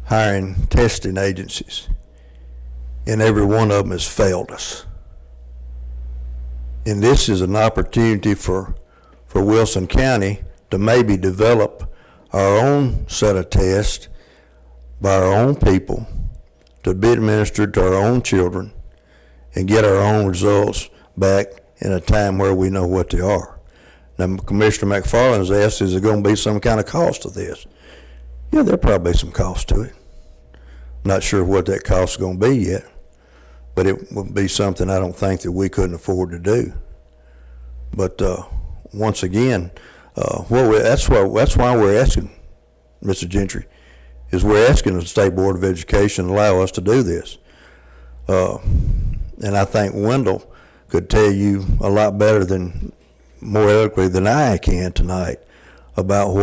hiring testing agencies, and every one of them has failed us. And this is an opportunity for Wilson County to maybe develop our own set of tests by our own people to be administered to our own children and get our own results back in a time where we know what they are. Now, Commissioner McFarland has asked, is there going to be some kind of cost to this? Yeah, there'll probably be some cost to it. Not sure what that cost is going to be yet, but it would be something I don't think that we couldn't afford to do. But once again, that's why we're asking, Mr. Gentry, is we're asking the State Board of Education to allow us to do this. And I think Wendell could tell you a lot better more eloquently than I can tonight about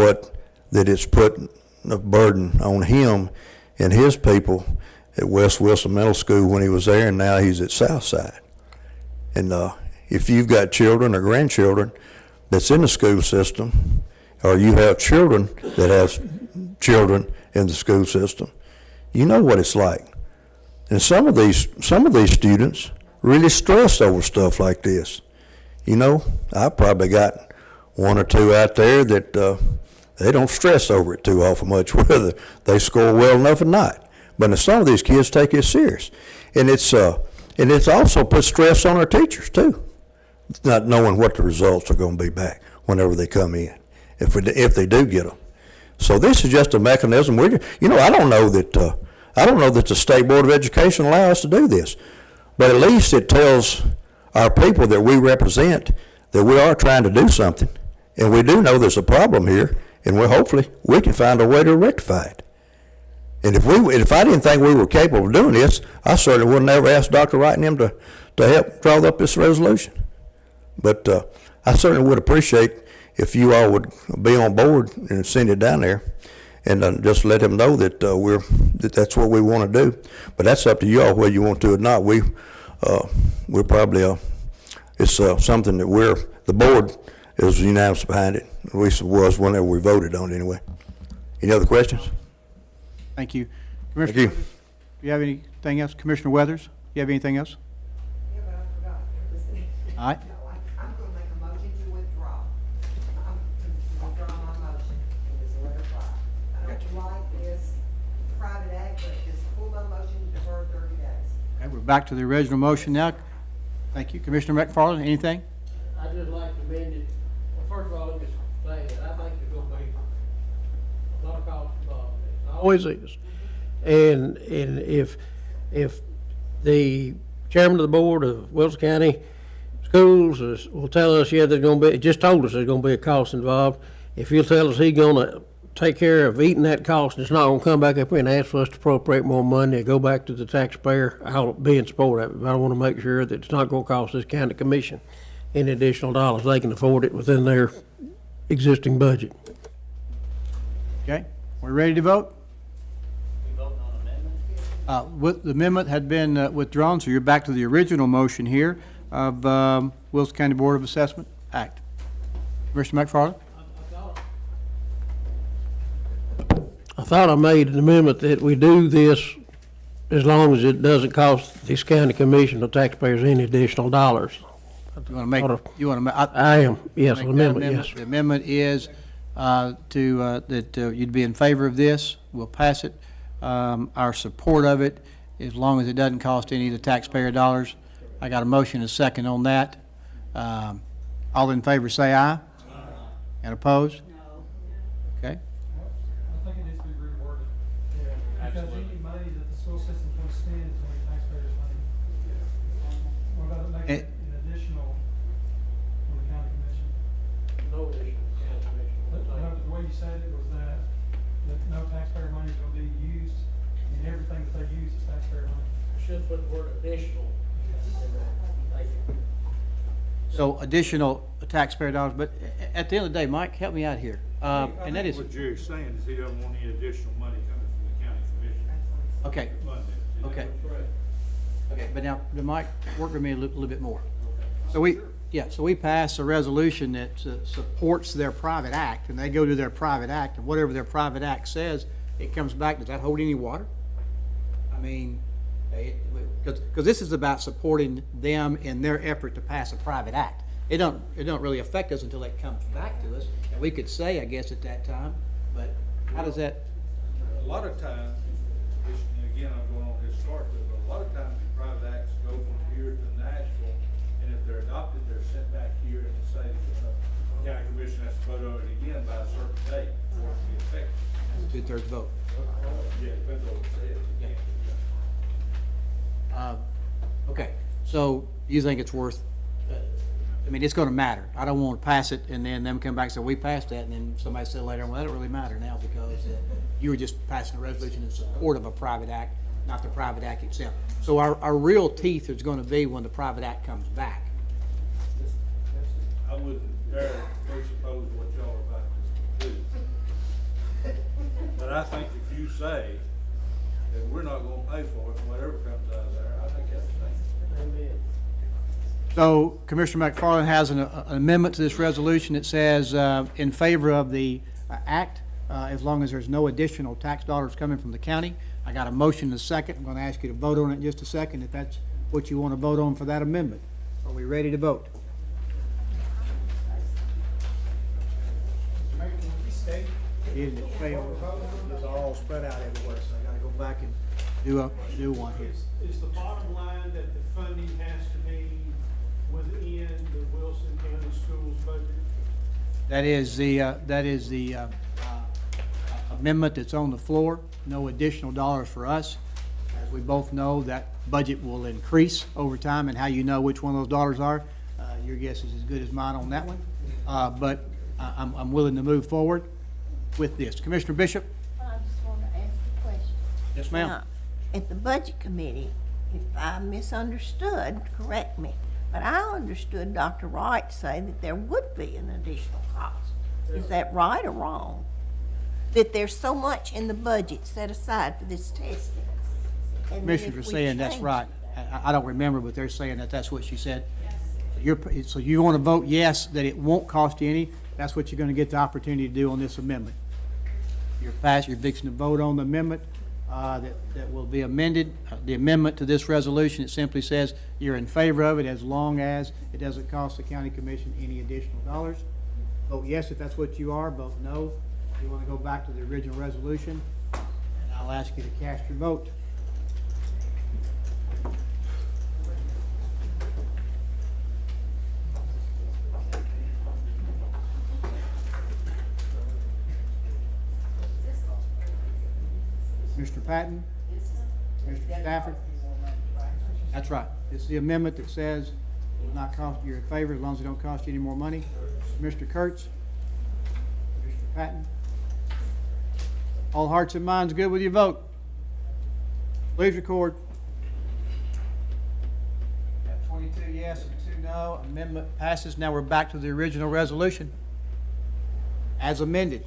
that it's put a burden on him and his people at West Wilson Middle School when he was there, and now he's at Southside. And if you've got children or grandchildren that's in the school system, or you have children that have children in the school system, you know what it's like. And some of these students really stress over stuff like this. You know, I've probably got one or two out there that they don't stress over it too awful much, whether they score well enough or not. But some of these kids take it serious, and it's also put stress on our teachers too, not knowing what the results are going to be back whenever they come in, if they do get them. So this is just a mechanism. I don't know that the State Board of Education allows us to do this, but at least it tells our people that we represent that we are trying to do something, and we do know there's a problem here, and hopefully we can find a way to rectify it. And if I didn't think we were capable of doing this, I certainly would never ask Dr. Wright and him to help draw up this resolution. But I certainly would appreciate if you all would be on board and send it down there, and just let him know that that's what we want to do. But that's up to you all whether you want to or not. We're probably it's something that the board is unanimous behind it. At least it was whenever we voted on it anyway. Any other questions? Thank you. Thank Commissioner, you. do you have anything else? Commissioner Weathers, do you have anything else? Yeah, but I forgot. All right. No, I'm going to make a motion to withdraw. I'm to withdraw my motion. It was a letter five. I don't like this private act, but just pull my motion and defer 30 days. Okay, we're back to the original motion now. Thank you. Commissioner McFarland, anything? I'd just like to amend it. Well, first of all, let me say that I think there's going to be a lot of costs involved in this. Always is. And if the chairman of the board of Wilson County Schools will tell us, yeah, there's going to be, just told us there's going to be a cost involved. If he'll tell us he's going to take care of eating that cost, and it's not going to come back up here and ask for us to appropriate more money and go back to the taxpayer, I'll be in support of it. But I want to make sure that it's not going to cost this county commission any additional dollars. They can afford it within their existing budget. Okay, we ready to vote? The amendment had been withdrawn, so you're back to the original motion here of Wilson County Board of Assessment Act. Commissioner McFarland? I thought I made an amendment that we do this as long as it doesn't cost this county commission or taxpayers any additional dollars. You want to make, you want to make? I am, yes, Make an that amendment, yes. The amendment is that you'd be in favor of this. We'll pass it. Our support of it, as long as it doesn't cost any of the taxpayer dollars. I got a motion and a second on that. All in favor say aye. And opposed? No. Okay. I think it needs to be reworded. Because any money that the school system's going to spend is going to be taxpayers' money. What about making it an additional from the county commission? No additional county commission. The way you said it was that no taxpayer money is going to be used, and everything that they use is taxpayer money. Should put the word additional in there. Thank you. So additional taxpayer dollars, but at the end of the day, Mike, help me out here. And that is, What Jerry's saying is he doesn't want any additional money coming from the county commission. okay, to fund this. okay. Okay, but now, Mike, work with me a little bit more. So we pass a resolution that supports their private act, and they go to their private act, and whatever their private act says, it comes back. Does that hold any water? I mean, because this is about supporting them in their effort to pass a private act. It don't really affect us until it comes back to us, and we could say, I guess, at that time, but how does that? A lot of times, and again, I'm going on historically, but a lot of times the private acts go from here to Nashville, and if they're adopted, they're sent back here and say, the county commission has to vote on it again by a certain date for it to be effective. Two-thirds vote. Yeah, depends on what it says. Okay, so you think it's worth, I mean, it's gonna matter. I don't want to pass it and then them come back and say, we passed that, and then somebody said later, well, that don't really matter now because you were just passing a resolution in support of a private act, not the private act itself. So our real teeth is gonna be when the private act comes back. I wouldn't dare presuppose what y'all are about to do. But I think if you say that we're not gonna pay for it, whatever comes out of there, I think that's the thing. So Commissioner McFarland has an amendment to this resolution that says in favor of the act, as long as there's no additional tax dollars coming from the county. I got a motion and a second. I'm going to ask you to vote on it in just a second if that's what you want to vote on for that amendment. Are we ready to vote? Isn't it failed? It's all spread out everywhere, so I got to go back and do one here. Is the bottom line that the funding has to be within the Wilson County Schools budget? That is the amendment that's on the floor. No additional dollars for us. As we both know, that budget will increase over time, and how you know which one of those dollars are, your guess is as good as mine on that one. But I'm willing to move forward with this. Commissioner Bishop? I just want to ask a question. Yes, ma'am. Now, at the Budget Committee, if I misunderstood, correct me, but I understood Dr. Wright say that there would be an additional cost. Is that right or wrong? That there's so much in the budget set aside for this testing? And then Commissioners if are we saying that's change right. I don't remember, but they're saying that that's what she said. So you want to vote yes, that it won't cost you any? That's what you're going to get the opportunity to do on this amendment. You're fixing to vote on the amendment that will be amended. The amendment to this resolution, it simply says you're in favor of it as long as it doesn't cost the county commission any additional dollars. Vote yes if that's what you are. Vote no if you want to go back to the original resolution. And I'll ask you to cast your vote. Mr. Patton? Mr. Stafford? That's right. It's the amendment that says it will not cost, you're in favor as long as it don't cost you any more money. Mr. Kurtz? Mr. Patton? All hearts and minds good with your vote? Please record. Got 22 yes, yes and 2 no. Amendment passes. Now we're back to the original resolution as amended.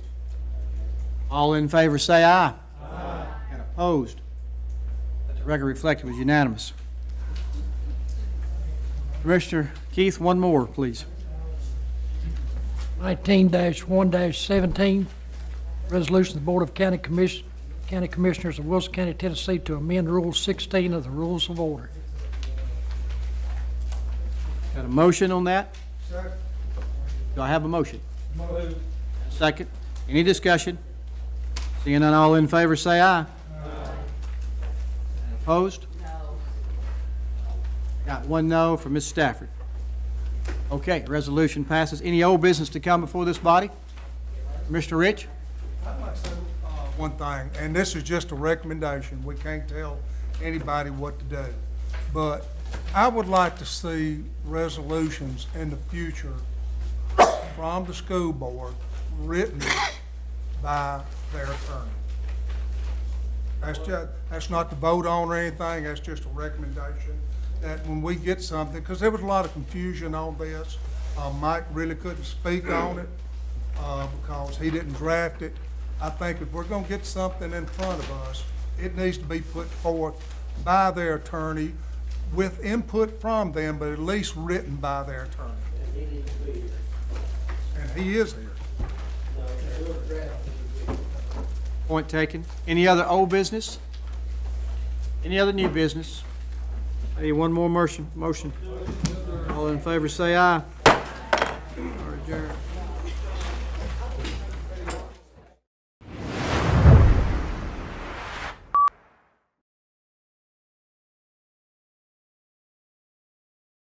All in favor say aye. Aye. And opposed? Let the record reflect it was unanimous. Commissioner Keith, one more, please. 19-1-17, resolution of the Board of County Commissioners of Wilson County, Tennessee to amend Rule 16 of the Rules of Order. Got a motion on that? Do I have a motion? Second. Any discussion? Seeing none, all in favor say aye. Opposed? No. Got one no from Ms. Stafford. Okay, resolution passes. Any old business to come before this body? Mr. Rich? I'd like to say one thing, and this is just a recommendation. We can't tell anybody what to do. But I would like to see resolutions in the future from the school board written by their attorney. That's not to vote on or anything, that's just a recommendation that when we get something, because there was a lot of confusion on this. Mike really couldn't speak on it because he didn't draft it. I think if we're gonna get something in front of us, it needs to be put forth by their attorney with input from them, but at least written by their attorney. And he is here. Point taken. Any other old business? Any other new business? I need one more motion. All in favor say aye. Or adjourn.